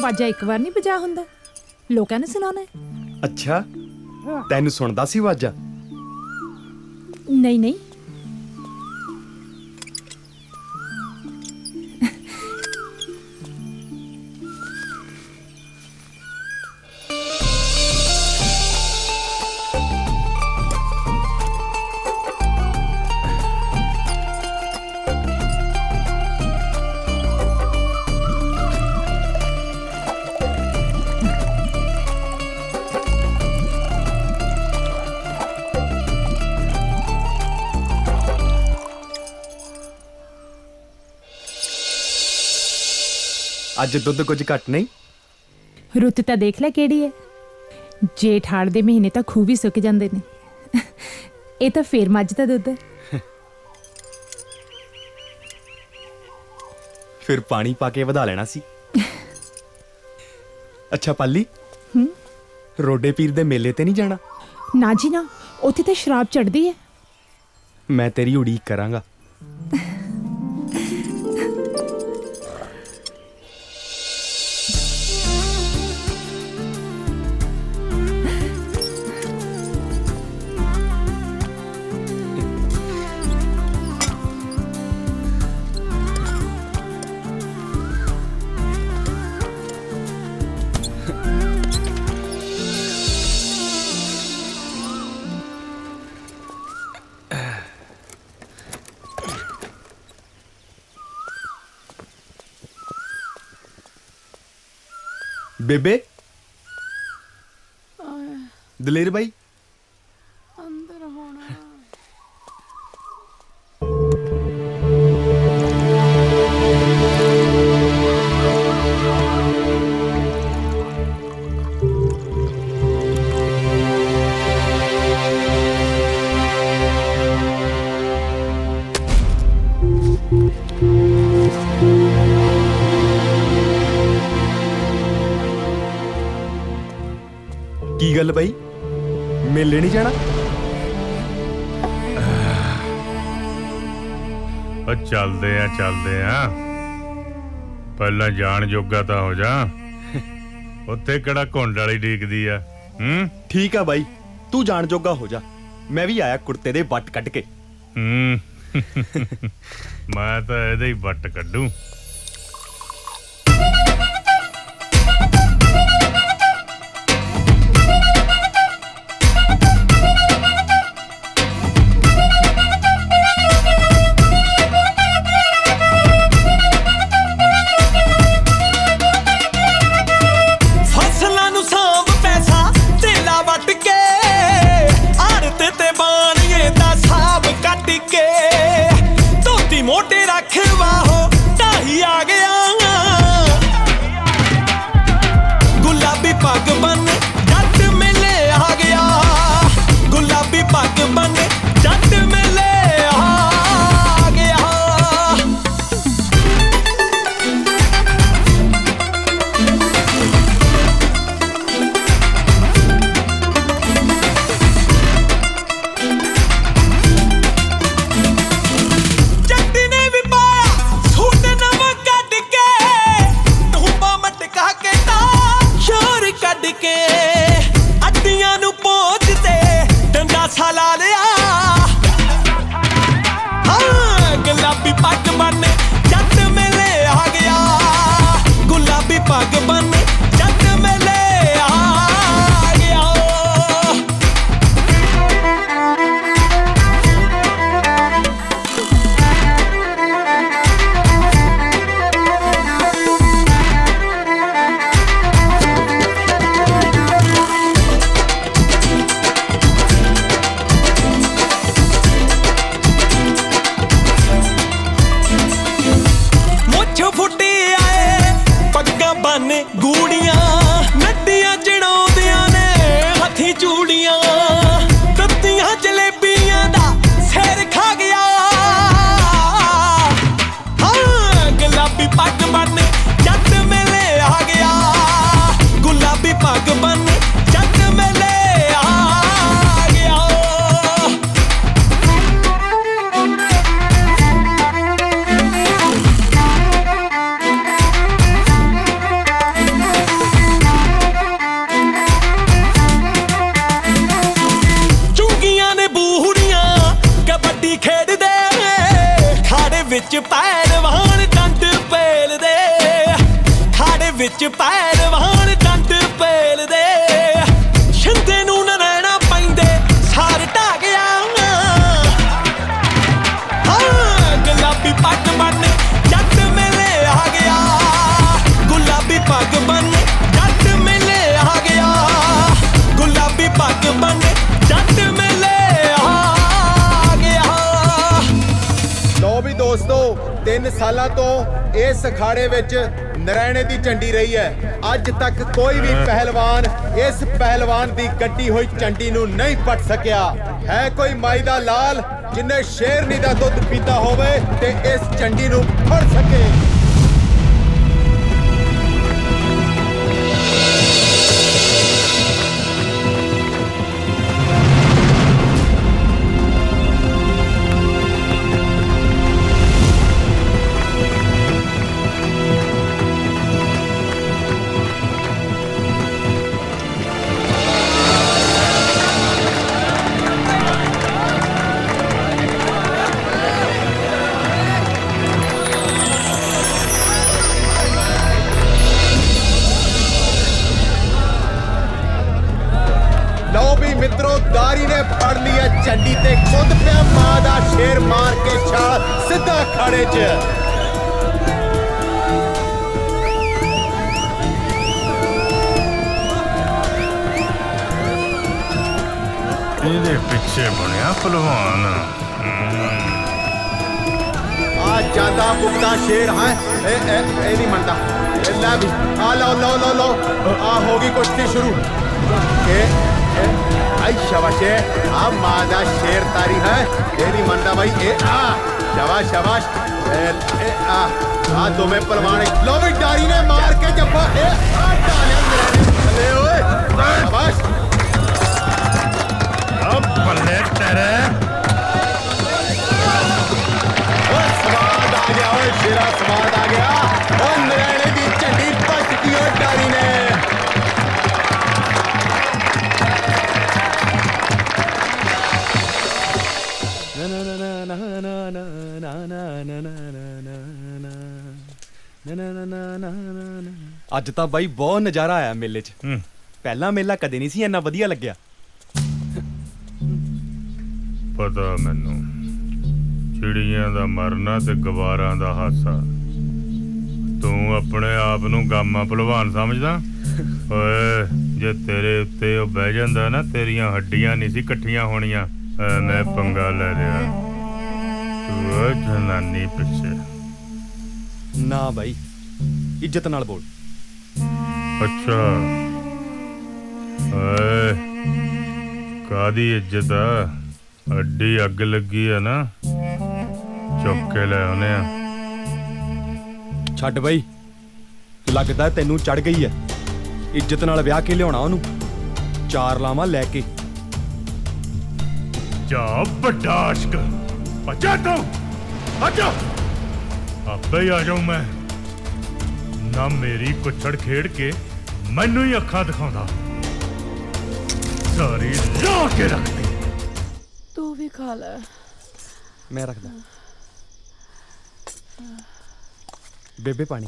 ਦਰਵਾਜ਼ਾ ਇੱਕ ਵਾਰ ਨਹੀਂ ਵਜਾ ਹੁੰਦਾ, ਲੋਕਾਂ ਨੇ ਸੁਣਾਉਣਾ ਹੈ। ਅੱਛਾ, ਤੈਨੂੰ ਸੁਣਦਾ ਸੀ ਆਵਾਜ਼ਾਂ? ਨਹੀਂ ਨਹੀਂ, ਅੱਜ ਦੁੱਧ ਕੁਝ ਘੱਟ ਨਹੀਂ? ਰੁੱਤ ਤਾਂ ਦੇਖ ਲੈ ਕਿਹੜੀ ਹੈ। ਜੇਠ ਹਾੜ ਦੇ ਮਹੀਨੇ ਤਾਂ ਖੂਹ ਵੀ ਸੁੱਕ ਜਾਂਦੇ ਨੇ। ਇਹ ਤਾਂ ਫੇਰ ਮੱਝ ਦਾ ਦੁੱਧ ਹੈ। ਫਿਰ ਪਾਣੀ ਪਾ ਕੇ ਵਧਾ ਲੈਣਾ ਸੀ। ਅੱਛਾ ਪਾਲੀ, ਰੋਡੇ ਪੀਰ ਦੇ ਮੇਲੇ ਤੇ ਨਹੀਂ ਜਾਣਾ? ਨਾ ਜੀ ਨਾ, ਉੱਥੇ ਤਾਂ ਸ਼ਰਾਬ ਚੜਦੀ ਹੈ। ਮੈਂ ਤੇਰੀ ਉਡੀਕ ਕਰਾਂਗਾ। ਬੇਬੇ, ਦਲੇਰ ਬਾਈ ਅੰਦਰ ਹੋਣਾ। ਕੀ ਗੱਲ ਬਾਈ, ਮੇਲੇ ਨਹੀਂ ਜਾਣਾ? ਚੱਲਦੇ ਆ ਪਹਿਲਾਂ ਜਾਣ ਜੋਗਾ ਤਾਂ ਹੋ ਜਾ। ਉੱਥੇ ਕਿਹੜਾ ਘੁੰਡ ਵਾਲੀ ਡੀਕਦੀ ਆ। ਠੀਕ ਆ ਬਾਈ, ਤੂੰ ਜਾਣ ਜੋਗਾ ਹੋ ਜਾ। ਮੈਂ ਵੀ ਆਇਆ ਕੁੜਤੇ ਦੇ ਵੱਟ ਕੱਢ ਕੇ। ਮੈਂ ਤਾਂ ਇਹਦੇ ਹੀ ਵੱਟ ਕੱਢੂ। ਮੋਢੇ ਰੱਖ ਵਾਹੋ ਢਾਈ ਵਿੱਚ ਪਹਿਲਵਾਨ ਡੰਡ ਪੇਲਦੇ, ਖਾੜੇ ਵਿੱਚ ਪਹਿਲਵਾਨ ਡੰਡ ਪੇਲਦੇ, ਛਿੰਦੇ ਨੂੰ ਨਰੈਣਾ ਪੈਂਦੇ ਸਾਰ ਢਾਹ ਗਿਆ। ਹਾਂ ਗੁਲਾਬੀ ਪੱਗ ਬੰਨ ਜੱਟ ਮੇਲੇ ਆ ਗਿਆ, ਗੁਲਾਬੀ ਪੱਗ ਬੰਨ ਜੱਟ ਮੇਲੇ ਆ ਗਿਆ, ਗੁਲਾਬੀ ਪੱਗ ਬੰਨ ਜੱਟ ਮੇਲੇ ਆ ਗਿਆ। ਲੋ ਵੀ ਦੋਸਤੋ 3 ਸਾਲਾਂ ਤੋਂ ਇਸ ਅਖਾੜੇ ਵਿੱਚ ਨਰੈਣੇ ਦੀ ਝੰਡੀ ਰਹੀ ਹੈ। ਅੱਜ ਤੱਕ ਕੋਈ ਵੀ ਪਹਿਲਵਾਨ ਇਸ ਪਹਿਲਵਾਨ ਦੀ ਗੱਡੀ ਹੋਈ ਝੰਡੀ ਨੂੰ ਨਹੀਂ ਪੱਟ ਸਕਿਆ। ਹੈ ਕੋਈ ਮਾਈ ਦਾ ਲਾਲ ਜਿਨੇ ਸ਼ੇਰਨੀ ਦਾ ਦੁੱਧ ਪੀਤਾ ਹੋਵੇ ਤੇ ਇਸ ਝੰਡੀ ਨੂੰ ਫੜ ਸਕੇ। ਮਿੱਤਰੋ ਦਾਰੀ ਨੇ ਫੜ ਲਈ ਹੈ ਝੰਡੀ ਤੇ ਖੁਦ ਪਿਆ ਮਾਂ ਦਾ ਸ਼ੇਰ ਮਾਰ ਕੇ ਛਾਲ ਸਿੱਧਾ ਖਾੜੇ 'ਚ। ਇਹਦੇ ਪਿੱਛੇ ਬਣਿਆ ਪਹਿਲਵਾਨ। ਆ ਜਾਂਦਾ ਬੁੱਕਦਾ ਸ਼ੇਰ ਹੈ ਇਹ ਨਹੀਂ ਮੰਨਦਾ। ਲੈ ਵੀ ਆ ਲਓ ਆ ਹੋ ਗਈ ਕੁਸ਼ਤੀ ਸ਼ੁਰੂ। आई शाबाश आ मादा शेर तारी है ये नहीं मनता भाई ए आ शाबाश शाबाश ए आ दो में पहलवान लो भी डारी ने मार के जब्बा ए आ डालियां मेरे ओए शाबाश अब बल्ले तेरे ओए स्वाद आ गया ओए शेरा स्वाद आ गया ओ नरैणे दी झंडी बच गई ओ डारी ने। ਅੱਜ ਤਾਂ ਬਾਈ ਬਹੁਤ ਨਜ਼ਾਰਾ ਆਇਆ ਮੇਲੇ 'ਚ। ਪਹਿਲਾ ਮੇਲਾ ਕਦੇ ਨਹੀਂ ਸੀ ਇੰਨਾ ਵਧੀਆ ਲੱਗਿਆ। ਪਤਾ ਮੈਨੂੰ ਚਿੜੀਆਂ ਦਾ ਮਰਨਾ ਤੇ ਗਵਾਰਾਂ ਦਾ ਹਾਸਾ। ਤੂੰ ਆਪਣੇ ਆਪ ਨੂੰ ਗਾਮਾ ਪਹਿਲਵਾਨ ਸਮਝਦਾ? ਓਏ ਜੇ ਤੇਰੇ ਉੱਤੇ ਉਹ ਬਹਿ ਜਾਂਦਾ ਨਾ ਤੇਰੀਆਂ ਹੱਡੀਆਂ ਨਹੀਂ ਸੀ ਇਕੱਠੀਆਂ ਹੋਣੀਆਂ। ਮੈਂ ਪੰਗਾ ਲੈ ਲਿਆ। ਤੂੰ ਜਨਾਨੀ ਪਿੱਛੇ ਨਾ ਬਾਈ ਇੱਜ਼ਤ ਨਾਲ ਬੋਲ। ਅੱਛਾ ਓਏ ਕਾਦੀ ਇੱਜ਼ਤ ਆ? ਅੱਡੀ ਅੱਗ ਲੱਗੀ ਆ ਨਾ, ਚੁੱਕ ਕੇ ਲੈ ਆਉਨੇ ਆ। ਛੱਡ ਬਾਈ ਲੱਗਦਾ ਤੈਨੂੰ ਚੜ ਗਈ ਐ। ਇੱਜ਼ਤ ਨਾਲ ਵਿਆਹ ਕੇ ਲਿਆਉਣਾ ਉਹਨੂੰ 4 ਲਾਵਾਂ ਲੈ ਕੇ। ਜਾ ਵੱਡਾ ਆਸ਼ਕ ਬੱਚਾ ਤੂੰ ਅੱਜਾ ਆਪੇ ਹੀ ਆ ਜਾਊਂ ਮੈਂ ਨਾ। ਮੇਰੀ ਕੁੱਛੜ ਖੇਡ ਕੇ ਮੈਨੂੰ ਹੀ ਅੱਖਾਂ ਦਿਖਾਉਂਦਾ। ਸਾਰੀ ਲਾ ਕੇ ਰੱਖਦੀ। ਤੂੰ ਵੀ ਖਾ ਲੈ। ਮੈਂ ਰੱਖਦਾ। ਬੇਬੇ ਪਾਣੀ।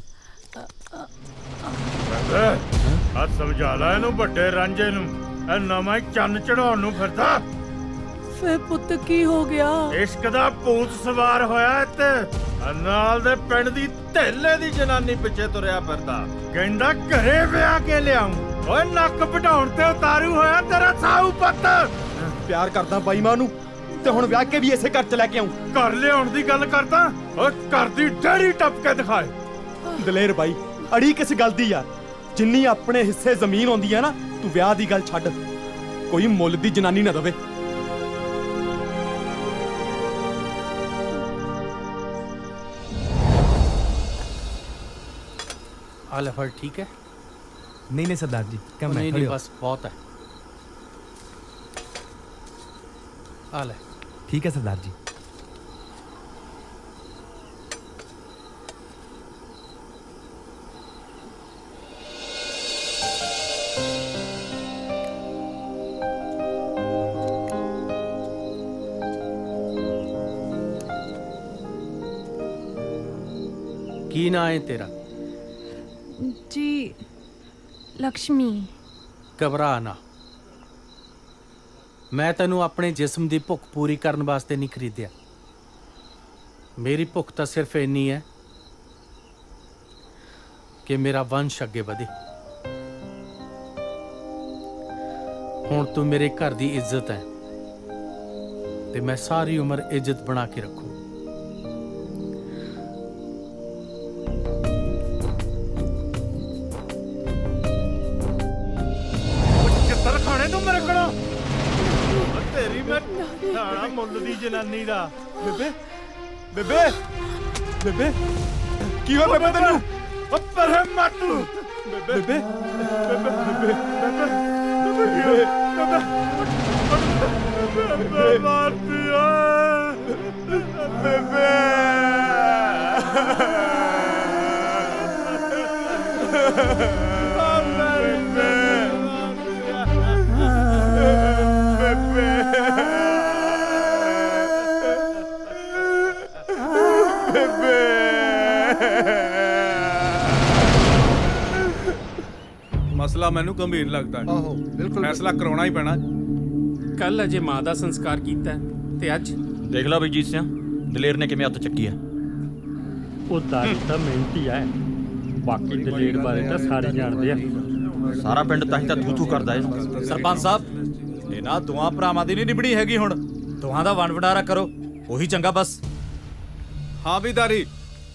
ਆ ਸਮਝਾ ਲੈ ਇਹਨੂੰ ਵੱਡੇ ਰਾਂਝੇ ਨੂੰ। ਇਹ ਨਵਾਂ ਹੀ ਚੰਨ ਚੜਾਉਣ ਨੂੰ ਫਿਰਦਾ। ਫੇ ਪੁੱਤ ਕੀ ਹੋ ਗਿਆ? ਇਸ਼ਕ ਦਾ ਭੂਤ ਸਵਾਰ ਹੋਇਆ ਇੱਥੇ। ਨਾਲ ਦੇ ਪਿੰਡ ਦੀ ਢੇਲੇ ਦੀ ਜਨਾਨੀ ਪਿੱਛੇ ਤੁਰਿਆ ਫਿਰਦਾ। ਕਹਿੰਦਾ ਘਰੇ ਵਿਆਹ ਕੇ ਲਿਆਉਂ। ਓਏ ਨੱਕ ਵਢਾਉਣ ਤੇ ਉਤਾਰੂ ਹੋਇਆ ਤੇਰਾ ਸਾਊ ਪੁੱਤ। ਪਿਆਰ ਕਰਦਾ ਬਾਈ ਮਾਂ ਨੂੰ ਤੇ ਹੁਣ ਵਿਆਹ ਕੇ ਵੀ ਇਸੇ ਘਰ ਚ ਲੈ ਕੇ ਆਉਂ। ਘਰ ਲਿਆਉਣ ਦੀ ਗੱਲ ਕਰਦਾ? ਓਏ ਘਰ ਦੀ ਡੈਰੀ ਟੱਪ ਕੇ ਦਿਖਾਏ। ਦਲੇਰ ਬਾਈ ਅੜੀ ਕਿਸ ਗੱਲ ਦੀ ਯਾਰ? ਜਿੰਨੀ ਆਪਣੇ ਹਿੱਸੇ ਜ਼ਮੀਨ ਆਉਂਦੀ ਆ ਨਾ, ਤੂੰ ਵਿਆਹ ਦੀ ਗੱਲ ਛੱਡ। ਕੋਈ ਮੁੱਲ ਦੀ ਜਨਾਨੀ ਨਾ ਦਵੇ। हाल फल ठीक है? नहीं नहीं सरदार जी कम है। नहीं बस बहुत है। हाल है ठीक है सरदार जी। ਕੀ ਨਾਂ ਹੈ ਤੇਰਾ? जी लक्ष्मी। ਘਬਰਾ ਨਾ। ਮੈਂ ਤੈਨੂੰ ਆਪਣੇ ਜਿਸਮ ਦੀ ਭੁੱਖ ਪੂਰੀ ਕਰਨ ਵਾਸਤੇ ਨਹੀਂ ਖਰੀਦਿਆ। ਮੇਰੀ ਭੁੱਖ ਤਾਂ ਸਿਰਫ ਇੰਨੀ ਹੈ ਕਿ ਮੇਰਾ ਵੰਸ਼ ਅੱਗੇ ਵਧੇ। ਹੁਣ ਤੂੰ ਮੇਰੇ ਘਰ ਦੀ ਇੱਜ਼ਤ ਹੈ ਤੇ ਮੈਂ ਸਾਰੀ ਉਮਰ ਇੱਜ਼ਤ ਬਣਾ ਕੇ ਰੱਖੂ। ਕਿੱਧਰ ਖਾਣੇ ਤੂੰ ਮੇਰੇ ਕੋਲੋਂ? ਤੇਰੀ ਮੈਂ ਸਾਲਾ ਮੁੱਲ ਦੀ ਜਨਾਨੀ ਦਾ। ਬੇਬੇ ਬੇਬੇ ਬੇਬੇ ਕੀ ਹੋਇਆ ਬੇਬੇ ਤੈਨੂੰ? ਉੱਪਰ ਹੈ ਮਾਟੂ। ਬੇਬੇ ਬੇਬੇ ਬੇਬੇ ਮਾਰਦੀ ਆ ਬੇਬੇ ਮਸਲਾ ਮੈਨੂੰ ਗੰਭੀਰ ਲੱਗਦਾ ਹੈ। ਆਹੋ ਬਿਲਕੁਲ ਫੈਸਲਾ ਕਰਾਉਣਾ ਹੀ ਪੈਣਾ। ਕੱਲ ਅਜੇ ਮਾਂ ਦਾ ਸੰਸਕਾਰ ਕੀਤਾ ਤੇ ਅੱਜ ਦੇਖ ਲਾ ਬਈ ਜੀਤ ਸਿੰਘ ਦਲੇਰ ਨੇ ਕਿਵੇਂ ਹੱਥ ਚੱਕੀ ਆ। ਉਹ ਦਾਰੀ ਤਾਂ ਮਿਹਨਤੀ ਐ, ਬਾਕੀ ਦਲੇਰ ਬਾਰੇ ਤਾਂ ਸਾਰੇ ਜਾਣਦੇ ਆ। ਸਾਰਾ ਪਿੰਡ ਤਾਂ ਹੀ ਤਾਂ ਥੂ ਥੂ ਕਰਦਾ ਏ। ਸਰਪੰਚ ਸਾਹਿਬ ਇਹਨਾਂ ਦੋਹਾਂ ਭਰਾਵਾਂ ਦੀ ਨਹੀਂ ਨਿਬੜੀ ਹੈਗੀ, ਹੁਣ ਦੋਹਾਂ ਦਾ ਵੰਡ ਵਡਾਰਾ ਕਰੋ, ਉਹੀ ਚੰਗਾ ਬਸ। ਹਾਂ ਵੀ ਦਾਰੀ,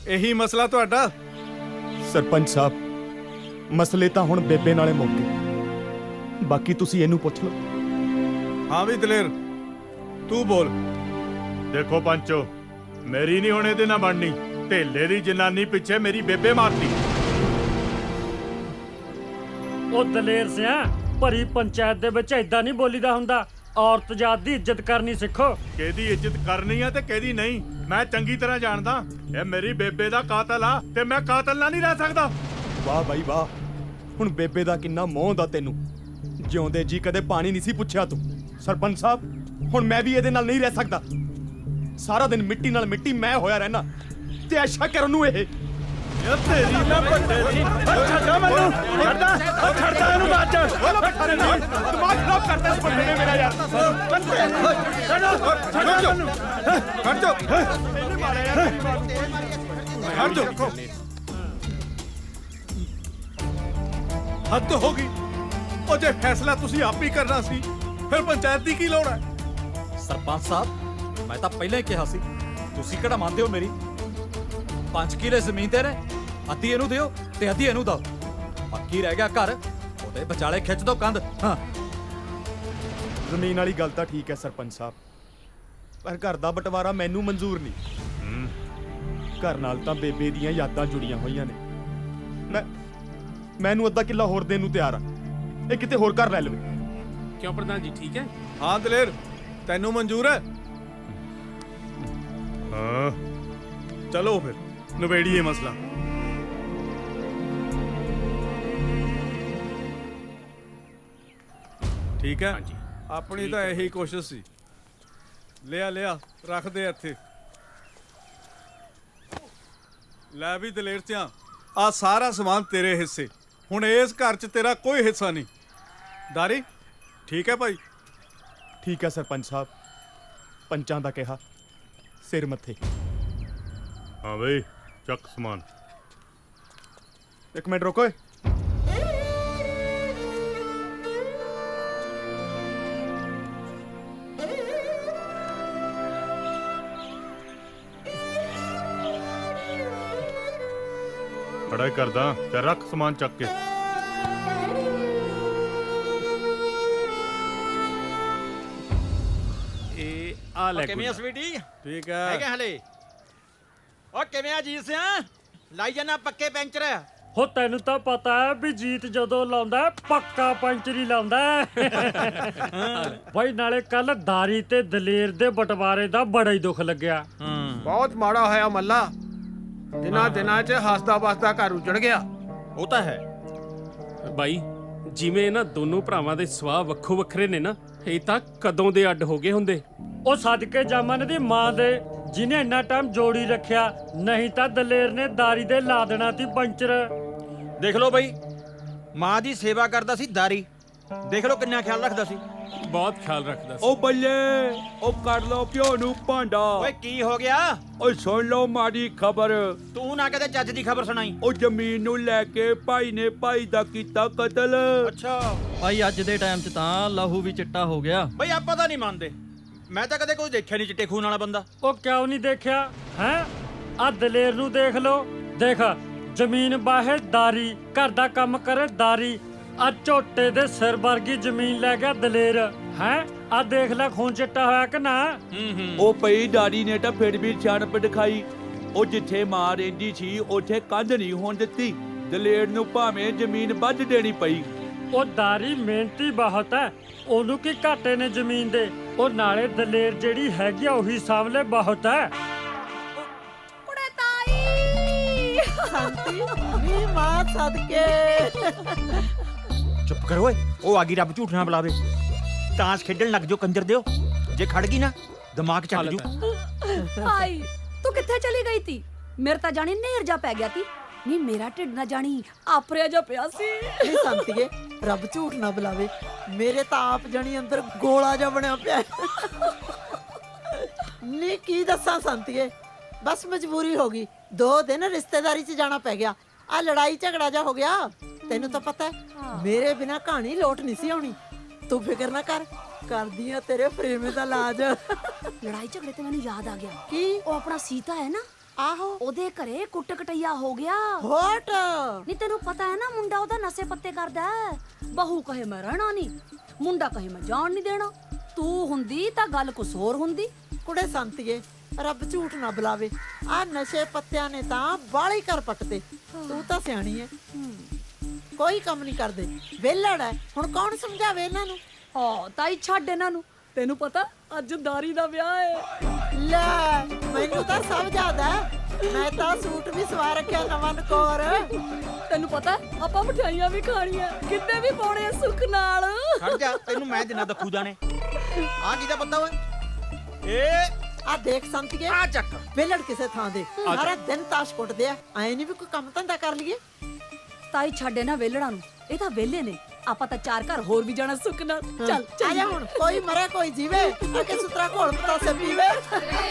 ਇਹੀ ਮਸਲਾ ਤੁਹਾਡਾ? ਸਰਪੰਚ ਸਾਹਿਬ ਮਸਲੇ ਤਾਂ ਹੁਣ ਬੇਬੇ ਨਾਲੇ ਮੁੱਕ ਗਏ, ਬਾਕੀ ਤੁਸੀਂ ਇਹਨੂੰ ਪੁੱਛ ਲਓ। ਹਾਂ ਵੀ ਦਲੇਰ, ਤੂੰ ਬੋਲ। ਦੇਖੋ ਪੰਚੋ, ਮੇਰੀ ਨਹੀਂ ਹੁਣ ਇਹਦੇ ਨਾਲ ਬਣਨੀ। ਢੇਲੇ ਦੀ ਜਨਾਨੀ ਪਿੱਛੇ ਮੇਰੀ ਬੇਬੇ ਮਾਰਤੀ। ਉਹ ਦਲੇਰ ਸਿਆ, ਭਰੀ ਪੰਚਾਇਤ ਦੇ ਵਿੱਚ ਏਦਾਂ ਨਹੀਂ ਬੋਲੀਦਾ ਹੁੰਦਾ। ਔਰਤ ਜਾਤ ਦੀ ਇੱਜ਼ਤ ਕਰਨੀ ਸਿੱਖੋ। ਕਿਹਦੀ ਇੱਜ਼ਤ ਕਰਨੀ ਆ ਤੇ ਕਿਹਦੀ ਨਹੀਂ, ਮੈਂ ਚੰਗੀ ਤਰ੍ਹਾਂ ਜਾਣਦਾ। ਇਹ ਮੇਰੀ ਬੇਬੇ ਦਾ ਕਾਤਲ ਆ ਤੇ ਮੈਂ ਕਾਤਲ ਨਾਲ ਨਹੀਂ ਰਹਿ ਸਕਦਾ। ਵਾਹ ਬਾਈ ਵਾਹ, ਹੁਣ ਬੇਬੇ ਦਾ ਕਿੰਨਾ ਮੋਹ ਹੁੰਦਾ ਤੈਨੂੰ। ਜਿਉਂਦੇ ਜੀ ਕਦੇ ਪਾਣੀ ਨਹੀਂ ਸੀ ਪੁੱਛਿਆ ਤੂੰ। ਸਰਪੰਚ ਸਾਹਿਬ ਹੁਣ ਮੈਂ ਵੀ ਇਹਦੇ ਨਾਲ ਨਹੀਂ ਰਹਿ ਸਕਦਾ। ਸਾਰਾ ਦਿਨ ਮਿੱਟੀ ਨਾਲ ਮਿੱਟੀ ਮੈਂ ਹੋਇਆ ਰਹਿਣਾ ਤੇ ਐਸ਼ਾ ਕਰਨ ਨੂੰ ਇਹ ਤੇਰੀ ਮੈਂ ਵੱਡੇ ਦੀ ਛੱਡਾ ਮੈਨੂੰ, ਛੱਡਦਾ ਇਹਨੂੰ ਬਾਅਦ ਚ। ਦਿਮਾਗ ਖਰਾਬ ਕਰਦਾ ਇਸ ਬੰਦੇ ਨੇ ਮੇਰਾ ਯਾਰ। ਹਟ ਜਾ, ਹਟ ਜਾ। ਹੱਦ ਹੋ ਗਈ। ਉਹ ਜੇ ਫੈਸਲਾ ਤੁਸੀਂ ਆਪ ਹੀ ਕਰਨਾ ਸੀ, ਫਿਰ ਪੰਚਾਇਤ ਦੀ ਕੀ ਲੋੜ ਹੈ? ਸਰਪੰਚ ਸਾਹਿਬ ਮੈਂ ਤਾਂ ਪਹਿਲਾਂ ਹੀ ਕਿਹਾ ਸੀ, ਤੁਸੀਂ ਕਿਹੜਾ ਮੰਨਦੇ ਹੋ ਮੇਰੀ? 5 ਕਿੱਲੇ ਜ਼ਮੀਨ ਤੇ ਨੇ, ਅੱਧੀ ਇਹਨੂੰ ਦਿਓ ਤੇ ਅੱਧੀ ਇਹਨੂੰ ਦਿਓ। ਬਾਕੀ ਰਹਿ ਗਿਆ ਘਰ, ਉਹਦੇ ਵਿਚਾਲੇ ਖਿੱਚ ਦੋ ਕੰਧ। ਹਾਂ ਜ਼ਮੀਨ ਵਾਲੀ ਗੱਲ ਤਾਂ ਠੀਕ ਹੈ ਸਰਪੰਚ ਸਾਹਿਬ, ਪਰ ਘਰ ਦਾ ਬਟਵਾਰਾ ਮੈਨੂੰ ਮਨਜ਼ੂਰ ਨਹੀਂ। ਘਰ ਨਾਲ ਤਾਂ ਬੇਬੇ ਦੀਆਂ ਯਾਦਾਂ ਜੁੜੀਆਂ ਹੋਈਆਂ ਨੇ। ਮੈਨੂੰ ਅੱਧਾ ਕਿੱਲਾ ਹੋਰ ਦੇਣ ਨੂੰ ਤਿਆਰ ਆ। ਇਹ ਕਿਤੇ ਹੋਰ ਘਰ ਲੈ ਲਵੇ। ਕਿਉਂ ਪ੍ਰਧਾਨ ਜੀ, ਠੀਕ ਹੈ? ਹਾਂ ਦਲੇਰ, ਤੈਨੂੰ ਮਨਜ਼ੂਰ ਹੈ? ਹਾਂ ਚਲੋ ਫਿਰ ਨਵੇੜੀਏ ਮਸਲਾ। ਠੀਕ ਹੈ, ਆਪਣੀ ਤਾਂ ਇਹੀ ਕੋਸ਼ਿਸ਼ ਸੀ। ਲਿਆ ਰੱਖ ਦੇ ਇੱਥੇ। ਲੈ ਵੀ ਦਲੇਰ ਸਿਆਂ, ਆ ਸਾਰਾ ਸਮਾਨ ਤੇਰੇ ਹਿੱਸੇ। ਹੁਣ ਇਸ ਘਰ 'ਚ ਤੇਰਾ ਕੋਈ ਹਿੱਸਾ ਨਹੀਂ। ਦਾਰੀ ਠੀਕ ਹੈ ਭਾਈ? ਠੀਕ ਹੈ ਸਰਪੰਚ ਸਾਹਿਬ, ਪੰਚਾਂ ਦਾ ਕਿਹਾ ਸਿਰ ਮੱਥੇ। ਹਾਂ ਬਈ, ਚੱਕ ਸਮਾਨ। ਇੱਕ ਮਿੰਟ ਰੁਕੋ। ਬੜਾ ਕਰਦਾ ਤੇ ਰੱਖ ਸਮਾਨ ਚੱਕ ਕੇ। ਇਹ ਆ ਲੈ ਕਿਵੇਂ ਆ ਸਵੀਟੀ? ਠੀਕ ਹੈ। ਹੈਗੇ ਹਲੇ? ਓ ਕਿਵੇਂ ਆ ਜੀਤ ਸਿੰਘ? ਲਾਈ ਜਾਣਾ ਪੱਕੇ ਪੈਂਚਰ। ਹੋ ਤੈਨੂੰ ਤਾਂ ਪਤਾ ਹੈ ਵੀ ਜੀਤ ਜਦੋਂ ਲਾਉਂਦਾ ਪੱਕਾ ਪੰਚਰੀ ਲਾਉਂਦਾ। ਬਾਈ ਨਾਲੇ ਕੱਲ ਦਾਰੀ ਤੇ ਦਲੇਰ ਦੇ ਬਟਵਾਰੇ ਦਾ ਬੜਾ ਹੀ ਦੁੱਖ ਲੱਗਿਆ। ਬਹੁਤ ਮਾੜਾ ਹੋਇਆ ਮੱਲਾ। ਦਿਨਾਂ 'ਚ ਹੱਸਦਾ ਵਸਦਾ ਘਰ ਉਜੜ ਗਿਆ। ਉਹ ਤਾਂ ਹੈ। ਬਾਈ, ਜਿਵੇਂ ਇਹਨਾਂ ਦੋਨੋਂ ਭਰਾਵਾਂ ਦੇ ਸੁਭਾਅ ਵੱਖੋ ਵੱਖਰੇ ਨੇ ਨਾ, ਇਹ ਤਾਂ ਕਦੋਂ ਦੇ ਅੱਡ ਹੋ ਗਏ ਹੁੰਦੇ। ਉਹ ਸਦਕੇ ਜਾਮਨ ਦੀ ਮਾਂ ਦੇ ਜਿਹਨੇ ਇੰਨਾ ਟਾਈਮ ਜੋੜੀ ਰੱਖਿਆ, ਨਹੀਂ ਤਾਂ ਦਲੇਰ ਨੇ ਦਾਰੀ ਦੇ ਲਾ ਦੇਣਾ ਸੀ ਪੰਚਰ। ਦੇਖ ਲਓ ਬਈ, ਮਾਂ ਦੀ ਸੇਵਾ ਕਰਦਾ ਸੀ ਦਾਰੀ, ਦੇਖ ਲਓ ਕਿੰਨਾ ਖਿਆਲ ਰੱਖਦਾ ਸੀ। ਬਹੁਤ ਖਿਆਲ ਰੱਖਦਾ ਸੀ। ਉਹ ਬੱਲੇ, ਉਹ ਕਰ ਲਓ ਪਿਓ ਨੂੰ ਭਾਂਡਾ। ਓਏ ਕੀ ਹੋ ਗਿਆ? ਓਏ ਸੁਣ ਲਓ ਮਾੜੀ ਖਬਰ। ਤੂੰ ਨਾ ਕਦੇ ਚੱਜ ਦੀ ਖਬਰ ਸੁਣਾਈ। ਉਹ ਜ਼ਮੀਨ ਨੂੰ ਲੈ ਕੇ ਭਾਈ ਨੇ ਭਾਈ ਦਾ ਕੀਤਾ ਕਤਲ। ਅੱਛਾ ਭਾਈ ਅੱਜ ਦੇ ਟਾਈਮ 'ਚ ਤਾਂ ਲਹੂ ਵੀ ਚਿੱਟਾ ਹੋ ਗਿਆ। ਬਈ ਆਪਾਂ ਤਾਂ ਨਹੀਂ ਮੰਨਦੇ, ਮੈਂ ਤਾਂ ਕਦੇ ਕੋਈ ਦੇਖਿਆ ਨਹੀਂ ਚਿੱਟੇ ਖੂਨ ਵਾਲਾ ਬੰਦਾ। ਉਹ ਕਿਉਂ ਨਹੀਂ ਦੇਖਿਆ ਹੈ? ਆ ਦਲੇਰ ਨੂੰ ਦੇਖ ਲਓ, ਦੇਖ ਜ਼ਮੀਨ ਬਾਹਰ ਦਾਰੀ, ਘਰ ਦਾ ਕੰਮ ਕਰੇ ਦਾਰੀ। ਆ ਝੋਟੇ ਦੇ ਸਿਰ ਵਰਗੀ ਜ਼ਮੀਨ ਲੈ ਗਿਆ ਦਲੇਰ ਹੈ। ਆ ਦੇਖ ਲੈ ਖੂਨ ਚਿੱਟਾ ਹੋਇਆ ਕਿ ਨਾ। ਉਹ ਪਈ ਡਾੜੀ ਨੇ ਤਾਂ ਫਿਰ ਵੀ ਸਿਆਣਪ ਦਿਖਾਈ। ਉਹ ਜਿੱਥੇ ਮਾਂ ਰਹਿੰਦੀ ਸੀ ਉੱਥੇ ਕੰਧ ਨਹੀਂ ਹੋਣ ਦਿੱਤੀ। ਦਲੇਰ ਨੂੰ ਭਾਵੇਂ ਜ਼ਮੀਨ ਵੱਧ ਦੇਣੀ ਪਈ। ਉਹ ਦਾਰੀ ਮਿਹਨਤੀ ਬਹੁਤ ਹੈ, ਉਹਨੂੰ ਕੀ ਘਾਟੇ ਨੇ ਜ਼ਮੀਨ ਦੇ। ਉਹ ਨਾਲੇ ਦਲੇਰ ਜਿਹੜੀ ਹੈਗੀ ਆ ਉਹੀ ਸਾਹਮਣੇ ਬਹੁਤ ਹੈ। ਕੁੜੇ ਤਾਈ ਸ਼ਾਂਤੀ ਨੀ ਮਾਂ ਸਦਕੇ। ਚੁੱਪ ਕਰ ਓਏ, ਉਹ ਆ ਗਈ, ਰੱਬ ਝੂਠ ਨਾ ਬੁਲਾਵੇ। ਤਾਂਸ ਖੇਡਣ ਲੱਗ ਜਾਓ ਕੰਜਰ ਦਿਓ, ਜੇ ਖੜ ਗਈ ਨਾ ਦਿਮਾਗ ਚੱਲ ਜੂ। ਆਈ ਤੂੰ ਕਿੱਥੇ ਚਲੀ ਗਈ ਤੀ? ਮੇਰੇ ਤਾਂ ਜਾਣੀ ਨੇਰ ਜਾ ਪੈ ਗਿਆ ਤੀ। ਨਹੀਂ ਮੇਰਾ ਢਿੱਡ ਨਾ ਜਾਣੀ ਆਪਰਿਆ ਜਾ ਪਿਆ ਸੀ। ਨੀ ਸ਼ਾਂਤੀਏ, ਰੱਬ ਝੂਠ ਨਾ ਬੁਲਾਵੇ, ਮੇਰੇ ਤਾਂ ਆਪ ਜਣੀ ਅੰਦਰ ਗੋਲਾ ਜਿਹਾ ਬਣਿਆ ਪਿਆ। ਨੀ ਕੀ ਦੱਸਾਂ ਸ਼ਾਂਤੀਏ, ਬਸ ਮਜਬੂਰੀ ਹੋ ਗਈ। 2 ਦਿਨ ਰਿਸ਼ਤੇਦਾਰੀ 'ਚ ਜਾਣਾ ਪੈ ਗਿਆ। ਆ ਲੜਾਈ ਝਗੜਾ ਜਾ ਹੋ ਗਿਆ। ਤੈਨੂੰ ਤਾਂ ਪਤਾ ਹੈ ਮੇਰੇ ਬਿਨਾ ਕਹਾਣੀ ਲੋਟ ਨਹੀਂ ਸੀ ਆਉਣੀ। ਤੂੰ ਫਿਕਰ ਨਾ ਕਰ, ਕਰਦੀ ਆ ਤੇਰੇ ਪ੍ਰੇਮੇ ਦਾ ਇਲਾਜ। ਲੜਾਈ ਝਗੜੇ ਤੇ ਮੈਨੂੰ ਯਾਦ ਆ ਗਿਆ। ਕੀ? ਉਹ ਆਪਣਾ ਸੀਤਾ ਹੈ ਨਾ, ਆਹੋ ਉਹਦੇ ਘਰੇ ਕੁੱਟ ਕਟਈਆ ਹੋ ਗਿਆ। ਹੋਟ ਨਹੀਂ ਤੈਨੂੰ ਪਤਾ ਹੈ ਨਾ, ਮੁੰਡਾ ਉਹਦਾ ਨਸ਼ੇ ਪੱਤੇ ਕਰਦਾ ਹੈ। ਬਹੂ ਕਹੇ ਮੈਂ ਰਹਿਣਾ ਨਹੀਂ, ਮੁੰਡਾ ਕਹੇ ਮੈਂ ਜਾਣ ਨਹੀਂ ਦੇਣਾ। ਤੂੰ ਹੁੰਦੀ ਤਾਂ ਗੱਲ ਕੁਛ ਹੋਰ ਹੁੰਦੀ। ਕੁੜੇ ਸੰਤੀਏ, ਰੱਬ ਝੂਠ ਨਾ ਬੁਲਾਵੇ, ਆ ਨਸ਼ੇ ਪੱਤਿਆਂ ਨੇ ਤਾਂ ਬਾਲੀ ਕਰ ਪੱਟਦੇ। ਤੂੰ ਤਾਂ ਸਿਆਣੀ ਐ, ਕੋਈ ਕੰਮ ਨਹੀਂ ਕਰਦੇ, ਵਿਹਲੜ ਐ। ਹੁਣ ਕੌਣ ਸਮਝਾਵੇ ਇਹਨਾਂ ਨੂੰ? ਹਾਂ ਤਾਈ ਛੱਡ ਇਹਨਾਂ ਨੂੰ, ਤੈਨੂੰ ਪਤਾ ਅੱਜ ਦਾਰੀ ਦਾ ਵਿਆਹ ਹੈ। ਲੈ ਮੈਨੂੰ ਤਾਂ ਸਭ ਯਾਦ ਐ, ਮੈਂ ਤਾਂ ਸੂਟ ਵੀ ਸਵਾ ਰੱਖਿਆ ਨਵਾਂ ਨਕੋਰ। ਤੈਨੂੰ ਪਤਾ ਆਪਾਂ ਮਠਿਆਈਆਂ ਵੀ ਖਾਣੀਆਂ, ਕਿੰਨੇ ਵੀ ਪਾਉਣੇ ਆ ਸੁੱਖ ਨਾਲ। ਖੜ ਜਾ, ਤੈਨੂੰ ਮੈਂ ਦਿਨਾ ਦਖੂਦਾ ਨੇ। ਆ ਕੀ ਦਾ ਪਤਾ ਓਏ? ਏ ਆ ਦੇਖ ਸੰਤੀਏ, ਆ ਚੱਕ। ਵਿਹਲੜ ਕਿਸੇ ਥਾਂ ਦੇ ਸਾਰਾ ਦਿਨ ਤਾਸ਼ ਕੁੱਟਦੇ ਆ। ਐ ਨਹੀਂ ਵੀ ਕੋਈ ਕੰਮ ਧੰਦਾ ਕਰ ਲਈਏ। ਤਾਈ ਛੱਡੇ ਨਾ ਵੇਲੜਾਂ ਨੂੰ, ਇਹ ਤਾਂ ਵੇਲੇ ਨੇ। ਆਪਾਂ ਤਾਂ 4 ਘਰ ਹੋਰ ਵੀ ਜਾਣਾ ਸੁੱਖ ਨਾਲ। ਚੱਲ ਆ ਜਾ ਹੁਣ, ਕੋਈ ਮਰੇ ਕੋਈ ਜੀਵੇ, ਅਕੇ ਸੁਤਰਾ ਘੋਲ ਪਤਾਸੇ ਪੀਵੇ।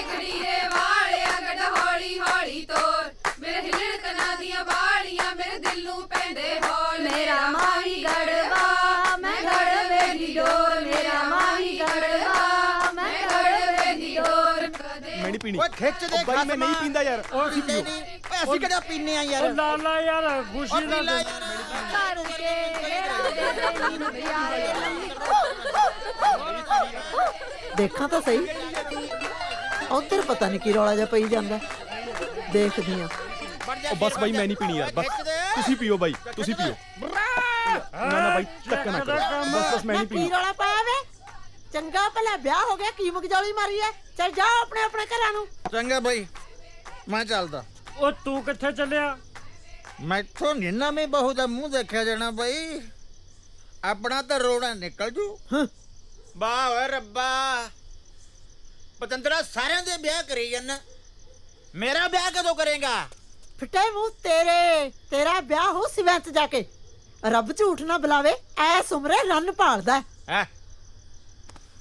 ਗੜੀਏ ਵਾਲਿਆ ਗੱਡ ਹੌਲੀ ਹੌਲੀ ਤੋਰ, ਮੇਰੇ ਹਿਲਣ ਕਨਾਂ ਦੀਆਂ ਬਾਲੀਆਂ ਮੇਰੇ ਦਿਲ ਨੂੰ ਪੈਂਦੇ ਹੌਲ। ਮੇਰਾ ਮਾਹੀ ਗੜਵਾ ਮੈਂ ਗੜਵੇ ਦੀ ਡੋਰ, ਮੇਰਾ ਮਾਹੀ ਗੜਵਾ ਮੈਂ ਗੜਵੇ ਦੀ ਡੋਰ। ਮੈਂ ਨਹੀਂ ਪੀਣੀ। ਓਏ ਖਿੱਚ ਦੇ ਬਾਈ ਮੈਂ ਨਹੀਂ ਪੀਂਦਾ ਯਾਰ। ਓਏ ਅਸੀਂ ਕਿਹੜਾ ਪੀਨੇ ਆ ਯਾਰ। ਉਹ ਲਾਲਾ ਯਾਰ ਖੁਸ਼ੀ ਦਾ ਦੇਖਾਂ ਤਾਂ ਸਹੀ, ਉਧਰ ਪਤਾ ਨਹੀਂ ਕੀ ਰੌਲਾ ਜਿਹਾ ਪਈ ਜਾਂਦਾ। ਦੇਖਦੀ ਆ। ਉਹ ਬਸ ਬਾਈ ਮੈਂ ਨਹੀਂ ਪੀਣੀ ਯਾਰ, ਬਸ ਤੁਸੀਂ ਪੀਓ ਬਾਈ, ਤੁਸੀਂ ਪੀਓ। ਨਾ ਨਾ ਬਾਈ ਧੱਕਾ ਨਾ ਕਰੋ, ਬਸ ਮੈਂ ਨਹੀਂ ਕੀ ਪੀਣੀ। ਰੌਲਾ ਪਾਇਆ ਵੇ? ਚੰਗਾ ਭਲਾ ਵਿਆਹ ਹੋ ਗਿਆ, ਕੀ ਮੁਕਜੌਲੀ ਮਾਰੀ ਐ? ਚੱਲ ਜਾ ਆਪਣੇ ਆਪਣੇ ਘਰਾਂ ਨੂੰ। ਚੰਗਾ ਬਾਈ, ਮੈਂ ਚੱਲਦਾ। ਉਹ ਤੂੰ ਕਿੱਥੇ ਚੱਲਿਆ? ਮੈਥੋਂ ਨੀ ਨਵੀਂ ਬਹੂ ਦਾ ਮੂੰਹ ਦੇਖਿਆ ਜਾਣਾ ਬਾਈ, ਆਪਣਾ ਤਾਂ ਰੋੜਾ ਨਿਕਲ ਜੂ। ਵਾਹ ਓਏ ਰੱਬਾ, ਪਤੰਦਰਾ ਸਾਰਿਆਂ ਦੇ ਵਿਆਹ ਕਰੀ ਜਾਂਦਾ, ਮੇਰਾ ਵਿਆਹ ਕਦੋਂ ਕਰੇਗਾ? ਫਿੱਟੇ ਮੂੰਹ ਤੇਰੇ, ਤੇਰਾ ਵਿਆਹ ਹੋ ਸਿਵੈਂ ਚ ਜਾ ਕੇ। ਰੱਬ ਝੂਠ ਨਾ ਬੁਲਾਵੇ, ਐਸ ਉਮਰੇ ਰੰਨ ਭਾਲਦਾ ਹੈ।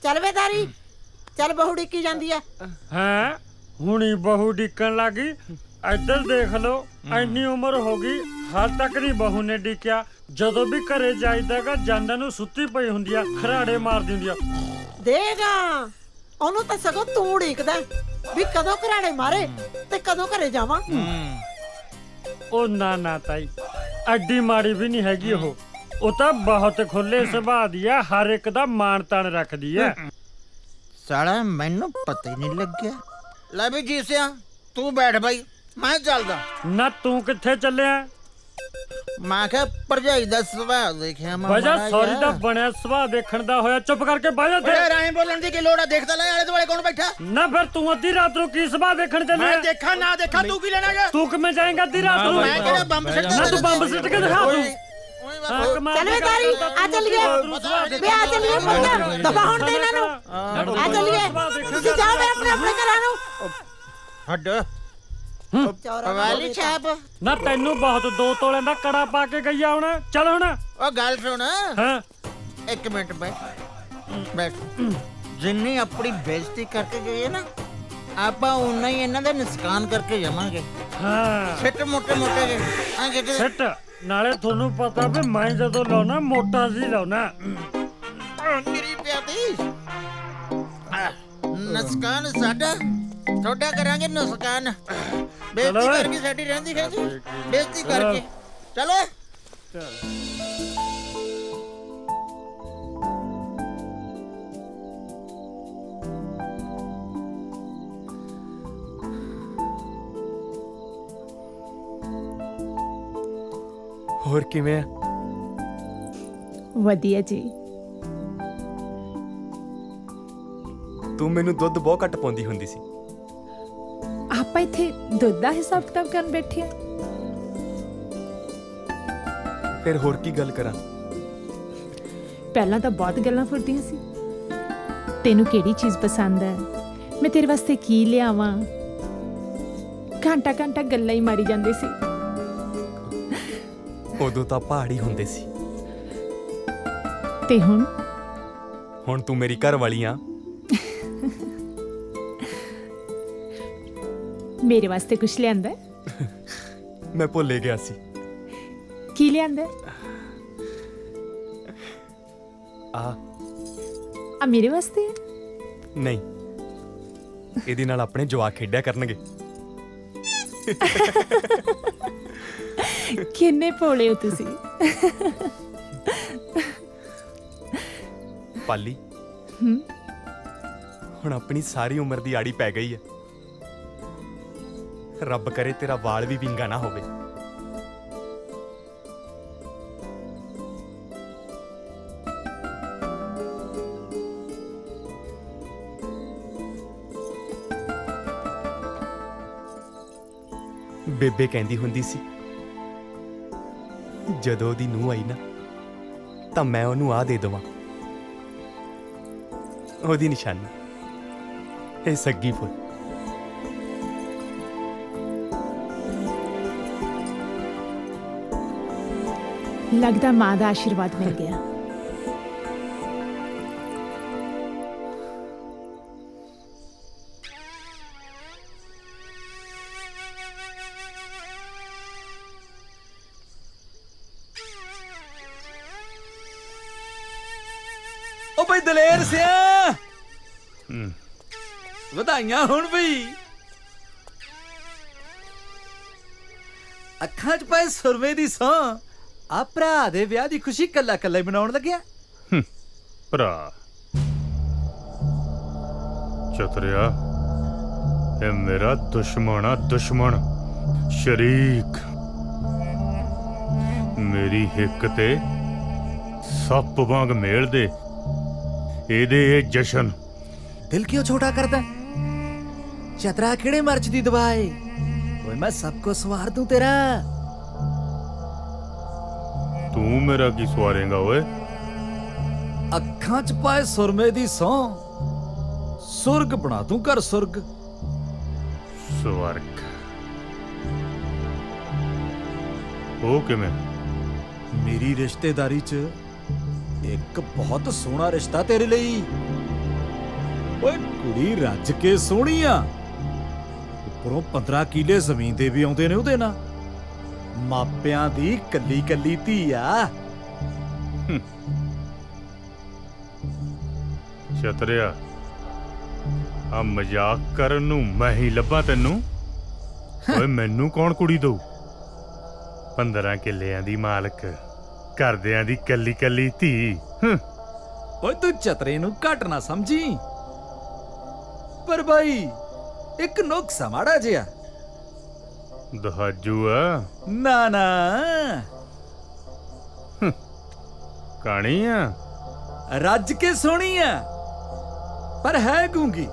ਚੱਲ ਵੇ ਤਾਰੀ, ਚੱਲ ਬਹੂ ਡਿੱਕੀ ਜਾਂਦੀ ਐ। ਹੈ ਹੁਣੀ ਬਹੂ ਡਿੱਕਣ ਲੱਗੀ। ਇੱਧਰ ਦੇਖ ਲਓ, ਇੰਨੀ ਉਮਰ ਹੋ ਗਈ ਹਾਲ ਤੱਕ ਨਹੀਂ ਬਹੂ ਨੇ ਡਿੱਕਿਆ। ਜਦੋਂ ਵੀ ਘਰੇ ਜਾਈਦਾਗਾ ਜਾਂਦਾ ਨੂੰ ਸੁੱਤੀ ਪਈ ਹੁੰਦੀ ਆ, ਖਰਾੜੇ ਮਾਰਦੀ ਹੁੰਦੀ ਆ। ਦੇਗਾ ਉਹਨੂੰ ਤਾਂ ਸਗੋਂ ਤੂੰ ਢੀਕਦਾ ਵੀ ਕਦੋਂ ਘਰਾੜੇ ਮਾਰੇ ਤੇ ਕਦੋਂ ਘਰੇ ਜਾਵਾਂ। ਉਹ ਨਾ ਨਾ ਤਾਈ, ਐਡੀ ਮਾੜੀ ਵੀ ਨਹੀਂ ਹੈਗੀ ਉਹ ਤਾਂ ਬਹੁਤ ਖੁੱਲੇ ਸੁਭਾਅ ਦੀ ਆ, ਹਰ ਇੱਕ ਦਾ ਮਾਣ ਤਾਣ ਰੱਖਦੀ ਐ। ਸਾਲਾ ਮੈਨੂੰ ਪਤਾ ਹੀ ਨਹੀਂ ਲੱਗਿਆ। ਲੈ ਵੀ ਜੀਸਿਆ, ਤੂੰ ਬੈਠ ਬਾਈ, ਮੈਂ ਚੱਲਦਾ। ਨਾ ਤੂੰ ਕਿੱਥੇ ਚੱਲਿਆ? ਮੈਂ ਕਿਹਾ ਭਰਜਾਈ ਦਾ ਸੁਭਾਅ ਦੇਖਿਆ ਮੈਂ। ਵਜਾ ਸੌਰੀ ਦਾ ਬਣਿਆ ਸੁਭਾਅ ਦੇਖਣ ਦਾ ਹੋਇਆ, ਚੁੱਪ ਕਰਕੇ ਬਹਿ ਜਾ ਤੇ। ਰਾਏ ਬੋਲਣ ਦੀ ਕੀ ਲੋੜ ਆ? ਦੇਖਦਾ ਲੈ ਆਲੇ ਦੁਆਲੇ ਕੌਣ ਬੈਠਾ। ਨਾ ਫਿਰ ਤੂੰ ਅੱਧੀ ਰਾਤ ਨੂੰ ਕੀ ਸੁਭਾਅ ਦੇਖਣ ਚੱਲਿਆ? ਮੈਂ ਦੇਖਾਂ ਨਾ ਦੇਖਾਂ, ਤੂੰ ਕੀ ਲੈਣਾ ਗਾ? ਤੂੰ ਕਿਵੇਂ ਜਾਏਂਗਾ ਅੱਧੀ ਰਾਤ ਨੂੰ? ਮੈਂ ਕਿਹੜਾ ਬੰਬ ਸਿੱਟਦਾ? ਨਾ ਤੂੰ ਬੰਬ ਸਿੱਟ ਕੇ ਦਿਖਾ ਤੂੰ। ਓਏ ਚੱਲ ਵੇ ਤਾਰੀ ਆ ਚੱਲੀਏ ਵੇ ਆ ਚੱਲੀਏ ਪੁੱਤ ਦਫਾ ਹੋਣ ਦੇ ਇਹਨਾਂ ਨੂੰ ਆ ਚੱਲੀਏ ਤੁਸੀਂ ਜਾਓ ਵੇ ਆਪਣੇ ਆਪਣੇ ਘਰਾਂ ਨੂੰ ਹੱਡ ਵਾਲੀ ਸਾਹਿਬ ਨਾ ਤੈਨੂੰ ਬਹੁਤ 2 ਤੋਲਿਆਂ ਦਾ ਕੜਾ ਪਾ ਕੇ ਗਈਆ ਹੁਣ ਚੱਲ ਹੁਣ ਉਹ ਗੱਲ ਸੁਣ ਹਾਂ ਇੱਕ ਮਿੰਟ ਬੈਠ ਜਿੰਨੀ ਆਪਣੀ ਬੇਇੱਜ਼ਤੀ ਕਰਕੇ ਗਏ ਨਾ ਆਪਾਂ ਉਨਾ ਹੀ ਇਹਨਾਂ ਦਾ ਨੁਕਸਾਨ ਕਰਕੇ ਜਾਵਾਂਗੇ ਹਾਂ ਛਿੱਟ ਮੋਟੇ ਮੋਟੇ ਜੇ ਆ ਕਿਤੇ ਸਿੱਟ ਨਾਲੇ ਤੁਹਾਨੂੰ ਪਤਾ ਵੀ ਮੈਂ ਜਦੋਂ ਲਾਉਣਾ ਮੋਟਾ ਜੀ ਲਾਉਣਾ ਮੇਰੀ ਪਿਆਦੀ ਨੁਕਸਾਨ ਸਾਡਾ ਤੁਹਾਡਾ ਕਰਾਂਗੇ ਨੁਕਸਾਨ ਬੇਇੱਜ਼ਤੀ ਕਰਕੇ ਸਾਡੀ ਰਹਿੰਦੀ ਹੈ ਜੀ ਬੇਇੱਜ਼ਤੀ ਕਰਕੇ ਚਲੋ ਹੋਰ ਕਿਵੇਂ ਆ? ਵਧੀਆ ਜੀ। ਤੂੰ ਮੈਨੂੰ ਦੁੱਧ ਬਹੁਤ ਘੱਟ ਪਾਉਂਦੀ ਹੁੰਦੀ ਸੀ। ਆਪਾਂ ਇੱਥੇ ਦੁੱਧ ਦਾ ਹਿਸਾਬ ਕਿਤਾਬ ਕਰਨ ਬੈਠੇ ਆ। ਫਿਰ ਹੋਰ ਕੀ ਗੱਲ ਕਰਾਂ? ਪਹਿਲਾਂ ਤਾਂ ਬਹੁਤ ਗੱਲਾਂ ਫੁਰਦੀਆਂ ਸੀ। ਤੈਨੂੰ ਕਿਹੜੀ ਚੀਜ਼ ਪਸੰਦ ਹੈ, ਮੈਂ ਤੇਰੇ ਵਾਸਤੇ ਕੀ ਲਿਆਵਾਂ, ਘੰਟਾ ਘੰਟਾ ਗੱਲਾਂ ਹੀ ਮਾਰੀ ਜਾਂਦੇ ਸੀ। ਉਦੋਂ ਤਾਂ ਪਹਾੜੀ ਹੁੰਦੇ ਸੀ ਤੇ ਹੁਣ ਤੂੰ ਮੇਰੀ ਘਰ ਵਾਲੀ ਆ। ਮੇਰੇ ਵਾਸਤੇ ਕੁਝ ਲਿਆਂਦਾ? ਮੈਂ ਭੁੱਲੇ ਗਿਆ ਸੀ। ਕੀ ਲਿਆਂਦਾ? ਆ ਮੇਰੇ ਵਾਸਤੇ? ਨਹੀਂ, ਇਹਦੇ ਨਾਲ ਆਪਣੇ ਜਵਾਕ ਖੇਡਿਆ ਕਰਨਗੇ। ਕਿੰਨੇ ਭੋਲੇ ਹੋ ਤੁਸੀਂ। ਪਾਲੀ, ਹੁਣ ਆਪਣੀ ਸਾਰੀ ਉਮਰ ਦੀ ਆੜੀ ਪੈ ਗਈ ਹੈ। ਰੱਬ ਕਰੇ ਤੇਰਾ ਵਾਲ ਵੀ ਵਿੰਗਾ ਨਾ ਹੋਵੇ। ਬੇਬੇ ਕਹਿੰਦੀ ਹੁੰਦੀ ਸੀ, ਜਦੋਂ ਉਹਦੀ ਨੂੰਹ ਆਈ ਨਾ ਤਾਂ ਮੈਂ ਉਹਨੂੰ ਆ ਦੇ ਦੇਵਾਂ। ਉਹਦੀ ਨਿਸ਼ਾਨੀ ਇਹ ਸੱਗੀ ਫੁੱਲ। ਲੱਗਦਾ ਮਾਂ ਦਾ ਆਸ਼ੀਰਵਾਦ ਮਿਲ ਗਿਆ। ਓ ਬਈ ਦਲੇਰ ਸਿਆ, ਵਧਾਈਆਂ ਹੁਣ ਬਈ। ਅੱਖਾਂ 'ਚ ਪਏ ਸੁਰਮੇ ਦੀ ਸੌਂ, ਆ ਭਰਾ ਦੇ ਵਿਆਹ ਦੀ ਖੁਸ਼ੀ ਕੱਲਾ ਕੱਲਾ ਹੀ ਮਨਾਉਣ ਲੱਗਿਆ। ਭਰਾ ਚਤਰਿਆ, ਇਹ ਮੇਰਾ ਦੁਸ਼ਮਣ ਆ, ਦੁਸ਼ਮਣ ਸ਼ਰੀਕ। ਮੇਰੀ ਹਿੱਕ ਤੇ ਸੱਪ ਵਾਂਗ ਮੇਲ ਦੇ ਇਹਦੇ ਇਹ ਜਸ਼ਨ। ਦਿਲ ਕਿਉਂ ਛੋਟਾ ਕਰਦਾ? ਚਤਰਾ ਕਿਹੜੇ ਮਰਚ ਦੀ ਦਵਾਈ? ਓਏ ਮੈਂ ਸਭ ਕੋ ਸਵਾਰ ਦੂੰ ਤੇਰਾ। ਤੂੰ ਮੇਰਾ ਕੀ ਸਵਾਰੇਂਗਾ ਓਏ? ਅੱਖਾਂ 'ਚ ਪਾਏ ਸੁਰਮੇ ਦੀ ਸੌਂ, ਸੁਰਗ ਬਣਾ ਦੂੰ ਘਰ ਸੁਰਗ। ਸਵਰਗ? ਉਹ ਕਿਵੇਂ? ਮੇਰੀ ਰਿਸ਼ਤੇਦਾਰੀ 'ਚ ਇੱਕ ਬਹੁਤ ਸੋਹਣਾ ਰਿਸ਼ਤਾ ਤੇਰੇ ਲਈ। ਓਏ ਕੁੜੀ ਰੱਜ ਕੇ ਸੋਹਣੀ ਆ, ਉੱਪਰੋਂ 15 ਕਿੱਲੇ ਜ਼ਮੀਨ ਦੇ ਵੀ ਆਉਂਦੇ ਨੇ ਉਹਦੇ ਨਾਲ। ਮਾਪਿਆਂ ਦੀ ਕੱਲੀ ਕੱਲੀ ਧੀ ਆ। ਚਤਰਿਆ, ਆ ਮਜ਼ਾਕ ਕਰਨ ਨੂੰ ਮੈਂ ਹੀ ਲੱਭਾਂ ਤੈਨੂੰ? ਓਏ ਮੈਨੂੰ ਕੌਣ ਕੁੜੀ ਦਊ? 15 ਕਿੱਲਿਆਂ ਦੀ ਮਾਲਕ, ਘਰਦਿਆਂ ਦੀ ਕੱਲੀ ਕੱਲੀ ਧੀ। ਓਏ ਤੂੰ ਚਤਰੇ ਨੂੰ ਘੱਟ ਨਾ ਸਮਝੀ, ਪਰ ਬਾਈ ਇੱਕ ਨੁਕਸਾ ਮਾੜਾ ਜਿਹਾ। ਦਹਾਜੂ ਆ? ਨਾ ਨਾ, ਕਾਣੀ ਆ? ਰੱਜ ਕੇ ਸੋਹਣੀ ਆ, ਪਰ ਹੈ ਗੂੰਗੀ।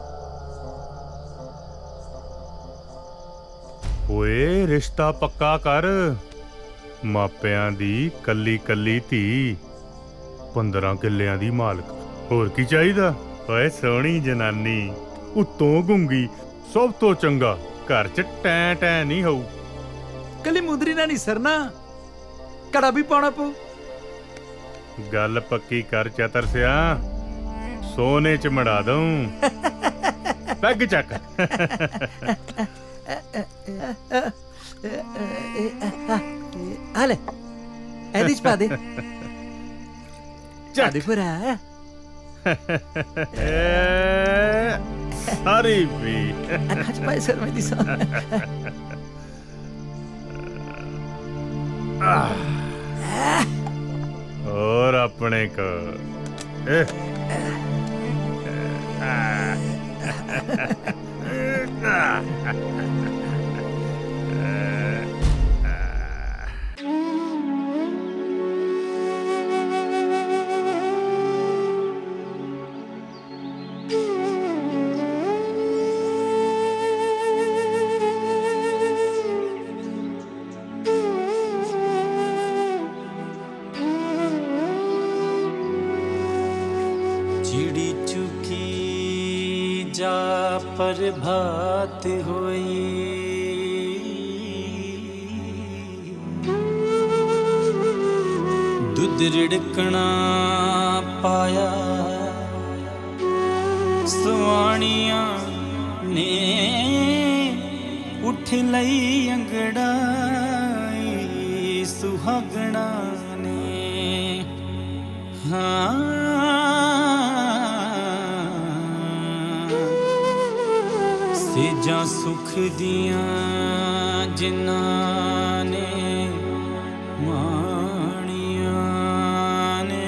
ਓਏ ਰਿਸ਼ਤਾ ਪੱਕਾ ਕਰ, ਮਾਪਿਆਂ ਦੀ ਕੱਲੀ ਕੱਲੀ ਧੀ 15 ਕਿੱਲਿਆਂ ਦੀ ਮਾਲਕ। ਹੋਰ ਕੀ ਚਾਹੀਦਾ? ਓਏ ਸੋਹਣੀ ਜਨਾਨੀ, ਉੱਤੋਂ ਗੁੰਗੀ, ਸਭ ਤੋਂ ਚੰਗਾ, ਘਰ 'ਚ ਟੈਂ ਟੈਂ ਨਹੀਂ ਹੋਊ। ਕੱਲੀ ਮੁੰਦਰੀ ਨਾਲ ਨਹੀਂ ਸਰਨਾ, ਕੜਾ ਵੀ ਪਾਉਣਾ ਪਊ। ਗੱਲ ਪੱਕੀ ਕਰ ਚਤਰ ਸਿਆ, ਸੋਨੇ 'ਚ ਮੜਾ ਦਊਂ। ਪੈਗ ਚੱਕ। ਆ ਲੈ, ਇਹਦੇ 'ਚ ਪਾ ਦੇ। ਚੱਲ ਭਰਾ। ਸਾਰੀ ਵੀ ਅੱਖਾਂ 'ਚ ਪਾਏ ਸਰਮੇ ਦੀ ਸੌਂ। ਹੋਰ ਆਪਣੇ ਕੋ चिड़ी चुकी जा प्रभात होई, दुध रिड़कना पाया सुआणिया ने, उठ लई अंगड़ाई सुहागणा ने। हाँ सेजा सुख दिया जिन्हां ने माणिया ने।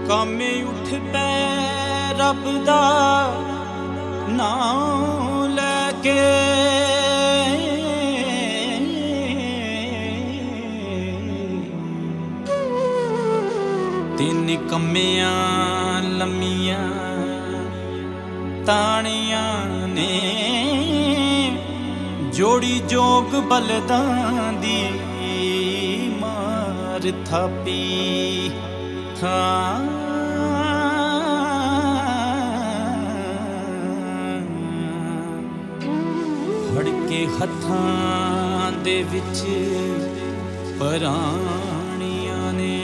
कामे उठ पै रब दा नाम लैके, तिन कम्मियां लम्मियां ताणियां ने, जोड़ी जोग बलदां दी मार थापी। हाँ ਫੜ ਕੇ ਹੱਥਾਂ ਦੇ ਵਿੱਚ ਪਰਾਣੀਆਂ ਨੇ,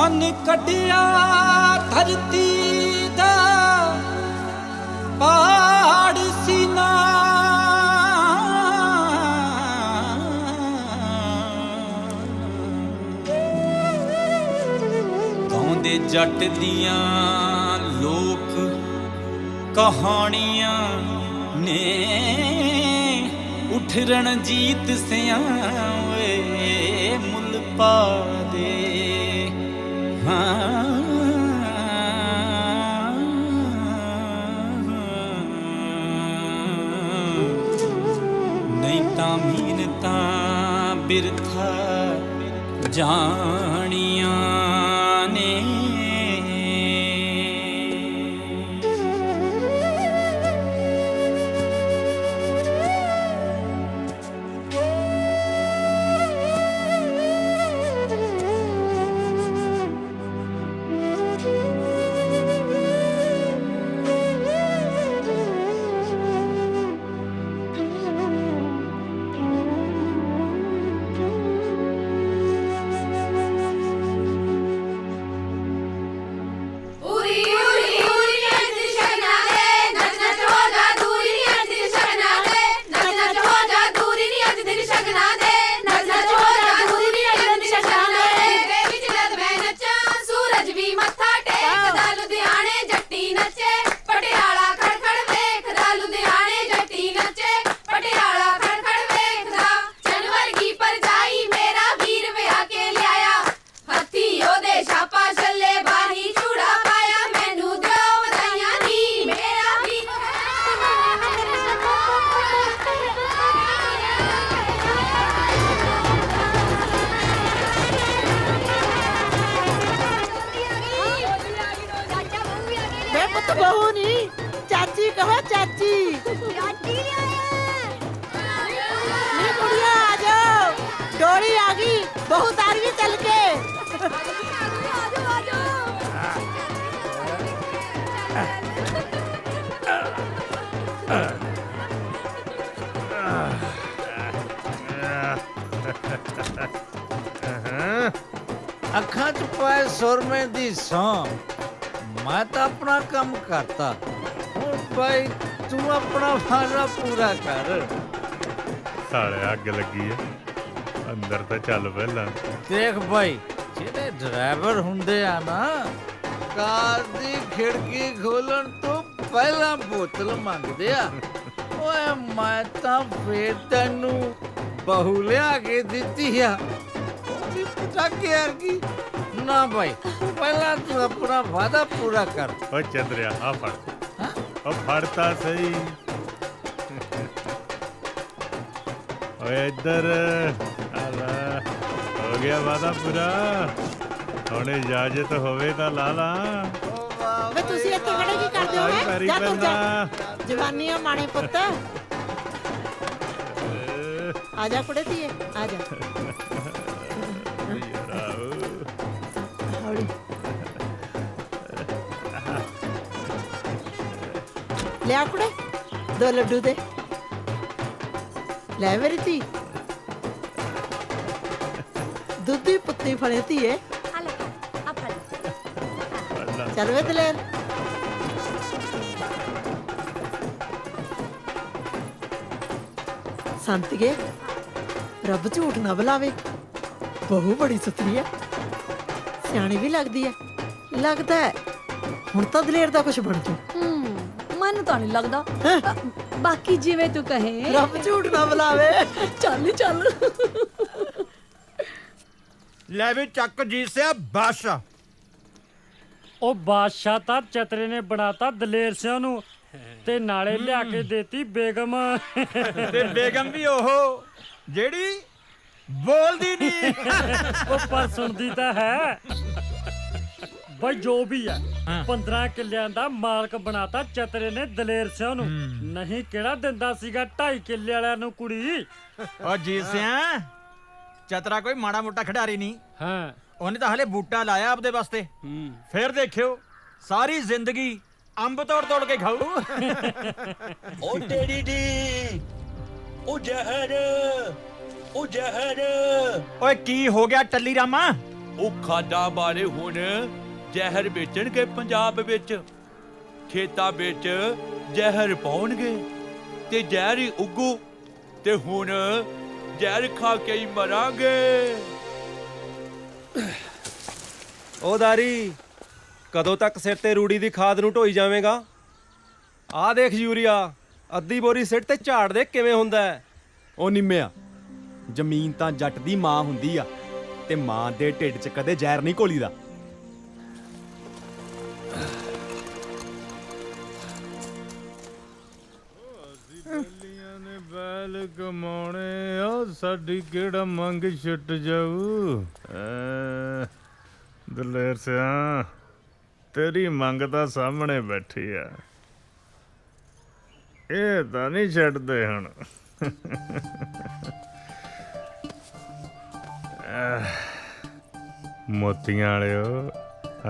ਅੰਨ ਕੱਢਿਆ ਧਰਤੀ ਦਾ ਪਾੜ ਸੀਨਾ, ਗਾਉਂਦੇ ਜੱਟ ਦੀਆਂ ਲੋਕ ਕਹਾਣੀਆਂ ਨੇ, ਉਠ ਰਣਜੀਤ ਸਿਆਂ ਵੇ ਮੁੱਲ ਪਾ ਦੇ। ਹਾਂ ਨਹੀਂ ਤਾਂ ਮਿਹਨਤਾਂ ਬਿਰਥਾ ਜਾਣੀਆਂ ਨੇ। ਕਹੋ ਚਾਚੀ ਚਾਚੀ ਨੀ ਕੁੜੀਆਂ ਆ ਜਾਓ ਡੋਲੀ ਆ ਗਈ ਬਹੂ ਤਾਰੀ ਚੱਲ ਕੇ ਅੱਖਾਂ 'ਚ ਪਾਏ ਸੁਰਮੇ ਦੀ ਸੌਂ ਮੈਂ ਤਾਂ ਆਪਣਾ ਕੰਮ ਕਰਤਾ ਹੁਣ ਭਾਈ ਤੂੰ ਆਪਣਾ ਫਾਇਦਾ ਪੂਰਾ ਕਰ ਸਾਲੇ ਅੱਗ ਲੱਗੀ ਆ ਅੰਦਰ ਤਾਂ ਚੱਲ ਪਹਿਲਾਂ ਦੇਖ ਭਾਈ ਜਿਹੜੇ ਡਰਾਈਵਰ ਹੁੰਦੇ ਆ ਨਾ ਕਾਰ ਦੀ ਖਿੜਕੀ ਖੋਲਣ ਤੋਂ ਪਹਿਲਾਂ ਬੋਤਲ ਮੰਗਦੇ ਆ ਓਏ ਮੈਂ ਤਾਂ ਫੇਰ ਤੈਨੂੰ ਬਹੂ ਲਿਆ ਕੇ ਦਿੱਤੀ ਆ ਉਹ ਵੀ ਪਟਾਕੇ ਵਰਗੀ ਨਾ ਭਾਈ ਪਹਿਲਾਂ ਤੂੰ ਆਪਣਾ ਵਾਅਦਾ ਪੂਰਾ ਕਰ ਓ ਚੰਦਰਿਆ ਆ ਫੜ ਓ ਫੜਤਾ ਸਹੀ ਓਏ ਇੱਧਰ ਆ ਲੈ ਹੋ ਗਿਆ ਵਾਦਾ ਪੂਰਾ ਹੁਣ ਇਜਾਜ਼ਤ ਹੋਵੇ ਤਾਂ ਲਾ ਲਾ ਵੇ ਤੁਸੀਂ ਇੱਥੇ ਖੜੇ ਕੀ ਕਰਦੇ ਹੋ ਹੈਂ? ਜਾ ਤੂੰ ਜਾ ਜਵਾਨੀਆਂ ਮਾਣੇ ਪੁੱਤ ਆ ਜਾ ਕੁੜੇ ਧੀਏ ਆ ਜਾ ਹੌਲੀ ਲਿਆ ਕੁੜੇ 2 ਲੱਡੂ ਦੇ ਲੈ ਮੇਰੀ ਧੀ ਦੁੱਧੀ ਪੁੱਤੀ ਫੜੇ ਧੀਏ ਚੱਲ ਵੇ ਦਲੇਰ ਸੰਤਗੇ ਰੱਬ ਝੂਠ ਨਾ ਬੁਲਾਵੇ ਬਹੂ ਬੜੀ ਸੁਥਰੀ ਹੈ ਸਿਆਣੀ ਵੀ ਲੱਗਦੀ ਹੈ ਲੱਗਦਾ ਹੈ ਹੁਣ ਤਾਂ ਦਲੇਰ ਦਾ ਕੁਝ ਬਣ ਜੂ ਮੈਨੂੰ ਤਾਂ ਨਹੀਂ ਲੱਗਦਾ ਬਾਕੀ ਜਿਵੇਂ ਤੂੰ ਕਹੇ ਰੱਬ ਝੂਠ ਨਾ ਬੁਲਾਵੇ ਚੱਲ ਚੱਲ ਲੈ ਵੀ ਚੱਕ ਜੀ ਸਿਆ ਬਾਦਸ਼ਾਹ ਉਹ ਬਾਦਸ਼ਾਹ ਤਾਂ ਚਤਰੇ ਨੇ ਬਣਾਤਾ ਦਲੇਰ ਸਿਆਂ ਨੂੰ ਤੇ ਨਾਲੇ ਲਿਆ ਕੇ ਦੇਤੀ ਬੇਗਮ ਤੇ ਬੇਗਮ ਵੀ ਉਹ ਜਿਹੜੀ ਬੋਲਦੀ ਨਹੀਂ ਉਹ ਪਰ ਸੁਣਦੀ ਤਾਂ ਹੈ ਬਈ ਜੋ ਵੀ ਹੈ 15 ਕਿੱਲਿਆਂ ਦਾ ਮਾਲਕ ਬਣਾਤਾ ਚਤਰੇ ਨੇ ਦਲੇਰ ਸਿਆਂ ਨੂੰ ਨਹੀਂ ਕਿਹੜਾ ਦਿੰਦਾ ਸੀਗਾ 2.5 ਕਿੱਲੇ ਵਾਲਿਆਂ ਨੂੰ ਕੁੜੀ ਓ ਜੀ ਸਿਆ ਚਤਰਾ ਕੋਈ ਮਾੜਾ ਮੋਟਾ ਖਿਡਾਰੀ ਨਹੀਂ ਹਾਂ ਉਹਨੇ ਤਾਂ ਹਲੇ ਬੂਟਾ ਲਾਇਆ ਆਪਦੇ ਵਾਸਤੇ ਫਿਰ ਦੇਖਿਓ ਸਾਰੀ ਜ਼ਿੰਦਗੀ ਅੰਬ ਤੋੜ ਤੋੜ ਕੇ ਖਾਊ ਓ ਤੇਰੀ ਦੀ ਉਹ ਜ਼ਹਿਰ ਓਏ ਕੀ ਹੋ ਗਿਆ ਟੱਲੀ ਰਾਮਾ ਉਹ ਖਾਦਾ ਬਾਰੇ ਹੁਣ ਜ਼ਹਿਰ ਵੇਚਣਗੇ ਪੰਜਾਬ ਵਿੱਚ ਖੇਤਾਂ ਵਿੱਚ ਜ਼ਹਿਰ ਪਾਉਣਗੇ ਤੇ ਜ਼ਹਿਰ ਹੀ ਉੱਗੂ ਤੇ ਹੁਣ ਜ਼ਹਿਰ ਖਾ ਕੇ ਹੀ ਮਰਾਂਗੇ ਓ ਦਾਰੀ ਕਦੋਂ ਤੱਕ ਸਿਰ ਤੇ ਰੂੜੀ ਦੀ ਖਾਦ ਨੂੰ ਢੋਈ ਜਾਵੇਂਗਾ ਆਹ ਦੇਖ ਯੂਰੀਆ ਅੱਧੀ ਬੋਰੀ ਸਿੱਟ ਤੇ ਝਾੜ ਦੇ ਕਿਵੇਂ ਹੁੰਦਾ ਹੈ ਉਹ ਨਿੰਮਿਆ ਜ਼ਮੀਨ ਤਾਂ ਜੱਟ ਦੀ ਮਾਂ ਹੁੰਦੀ ਆ ਤੇ ਮਾਂ ਦੇ ਢਿੱਡ 'ਚ ਕਦੇ ਜ਼ਹਿਰ ਨਹੀਂ ਘੋਲੀਦਾ ਬੇਲੀਆਂ ਨੇ ਬੈਲ ਕਮਾਉਣੇ ਆ ਸਾਡੀ ਕਿਹੜਾ ਮੰਗ ਛੁੱਟ ਜਾਊ ਦਲੇਰ ਸਿਆ ਤੇਰੀ ਮੰਗ ਤਾਂ ਸਾਹਮਣੇ ਬੈਠੀ ਆ ਇਹ ਤਾਂ ਨਹੀਂ ਛੱਡਦੇ ਹੁਣ ਮੋਤੀਆਂ ਵਾਲਿਓ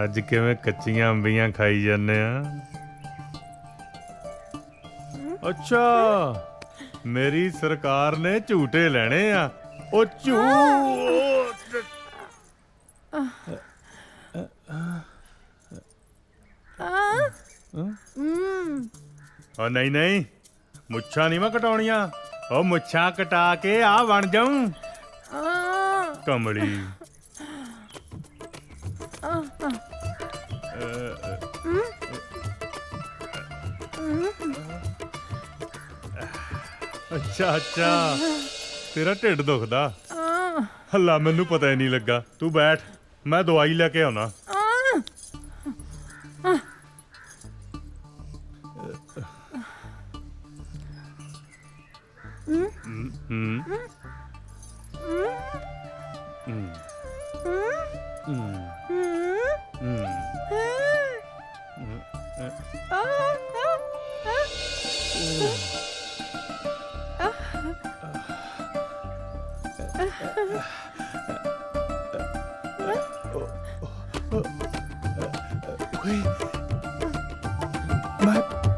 ਅੱਜ ਕਿਵੇਂ ਕੱਚੀਆਂ ਅੰਬੀਆਂ ਖਾਈ ਜਾਂਦੇ ਆ ਅੱਛਾ ਮੇਰੀ ਸਰਕਾਰ ਨੇ ਝੂਟੇ ਲੈਣੇ ਆ ਉਹ ਝੂਟ ਉਹ ਨਹੀਂ ਨਹੀਂ ਮੁੱਛਾਂ ਨਹੀਂ ਮੈਂ ਕਟਾਉਣੀਆਂ ਉਹ ਮੁੱਛਾਂ ਕਟਾ ਕੇ ਆ ਬਣ ਜਾਊਂ ਕਮਲੀ ਅੱਛਾ ਅੱਛਾ ਤੇਰਾ ਢਿੱਡ ਦੁਖਦਾ ਹੱਲਾ ਮੈਨੂੰ ਪਤਾ ਹੀ ਨਹੀਂ ਲੱਗਾ ਤੂੰ ਬੈਠ ਮੈਂ ਦਵਾਈ ਲੈ ਕੇ ਆਉਣਾ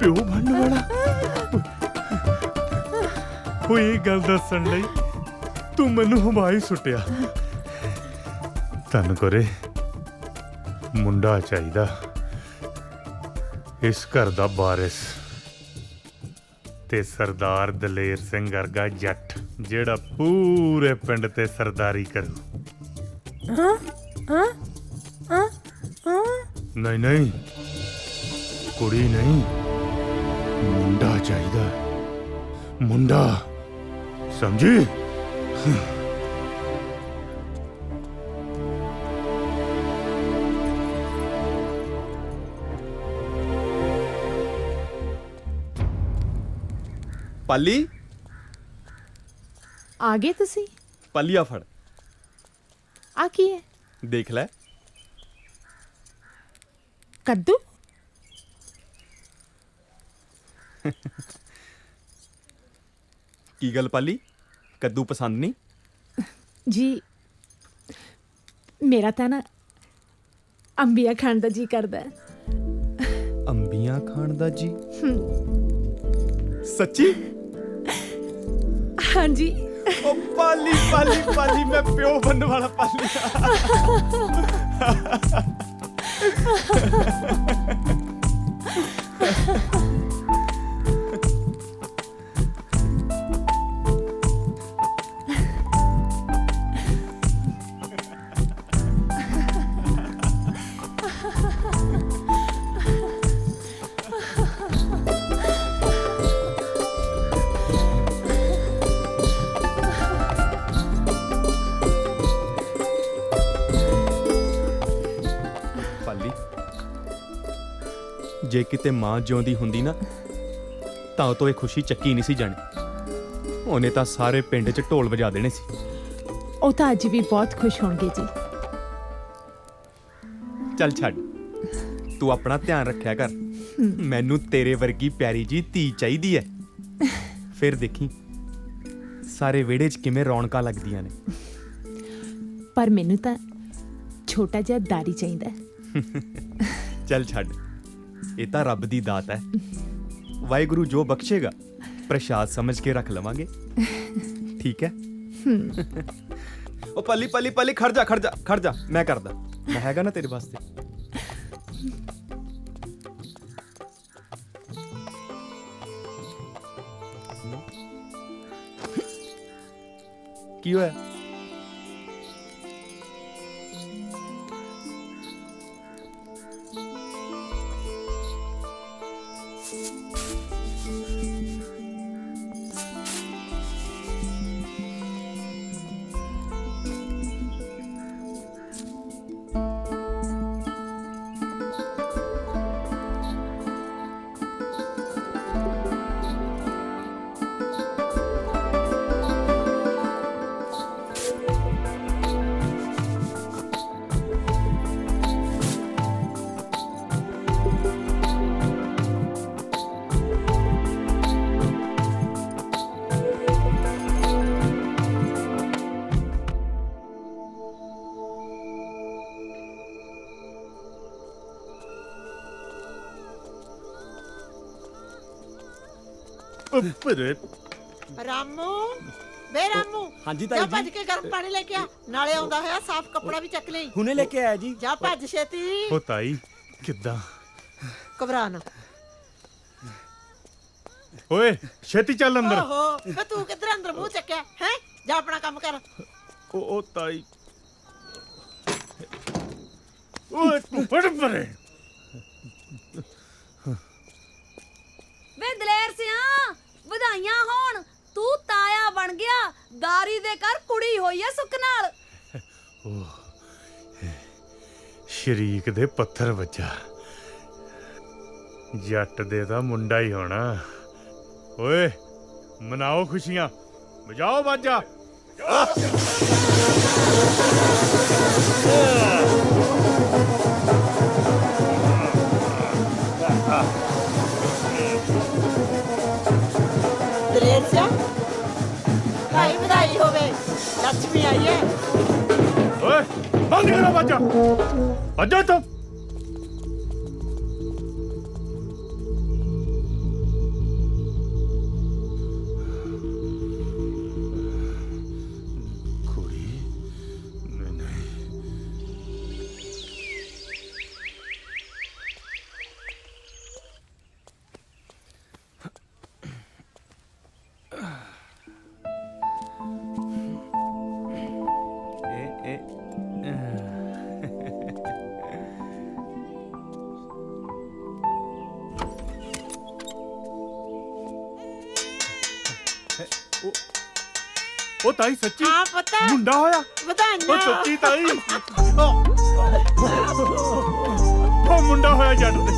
ਪਿਓ ਬਣਨ ਵਾਲਾ। ਓਏ ਇਹ ਗੱਲ ਦੱਸਣ ਲਈ ਤੂੰ ਮੈਨੂੰ ਹਵਾਈ ਸੁੱਟਿਆ। ਤਨ ਕਰੇ ਮੁੰਡਾ ਚਾਹੀਦਾ, ਇਸ ਘਰ ਦਾ ਵਾਰਿਸ ਤੇ ਸਰਦਾਰ ਦਲੇਰ ਸਿੰਘ ਵਰਗਾ ਜੱਟ ਜਿਹੜਾ ਪੂਰੇ ਪਿੰਡ ਤੇ ਸਰਦਾਰੀ ਕਰੂ। ਨਹੀਂ ਨਹੀਂ, ਕੁੜੀ ਨਹੀਂ, ਮੁੰਡਾ ਚਾਹੀਦਾ, ਮੁੰਡਾ, ਸਮਝੀ? ਪਾਲੀ, ਆ ਗਏ ਤੁਸੀਂ? ਪਾਲੀ ਆ ਫੜ, ਆ ਕੀ ਹੈ? ਦੇਖ ਲੈ। ਕੱਦੂ? ਕੀ ਗੱਲ ਪਾਲੀ, ਕੱਦੂ ਪਸੰਦ ਨਹੀਂ? ਜੀ ਮੇਰਾ ਤਾਂ ਨਾ ਅੰਬੀਆਂ ਖਾਣ ਦਾ ਜੀ ਕਰਦਾ ਹੈ। ਅੰਬੀਆਂ ਖਾਣ ਦਾ ਜੀ? ਸੱਚੀ? ਹਾਂਜੀ। ਓ ਪਾਲੀ ਪਾਲੀ ਪਾਲੀ, ਮੈਂ ਪਿਓ ਬਣਨ ਵਾਲਾ ਪਾਲੀ। ਜੇ ਕਿਤੇ ਮਾਂ ਜਿਉਂਦੀ ਹੁੰਦੀ ਨਾ ਤਾਂ ਉਹ ਤੋਂ ਇਹ ਖੁਸ਼ੀ ਚੱਕੀ ਨਹੀਂ ਸੀ ਜਾਣੀ। ਉਹਨੇ ਤਾਂ ਸਾਰੇ ਪਿੰਡ 'ਚ ਢੋਲ ਵਜਾ ਦੇਣੇ ਸੀ। ਉਹ ਤਾਂ ਅੱਜ ਵੀ ਬਹੁਤ ਖੁਸ਼ ਹੋਣਗੇ ਜੀ। ਚੱਲ ਛੱਡ, ਤੂੰ ਆਪਣਾ ਧਿਆਨ ਰੱਖਿਆ ਕਰ। ਮੈਨੂੰ ਤੇਰੇ ਵਰਗੀ ਪਿਆਰੀ ਜੀ ਧੀ ਚਾਹੀਦੀ ਹੈ। ਫਿਰ ਦੇਖੀ ਸਾਰੇ ਵਿਹੜੇ 'ਚ ਕਿਵੇਂ ਰੌਣਕਾਂ ਲੱਗਦੀਆਂ ਨੇ। ਪਰ ਮੈਨੂੰ ਤਾਂ ਛੋਟਾ ਜਿਹਾ ਦਾਰੀ ਚਾਹੀਦਾ। ਚੱਲ ਛੱਡ, ਇਹ ਤਾਂ ਰੱਬ ਦੀ ਦਾਤ ਹੈ। ਵਾਹਿਗੁਰੂ ਜੋ ਬਖਸ਼ੇਗਾ ਪ੍ਰਸ਼ਾਦ ਸਮਝ ਕੇ ਰੱਖ ਲਵਾਂਗੇ। ਠੀਕ ਹੈ? ਉਹ ਪੱਲੀ ਪੱਲੀ ਪੱਲੀ, ਖੜ ਜਾ ਖੜ ਜਾ ਖੜ ਜਾ, ਮੈਂ ਕਰਦਾ, ਮੈਂ ਹੈਗਾ ਨਾ ਤੇਰੇ ਵਾਸਤੇ। ਕੀ ਹੋਇਆ? ਰਾਮੂ, ਬੇ ਰਾਮੂ, ਹਾਂਜੀ ਜਾ ਭੱਜ ਕੇ ਗਰਮ ਪਾਣੀ ਲੈ ਕੇ ਆ, ਨਾਲੇ ਆਉਂਦਾ ਹੋਇਆ ਸਾਫ਼ ਕੱਪੜਾ ਵੀ ਚੱਕ ਲਈ। ਹੁਣੇ ਲੈ ਕੇ ਆਇਆ ਜੀ। ਜਾ ਭੱਜ ਛੇਤੀ। ਉਹ ਤਾਈ ਕਿੱਦਾਂ? ਘਬਰਾ ਨਾ। ਓਏ ਛੇਤੀ ਚੱਲ ਅੰਦਰ। ਓਹੋ, ਵੇ ਤੂੰ ਕਿੱਧਰ ਅੰਦਰ ਮੂੰਹ ਚੱਕਿਆ ਹੈ? ਜਾ ਆਪਣਾ ਕੰਮ ਕਰ। ਉਹ ਤਾਈ, ਓਏ ਤੂੰ ਫੜ ਪਰੇ। ਵੇ ਦਲੇਰ ਸਿਆ, ਵਧਾਈਆਂ ਹੋਣ, ਤੂੰ ਤਾਇਆ ਬਣ ਗਿਆ। ਦਾਰੀ ਦੇ ਘਰ ਕੁੜੀ ਹੋਈ ਐ ਸੁੱਖ ਨਾਲ। ਸ਼ਰੀਕ ਦੇ ਪੱਥਰ ਵੱਜਾ, ਜੱਟ ਦੇ ਦਾ ਮੁੰਡਾ ਹੀ ਹੋਣਾ। ਓਏ ਮਨਾਓ ਖੁਸ਼ੀਆਂ, ਵਜਾਓ ਬਾਜਾ। ਦਲੇਰ ਸਿਆ, ਭਾਈ ਵਧਾਈ ਹੋਵੇ, ਲక్ష్ਮੀ ਆਈ ਹੈ। ਓਏ ਬੰਦ ਕਰੋ ਬਾਜਾ, ਬਾਜਾ ਤੋ। ਉਹ ਤਾਈ ਸੱਚੀ ਹਾਂ ਪਤਾ ਮੁੰਡਾ ਹੋਇਆ। ਵਧਾਈਆਂ। ਉਹ ਸੱਚੀ ਤਾਈ ਉਹ ਮੁੰਡਾ ਹੋਇਆ ਜੱਟ ਦੇ।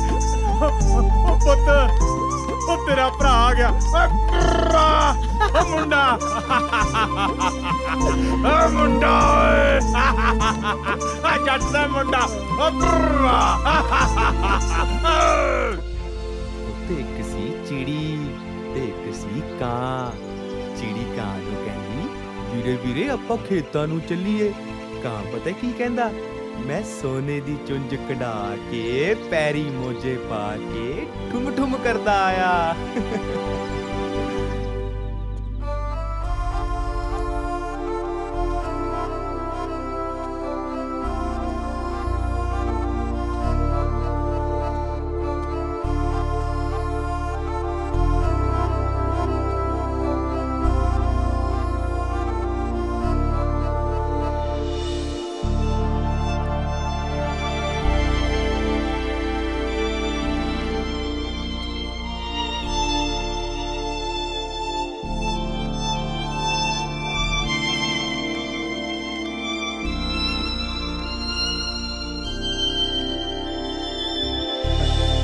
ਉਹ ਪੁੱਤ ਉਹ ਤੇਰਾ ਭਰਾ ਆ ਗਿਆ। ਉਹ ਮੁੰਡਾ ਉਹ ਮੁੰਡਾ ਓਏ ਆ ਜੱਟ ਦਾ ਮੁੰਡਾ। ਉੱਤੇ ਇੱਕ ਸੀ ਚਿੜੀ ਤੇ ਇੱਕ ਸੀ ਕਾਂ। ਚਿੜੀ ਕਾਂ ਨੂੰ ਕਹਿੰਦੀ ਵੀਰੇ ਵੀਰੇ ਆਪਾਂ ਖੇਤਾਂ ਨੂੰ ਚੱਲੀਏ। ਕਾਂ ਪਤਾ ਕੀ ਕਹਿੰਦਾ, ਮੈਂ ਸੋਨੇ ਦੀ ਚੁੰਝ ਕਢਾ ਕੇ ਪੈਰੀ ਮੋਜੇ ਪਾ ਕੇ ਠੁਮ ਠੁਮ ਕਰਦਾ ਆਇਆ।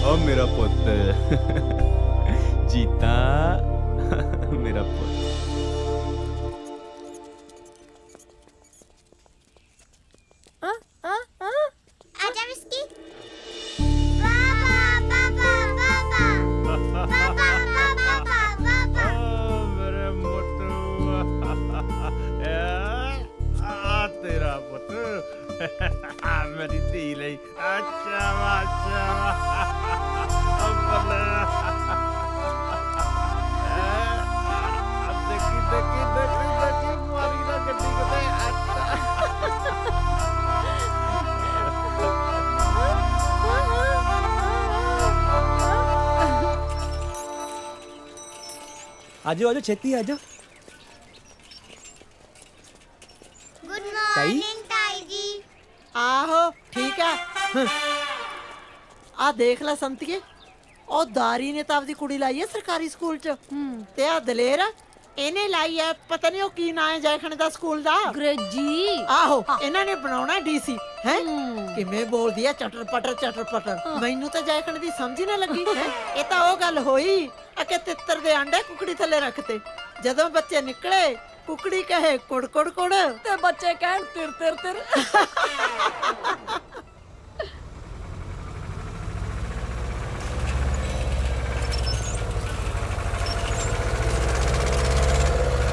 ਓ ਮੇਰਾ ਪੁੱਤ ਜੀਤਾ ਮੇਰਾ ਪੁੱਤ। आजा विस्की पापा पापा पापा पापा पापा पापा ਮੇਰੇ ਮੋਟੂ ਆ ਤੇਰਾ ਪੁੱਤ ਮੇਰੀ ਧੀ ਲਈ। ਅੱਛਾ ਅੱਛਾ ਦੇਖੀ ਦੇਖੀ ਦੇਖੀ ਦੇਖੀ ਮਾਰੀ ਨਾ ਗੱਡੀ ਕਿਤੇ। ਆਜੋ ਆਜੋ ਛੇਤੀ ਆਜੋ। गुड मॉर्निंग ताई जी। ਆਹੋ ਠੀਕ ਹੈ। ਆ ਦੇਖ ਲੈ ਸੰਤੀਏ, ਉਹ ਦਾਰੀ ਨੇ ਤਾਂ ਆਪਦੀ ਕੁੜੀ ਲਾਈ ਹੈ ਸਰਕਾਰੀ ਸਕੂਲ ਚ। ਤੇ ਆ ਦਲੇਰ ਇਹਨੇ ਲਾਈ ਹੈ, ਪਤਾ ਨਹੀਂ ਉਹ ਕੀ ਨਾਂ ਹੈ ਜੈਖਣ ਦਾ ਸਕੂਲ ਦਾ। ਅੰਗਰੇਜ਼ੀ। ਆਹੋ ਇਹਨਾਂ ਨੇ ਬਣਾਉਣਾ ਡੀਸੀ ਹੈ। ਕਿਵੇਂ ਬੋਲਦੀ ਹੈ ਚਟਰ ਪਟਰ। ਮੈਨੂੰ ਤਾਂ ਜੈਖਣ ਦੀ ਸਮਝ ਹੀ ਨਾ ਲੱਗੀ ਹੈ। ਇਹ ਤਾਂ ਉਹ ਗੱਲ ਹੋਈ ਕਿ ਤਿੱਤਰ ਦੇ ਆਂਡੇ ਕੁਕੜੀ ਥੱਲੇ ਰੱਖਤੇ। ਜਦੋਂ ਬੱਚੇ ਨਿਕਲੇ ਕੁਕੜੀ ਕਹੇ ਕੁੜ ਕੁੜ ਕੁੜ ਤੇ ਬੱਚੇ ਕਹਿਣ ਤਿਰ ਤਿਰ ਤਿਰ।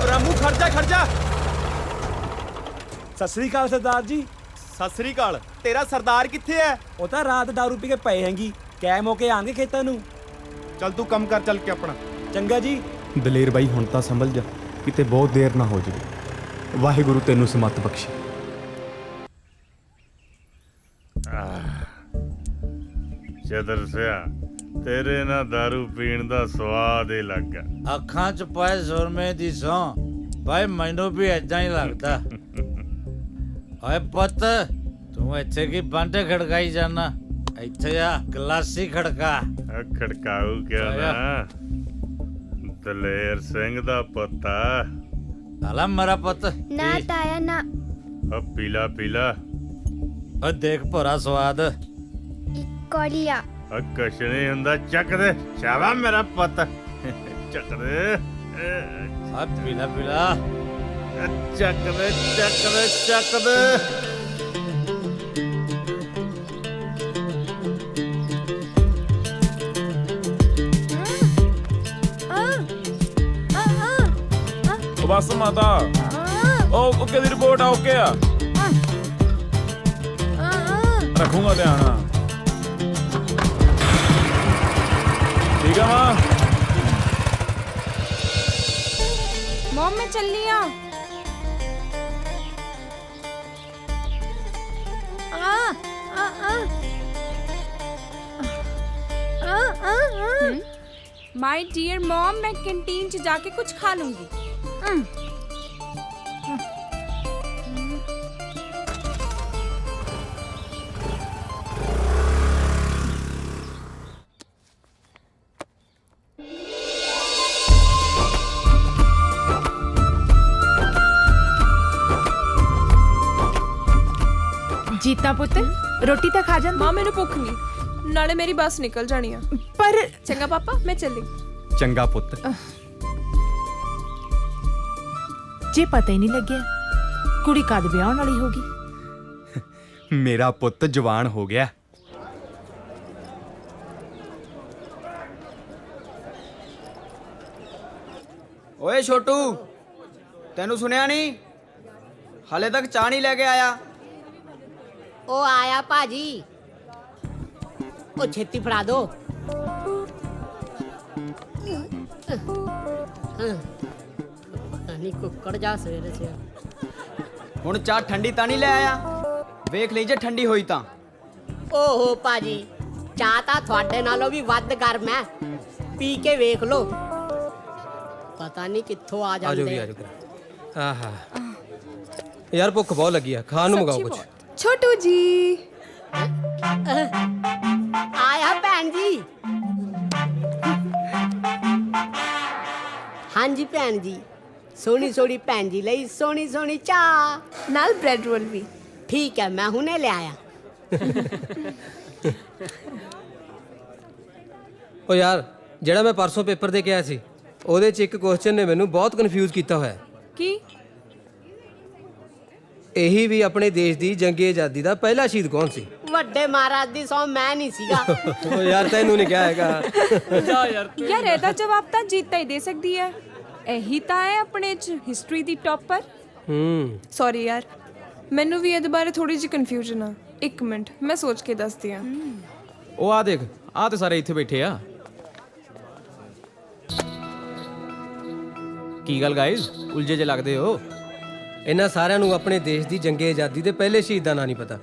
ਰਾਮੂ ਖੜ ਜਾ। ਸਤਿ ਸ੍ਰੀ ਅਕਾਲ ਸਰਦਾਰ ਜੀ। ਸਤਿ ਸ੍ਰੀ ਅਕਾਲ। ਤੇਰਾ ਸਰਦਾਰ ਕਿੱਥੇ ਹੈ? ਉਹ ਤਾਂ ਰਾਤ ਦਾਰੂ ਪੀ ਕੇ ਪਏ ਹੈਂਗੀ। ਕੈ ਮੌਕੇ ਆਣਗੇ ਖੇਤਾਂ ਨੂੰ। ਚੱਲ ਤੂੰ ਕੰਮ ਕਰ ਚੱਲ ਕੇ ਆਪਣਾ। ਚੰਗਾ ਜੀ। ਦਲੇਰ ਬਾਈ ਹੁਣ ਤਾਂ ਸੰਭਲ ਜਾ, ਕਿਤੇ ਬਹੁਤ ਦੇਰ ਨਾ ਹੋ ਜਾਵੇ। ਵਾਹਿਗੁਰੂ ਤੈਨੂੰ ਸਮਤ ਬਖਸ਼ੇ। ਚਦਰ ਸਿਆ ਤੇਰੇ ਨਾਲ ਦਾਰੂ ਪੀਣ ਦਾ ਸਵਾਦ ਹੀ ਲੱਗ ਗਿਆ। ਅੱਖਾਂ 'ਚ ਪਾਏ ਸੁਰਮੇ ਦੀ ਸੌਂ ਭਾਈ ਮੈਨੂੰ ਵੀ ਏਦਾਂ ਹੀ ਲੱਗਦਾ। ਓਏ ਪੁੱਤ ਤੂੰ ਇੱਥੇ ਕੀ ਬਾਂਟੇ ਖੜਕਾਈ ਜਾਣਾ? ਇੱਥੇ ਆ ਗਲਾਸੀ ਖੜਕਾ। ਖੜਕਾਊ ਕਿਉਂ ਨਾ, ਦਲੇਰ ਸਿੰਘ ਦਾ ਪੁੱਤ ਆ। ਆਲਾ ਮੇਰਾ ਪੁੱਤ ना ताया ना। ਪੀਲਾ ਪੀਲਾ। ਓ ਦੇਖ ਭੋਰਾ ਸਵਾਦ। कौड़िया ਕੁਛ ਨਹੀਂ ਹੁੰਦਾ, ਚੱਕ ਦੇ। ਸ਼ਾਬਾਸ਼ ਮੇਰਾ ਪੁੱਤ, ਚੱਕ ਦੇ। ਆ ਪੀਲਾ ਪੀਲਾ। ਚੱਕ ਦੇ ਚੱਕ ਦੇ ਚੱਕ ਦੇ। ਬਸ ਮਾਤਾ ਉਹ ਓਕੇ ਦੀ ਰਿਪੋਰਟ ਆ। ਓਕੇ ਆ, ਰੱਖੂਗਾ ਧਿਆਨ। ਠੀਕ ਆ ਮਾਂ। मॉम मैं चल लिया। माय डियर मॉम, मैं कैंटीन से जाके कुछ खा लूंगी। ਜੀਤਾ ਪੁੱਤ ਰੋਟੀ ਤਾਂ ਖਾ ਜਾਂਦੀ। ਮਾਂ ਮੈਨੂੰ ਭੁੱਖ ਨਹੀਂ, ਨਾਲੇ ਮੇਰੀ ਬੱਸ ਨਿਕਲ ਜਾਣੀ ਆ। ਪਰ ਚੰਗਾ ਪਾਪਾ, ਮੈਂ ਚੱਲੀ। ਚੰਗਾ ਪੁੱਤ। ਜੇ ਪਤਾ ਹੀ ਨਹੀਂ ਲੱਗਿਆ ਕੁੜੀ ਕਦ ਵਿਆਹਣ ਵਾਲੀ ਹੋਗੀ। ਮੇਰਾ ਪੁੱਤ ਜਵਾਨ ਹੋ ਗਿਆ। ਓਏ ਛੋਟੂ, ਤੈਨੂੰ ਸੁਣਿਆ ਨਹੀਂ? ਹਾਲੇ ਤੱਕ ਚਾਹ ਨਹੀਂ ਲੈ ਕੇ ਆਇਆ। ਉਹ ਆਇਆ ਭਾਜੀ। ਉਹ ਛੇਤੀ ਫੜਾ ਦੋ। ਨਹੀਂ ਕੁੱਕੜ ਜਾ ਸਵੇਰੇ ਸੇ। ਹੁਣ ਚਾਹ ਠੰਡੀ ਤਾਂ ਨਹੀਂ ਲੈ ਆਇਆ? ਵੇਖ ਲਈ ਜੇ ਠੰਡੀ ਹੋਈ ਤਾਂ। ਓਹੋ ਭਾਜੀ, ਚਾਹ ਤਾਂ ਤੁਹਾਡੇ ਨਾਲੋਂ ਵੀ ਵੱਧ ਗਰਮ ਹੈ। ਪੀ ਕੇ ਵੇਖ ਲੋ, ਪਤਾ ਨਹੀਂ ਕਿੱਥੋਂ ਆ ਜਾਂਦੇ। ਆਹਾ ਯਾਰ ਭੁੱਖ ਬਹੁਤ ਲੱਗੀ ਆ, ਖਾਣ ਨੂੰ ਮੰਗਾਓ ਕੁਝ। ਛੋਟੂ ਜੀ ਆਇਆ ਭੈਣ ਜੀ। ਹਾਂਜੀ ਭੈਣ ਜੀ, ਸੋਹਣੀ ਸੋਹਣੀ ਭੈਣ ਜੀ ਲਈ ਸੋਹਣੀ ਸੋਹਣੀ ਚਾਹ ਨਾਲ ਬ੍ਰੈਡ ਰੋਲ ਵੀ। ਠੀਕ ਹੈ, ਮੈਂ ਹੁਣੇ ਲੈ ਆਇਆ। ਓ ਯਾਰ ਜਿਹੜਾ ਮੈਂ ਪਰਸੋਂ ਪੇਪਰ ਦੇ ਕੇ ਆਇਆ ਸੀ ਉਹਦੇ 'ਚ ਇੱਕ ਕੁਐਸਚਨ ਨੇ ਮੈਨੂੰ ਬਹੁਤ ਕਨਫਿਊਜ਼ ਕੀਤਾ ਹੋਇਆ। ਕੀ? ਇਹੀ ਵੀ ਆਪਣੇ ਦੇਸ਼ ਦੀ ਜੰਗੀ ਆਜ਼ਾਦੀ ਦਾ ਪਹਿਲਾ ਸ਼ਹੀਦ ਕੌਣ ਸੀ? ਵੱਡੇ ਮਹਾਰਾਜ ਦੀ ਸੌ ਮੈਂ ਨਹੀਂ ਸੀਗਾ। ਓ ਯਾਰ ਤੈਨੂੰ ਨਹੀਂ ਕਿਹਾ ਹੈਗਾ। ਜਾ ਯਾਰ ਇਹਦਾ ਜਵਾਬ ਤਾਂ ਜੀਤਾ ਹੀ ਦੇ ਸਕਦੀ ਹੈ। ਇਹੀ ਤਾਂ ਹੈ ਆਪਣੇ ਚ ਹਿਸਟਰੀ ਦੀ ਟੌਪਰ। ਸੌਰੀ ਯਾਰ, ਮੈਨੂੰ ਵੀ ਇਹਦੇ ਬਾਰੇ ਥੋੜੀ ਜਿਹੀ ਕਨਫਿਊਜ਼ਨ ਆ। ਇੱਕ ਮਿੰਟ ਮੈਂ ਸੋਚ ਕੇ ਦੱਸਦੀ ਆ। ਉਹ ਆ ਦੇਖ, ਆ ਤੇ ਸਾਰੇ ਇੱਥੇ ਬੈਠੇ ਆ। ਕੀ ਗੱਲ ਗਾਇਜ਼, ਉਲਝੇ ਜੇ ਲੱਗਦੇ ਹੋ? ਇਹਨਾਂ ਸਾਰਿਆਂ ਨੂੰ ਆਪਣੇ ਦੇਸ਼ ਦੀ ਜੰਗੀ ਆਜ਼ਾਦੀ ਦੇ ਪਹਿਲੇ ਸ਼ਹੀਦ ਦਾ ਨਾਂ ਨਹੀਂ ਪਤਾ।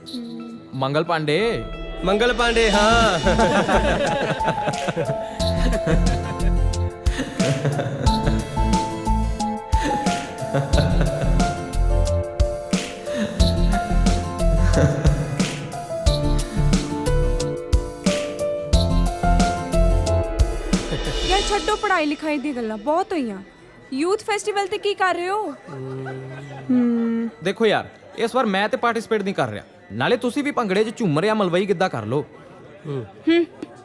ਮੰਗਲ ਪਾਂਡੇ। ਮੰਗਲ ਪਾਂਡੇ, ਹਾਂ। ਯਾਰ ਛੱਡੋ ਪੜ੍ਹਾਈ ਲਿਖਾਈ ਦੀ ਗੱਲਾਂ, ਬਹੁਤ ਹੋਈਆਂ। ਯੂਥ ਫੈਸਟੀਵਲ ਤੇ ਕੀ ਕਰ ਰਹੇ ਹੋ? ਦੇਖੋ ਯਾਰ, ਇਸ ਵਾਰ ਮੈਂ ਤੇ ਪਾਰਟਿਸਿਪੇਟ ਨਹੀਂ ਕਰ ਰਿਹਾ। ਨਾਲੇ ਤੁਸੀਂ ਵੀ ਭੰਗੜੇ 'ਚ ਝੂਮਰ ਜਾਂ ਮਲਵਈ ਗਿੱਧਾ ਕਰ ਲਓ।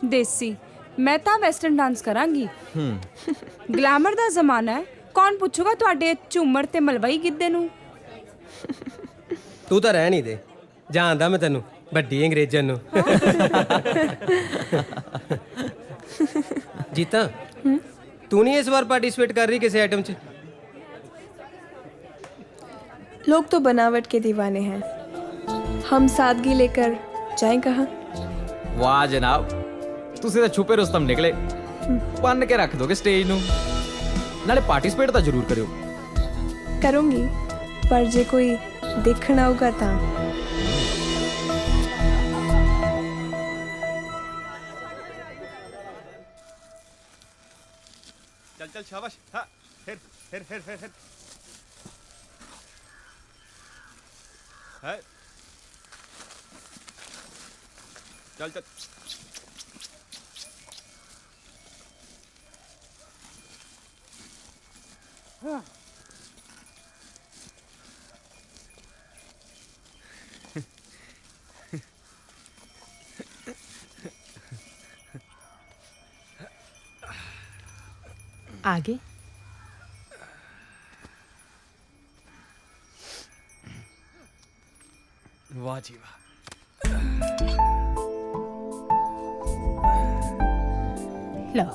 ਦੇਸੀ, ਮੈਂ ਤਾਂ ਵੈਸਟਰਨ ਡਾਂਸ ਕਰਾਂਗੀ। ਗਲੈਮਰ ਦਾ ਜ਼ਮਾਨਾ ਹੈ, ਕੌਣ ਪੁੱਛੂਗਾ ਤੁਹਾਡੇ ਝੂਮਰ ਤੇ ਮਲਵਈ ਗਿੱਧੇ ਨੂੰ? ਤੂੰ ਤਾਂ ਰਹਿ ਨਹੀਂ ਦੇ, ਜਾਣਦਾ ਮੈਂ ਤੈਨੂੰ, ਵੱਡੀ ਅੰਗਰੇਜ਼ਨ ਨੂੰ। ਜੀਤਾ, ਤੂੰ नहीं इस बार पार्टिसिपेट कर रही किसी आइटम च? लोग तो बनावट के दीवाने हैं, हम सादगी लेकर जाएं कहाँ? ਵਾਹ ਜਨਾਬ, ਤੁਸੀਂ ਤਾਂ ਛੁਪੇ ਰੁਸਤਮ ਨਿਕਲੇ। ਬੰਨ ਕੇ ਰੱਖ ਦੋਗੇ ਸਟੇਜ ਨੂੰ। ਨਾਲੇ ਪਾਰਟਿਸਿਪੇਟ ਤਾਂ ਜ਼ਰੂਰ ਕਰਿਓ। करूँगी, पर जे कोई देखना होगा ਤਾਂ। चल चल शाबाश। हाँ, फिर फिर फिर फिर फिर है। चल चल। हाँ। आगे वाह जी वाह। लो,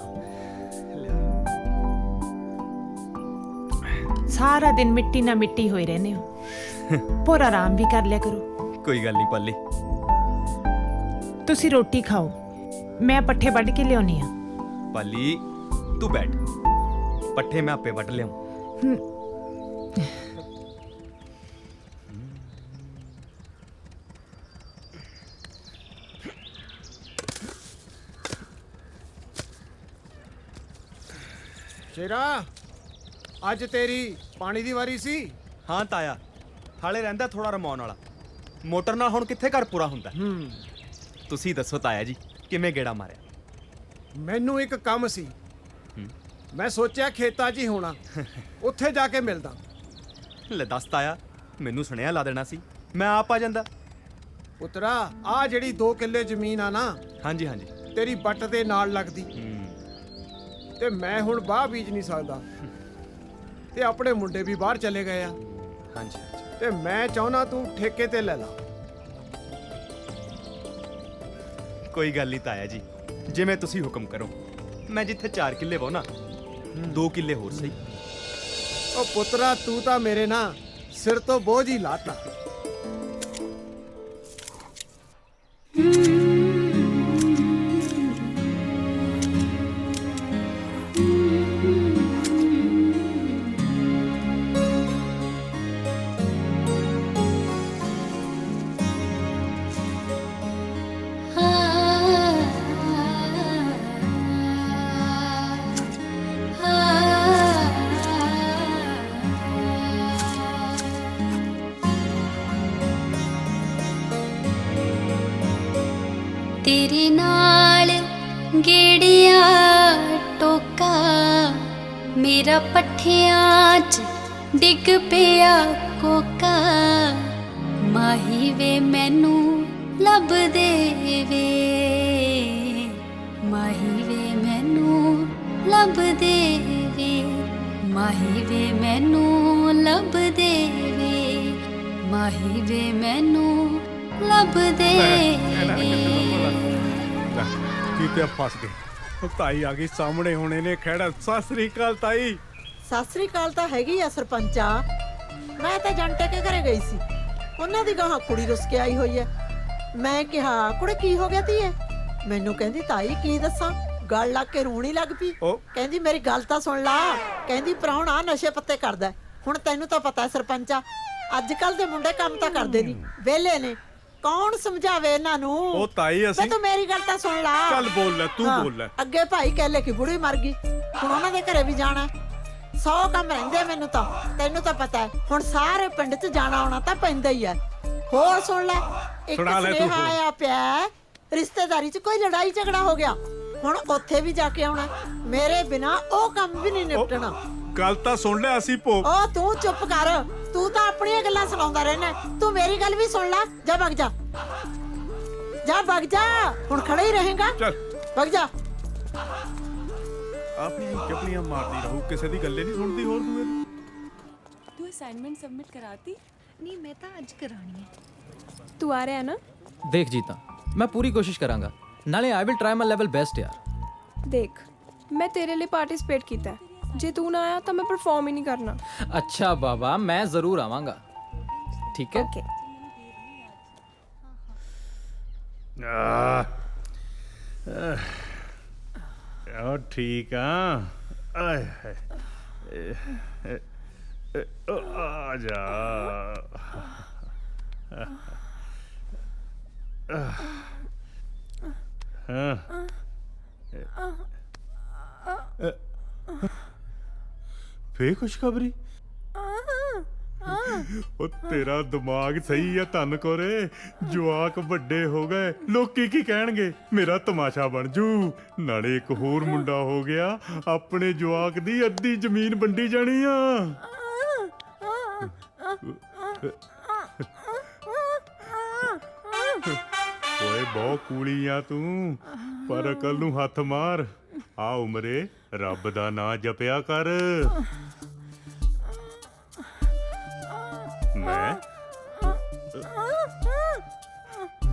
सारा दिन मिट्टी ना मिट्टी होए रहने हो। पूरा आराम भी कर लिया करो। कोई गल नहीं पाली। तुसी रोटी खाओ, मैं पट्ठे वढ़ के लियानी आ। पाली तू बैठ, पट्ठे मैं आपे वट लियाऊं। ਸ਼ੇਰਾ, ਅੱਜ ਤੇਰੀ ਪਾਣੀ ਦੀ ਵਾਰੀ ਸੀ? ਹਾਂ ਤਾਇਆ, ਹਾਲੇ ਰਹਿੰਦਾ ਥੋੜਾ ਰਮਾਉਣ ਵਾਲਾ। ਮੋਟਰ ਨਾਲ ਹੁਣ ਕਿੱਥੇ ਘਰ ਪੂਰਾ ਹੁੰਦਾ। ਤੁਸੀਂ ਦੱਸੋ ਤਾਇਆ ਜੀ, ਕਿਵੇਂ ਗੇੜਾ ਮਾਰਿਆ? ਮੈਨੂੰ ਇੱਕ ਕੰਮ ਸੀ, ਮੈਂ ਸੋਚਿਆ ਖੇਤਾਂ 'ਚ ਹੀ ਹੋਣਾ, ਉੱਥੇ ਜਾ ਕੇ ਮਿਲਦਾ। ਲੈ ਦੱਸ ਤਾਇਆ, ਮੈਨੂੰ ਸੁਣਿਆ ਲਾ ਦੇਣਾ ਸੀ, ਮੈਂ ਆਪ ਆ ਜਾਂਦਾ। ਪੁੱਤਰਾ ਆ ਜਿਹੜੀ 2 ਕਿੱਲੇ ਜ਼ਮੀਨ ਆ ਨਾ, ਹਾਂਜੀ ਹਾਂਜੀ ਤੇਰੀ ਬੱਟ ਦੇ ਨਾਲ ਲੱਗਦੀ, ਤੇ ਮੈਂ ਹੁਣ ਬਾਹ ਬੀਜ ਨਹੀਂ ਸਕਦਾ, ਤੇ ਆਪਣੇ ਮੁੰਡੇ ਵੀ ਬਾਹਰ ਚਲੇ ਗਏ ਆ, ਹਾਂਜੀ ਤੇ ਮੈਂ ਚਾਹੁੰਦਾ ਤੂੰ ਠੇਕੇ ਤੇ ਲੈ ਲਾ। ਕੋਈ ਗੱਲ ਨਹੀਂ ਤਾਇਆ ਜੀ, ਜਿਵੇਂ ਤੁਸੀਂ ਹੁਕਮ ਕਰੋ। ਮੈਂ ਜਿੱਥੇ 4 ਕਿੱਲੇ ਵਾਹੁਣਾ 2 ਕਿੱਲੇ ਹੋਰ ਸਹੀ। ਉਹ ਪੁੱਤਰਾ ਤੂੰ ਤਾਂ ਮੇਰੇ ਨਾ ਸਿਰ ਤੋਂ ਬੋਝ ਹੀ ਲਾਤਾ। तेरे नाल गेड़िया टोका मेरा पट्ठियां च डिग पिया कोका माही वे मैनू लब दे वे माही वे मैनू लब दे वे माही वे मैनू लब दे वे माही वे मैनू लब दे वे ਕੀਤੇ ਫਸ ਗਏ। ਉਹ ਤਾਈ ਆ ਗਈ ਸਾਹਮਣੇ, ਹੁਣ ਇਹਨੇ ਖੜਾ। ਸਤਿ ਸ੍ਰੀ ਅਕਾਲ ਤਾਈ। ਸਤਿ ਸ੍ਰੀ ਅਕਾਲ ਤਾਂ ਹੈਗੀ ਆ ਸਰਪੰਚਾ। ਮੈਂ ਤਾਂ ਜੰਟੇ ਕੇ ਘਰੇ ਗਈ ਸੀ, ਉਹਨਾਂ ਦੀ ਗਾਹਾਂ ਕੁੜੀ ਰੁੱਸ ਕੇ ਆਈ ਹੋਈ ਐ। ਮੈਂ ਕਿਹਾ ਕੁੜੇ ਕੀ ਹੋ ਗਿਆ ਧੀਏ? ਮੈਨੂੰ ਕਹਿੰਦੀ ਤਾਈ ਕੀ ਦੱਸਾਂ, ਗਲ ਲੱਗ ਕੇ ਰੋਣੀ ਲੱਗ ਪਈ। ਕਹਿੰਦੀ ਮੇਰੀ ਗੱਲ ਤਾਂ ਸੁਣ ਲਾ, ਕਹਿੰਦੀ ਪ੍ਰਾਹੁਣਾ ਨਸ਼ੇ ਪੱਤੇ ਕਰਦਾ। ਹੁਣ ਤੈਨੂੰ ਤਾਂ ਪਤਾ ਸਰਪੰਚਾ, ਅੱਜ ਕੱਲ ਦੇ ਮੁੰਡੇ ਕੰਮ ਤਾਂ ਕਰਦੇ ਨਹੀਂ, ਵਿਹਲੇ ਨੇ, ਕੌਣ ਸਮਝਾਵੇ ਇਹਨਾਂ ਨੂੰ? ਉਹ ਤਾਈ ਅਸੀਂ ਤੂੰ ਮੇਰੀ ਗੱਲ ਤਾਂ ਸੁਣ ਲਾ। ਚੱਲ ਬੋਲ ਲੈ, ਤੂੰ ਬੋਲ ਲੈ। ਅੱਗੇ ਭਾਈ ਕਹਿਲੇ ਕਿ ਬੁੜੀ ਮਰ ਗਈ, ਹੁਣ ਉਹਨਾਂ ਦੇ ਘਰੇ ਵੀ ਜਾਣਾ। 100 ਕੰਮ ਰਹਿੰਦੇ ਮੈਨੂੰ ਤਾਂ, ਤੈਨੂੰ ਤਾਂ ਪਤਾ ਹੈ। ਹੁਣ ਸਾਰੇ ਪਿੰਡ 'ਚ ਜਾਣਾ ਆਉਣਾ ਤਾਂ ਪੈਂਦਾ ਹੀ ਹੈ। ਹੋਰ ਸੁਣ ਲੈ, ਇੱਕ ਸੁਨੇਹਾ ਆਇਆ ਪਿਆ, ਰਿਸ਼ਤੇਦਾਰੀ 'ਚ ਕੋਈ ਲੜਾਈ ਝਗੜਾ ਹੋ ਗਿਆ, ਹੁਣ ਉੱਥੇ ਵੀ ਜਾ ਕੇ ਆਉਣਾ। ਮੇਰੇ ਬਿਨਾ ਉਹ ਕੰਮ ਵੀ ਨਹੀਂ ਨਿਪਟਣਾ। ਗੱਲ ਤਾਂ ਸੁਣ ਲੈ, ਅਸੀਂ ਭੋਗ। ਉਹ ਤੂੰ ਚੁੱਪ ਕਰ, ਤੂੰ ਤਾਂ ਆਪਣੀਆਂ ਗੱਲਾਂ ਸੁਣਾਉਂਦਾ ਰਹਿਣਾ। ਤੂੰ ਮੇਰੀ ਗੱਲ ਵੀ ਸੁਣ ਲੈ। ਜਾ ਭੱਗ ਜਾ, ਜਾ ਭੱਗ ਜਾ, ਹੁਣ ਖੜਾ ਹੀ ਰਹੇਗਾ। ਚੱਲ ਭੱਗ ਜਾ। ਆਪਣੀ ਚੱਪਲੀਆਂ ਮਾਰਦੀ ਰਹੂ, ਕਿਸੇ ਦੀ ਗੱਲੇ ਨਹੀਂ ਸੁਣਦੀ। ਹੋਰ ਤੂੰ ਅਸਾइनमेंट सबमिट कराती? नहीं मैं तो आज करानी है। तू आ रहा है ना? ਦੇਖ ਜੀਤਾ, ਮੈਂ ਪੂਰੀ ਕੋਸ਼ਿਸ਼ ਕਰਾਂਗਾ, ਨਾਲੇ I will try my level best ਯਾਰ। देख मैं तेरे लिए पार्टिसिपेट किया है, जे तू ना आया तो मैं परफॉर्म ही नहीं करना। अच्छा बाबा, मैं जरूर आवांगा, ठीक है? ओके। ठीक आ जा ਫੇਰ ਖੁਸ਼ਖਬਰੀ। ਉਹ ਤੇਰਾ ਦਿਮਾਗ ਸਹੀ ਆ ਧੰਨ ਕੋਰੇ, ਜਵਾਕ ਵੱਡੇ ਹੋ ਗਏ, ਲੋਕੀ ਕੀ ਕਹਿਣਗੇ, ਮੇਰਾ ਤਮਾਸ਼ਾ ਬਣ ਜੂ। ਨਾਲੇ ਇੱਕ ਹੋਰ ਮੁੰਡਾ ਹੋ ਗਿਆ, ਆਪਣੇ ਜਵਾਕ ਦੀ ਅੱਧੀ ਜ਼ਮੀਨ ਵੰਡੀ ਜਾਣੀ ਆ। ਓਏ ਬਹੁਤ ਕੂਲੀ ਆ ਤੂੰ, ਪਰ ਅਕਲ ਨੂੰ ਹੱਥ ਮਾਰ। ਆ ਉਮਰੇ ਰੱਬ ਦਾ ਨਾਂ ਜਪਿਆ ਕਰ। ਮੈਂ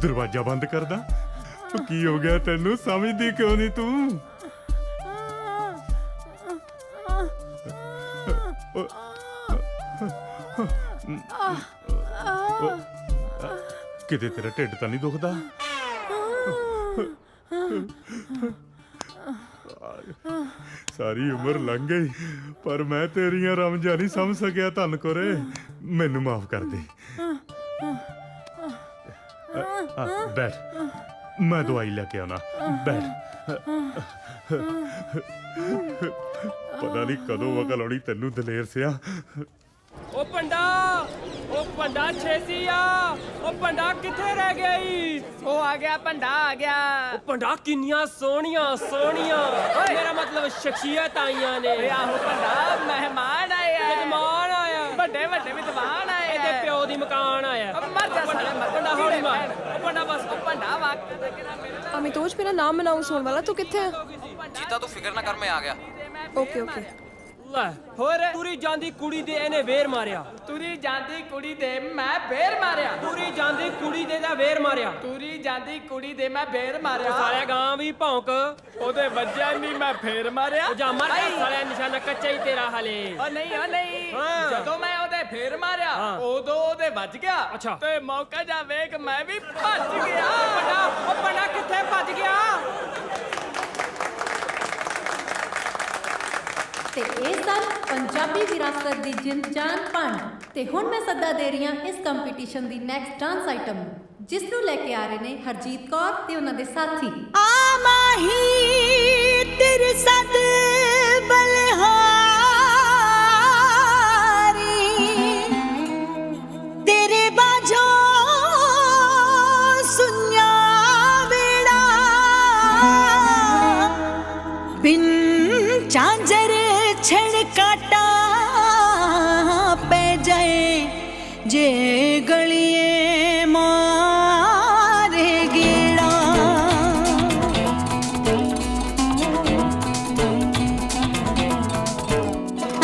ਦਰਵਾਜ਼ਾ ਬੰਦ ਕਰਦਾ? ਕੀ ਹੋ ਗਿਆ ਤੈਨੂੰ, ਸਮਝਦੀ ਕਿਉਂ ਨਹੀਂ ਤੂੰ? ਕਿਤੇ ਤੇਰਾ ਢਿੱਡ ਤਾਂ ਨਹੀਂ ਦੁਖਦਾ? ਸਾਰੀ ਉਮਰ ਲੰਘ ਗਈ, ਪਰ ਮੈਂ ਤੇਰੀਆਂ ਰਮਜਾਂ ਨਹੀਂ ਸਮਝ ਸਕਿਆ ਧੰਨ ਕੋਰੇ, ਮੈਨੂੰ ਮਾਫ ਕਰ ਦੇ। ਬੈਠ, ਮੈਂ ਦਵਾਈ ਲੈ ਕੇ ਆਉਣਾ, ਬੈਠ। ਪਤਾ ਨਹੀਂ ਕਦੋਂ ਅਕਲ ਆਉਣੀ ਤੈਨੂੰ ਦਲੇਰ ਸਿਆ। ਓ ਪੰਡਾ ਛੇਤੀ ਆ। ਓ ਪੰਡਾ ਕਿੱਥੇ ਰਹਿ ਗਈ? ਉਹ ਆ ਗਿਆ, ਪੰਡਾ ਆ ਗਿਆ। ਓ ਪੰਡਾ ਕਿੰਨੀਆਂ ਸੋਹਣੀਆਂ ਮੇਰਾ ਮਤਲਬ ਸ਼ਖਸੀਅਤ ਆਈਆਂ ਨੇ। ਆਹੋ ਪੰਡਾ, ਮਹਿਮਾਨ ਆਏ ਆ। ਮਹਿਮਾਨ ਆਇਆ, ਵੱਡੇ ਵਿਦਵਾਨ ਆਏ। ਇਹਦੇ ਪਿਓ ਦੀ ਮਕਾਨ ਆਇਆ। ਮਰ ਜਾ ਸਾਲੇ, ਪੰਡਾ ਹੌਲੀ ਮਾਰ। ਅਮਿਤੋਜ ਮੇਰਾ ਨਾਮ ਅਨਾਉਂਸ ਹੋਣ ਵਾਲਾ, ਤੂੰ ਕਿੱਥੇ ਹੈ? ਜੀਤਾ ਤੂੰ ਫਿਕਰ ਨਾ ਕਰ, ਮੈਂ ਆ ਗਿਆ। Okay okay. ਲੈ ਹੋਰ ਤੁਰੀ ਜਾਂਦੀ ਕੁੜੀ ਦੇ ਇਹਨੇ ਵੇਰ ਮਾਰਿਆ, ਤੁਰੀ ਜਾਂਦੀ ਕੁੜੀ ਦੇ ਮੈਂ ਵੇਰ ਮਾਰਿਆ, ਤੁਰੀ ਜਾਂਦੀ ਕੁੜੀ ਦੇ ਦਾ ਵੇਰ ਮਾਰਿਆ, ਤੁਰੀ ਜਾਂਦੀ ਕੁੜੀ ਦੇ ਮੈਂ ਵੇਰ ਮਾਰਿਆ। ਸਾਲਿਆ ਗਾਂ ਵੀ ਭੌਂਕ, ਉਹਦੇ ਵੱਜਿਆ ਨਹੀਂ ਮੈਂ ਫੇਰ ਮਾਰਿਆ। ਜਾ ਮਰ ਜਾ ਸਾਲਿਆ, ਨਿਸ਼ਾਨਾ ਕੱਚਾ ਹੀ ਤੇਰਾ ਹਲੇ। ਓ ਨਹੀਂ ਜਦੋਂ ਮੈਂ ਉਹਦੇ ਫੇਰ ਮਾਰਿਆ ਉਦੋਂ ਉਹਦੇ ਵੱਜ ਗਿਆ। ਅੱਛਾ ਤੇ ਮੌਕਾ ਜਾ ਵੇਖ ਮੈਂ ਵੀ ਭੱਜ ਗਿਆ। ਉਹ ਬੜਾ ਕਿੱਥੇ ਭੱਜ ਗਿਆ? ਤੇ ਇਹ ਸਨ ਪੰਜਾਬੀ ਵਿਰਾਸਤ ਦੀ ਜਿੰਦ ਜਾਨ ਭੰਡ। ਤੇ ਹੁਣ ਮੈਂ ਸੱਦਾ ਦੇ ਰਹੀ ਹਾਂ ਇਸ ਕੰਪੀਟੀਸ਼ਨ ਦੀ ਨੈਕਸਟ ਡਾਂਸ ਆਈਟਮ ਨੂੰ, ਜਿਸ ਨੂੰ ਲੈ ਕੇ ਆ ਰਹੇ ਨੇ ਹਰਜੀਤ ਕੌਰ ਤੇ ਉਹਨਾਂ ਦੇ ਸਾਥੀ। ਆ ਮਾਹੀ ਤੇਰੇ ਸਦ ਬਲਹਾਰੀ, ਤੇਰੇ ਬਾਝੋਂ ਸੁਨਿਆ ਵੇੜਾ, ਬਿਨ ਚਾਂਜਰ ਛੜ ਕਾਟਾ ਪੈ ਜਾਏ, ਜੇ ਗਲੀਏ ਮਾਰੇ ਗੇੜਾ।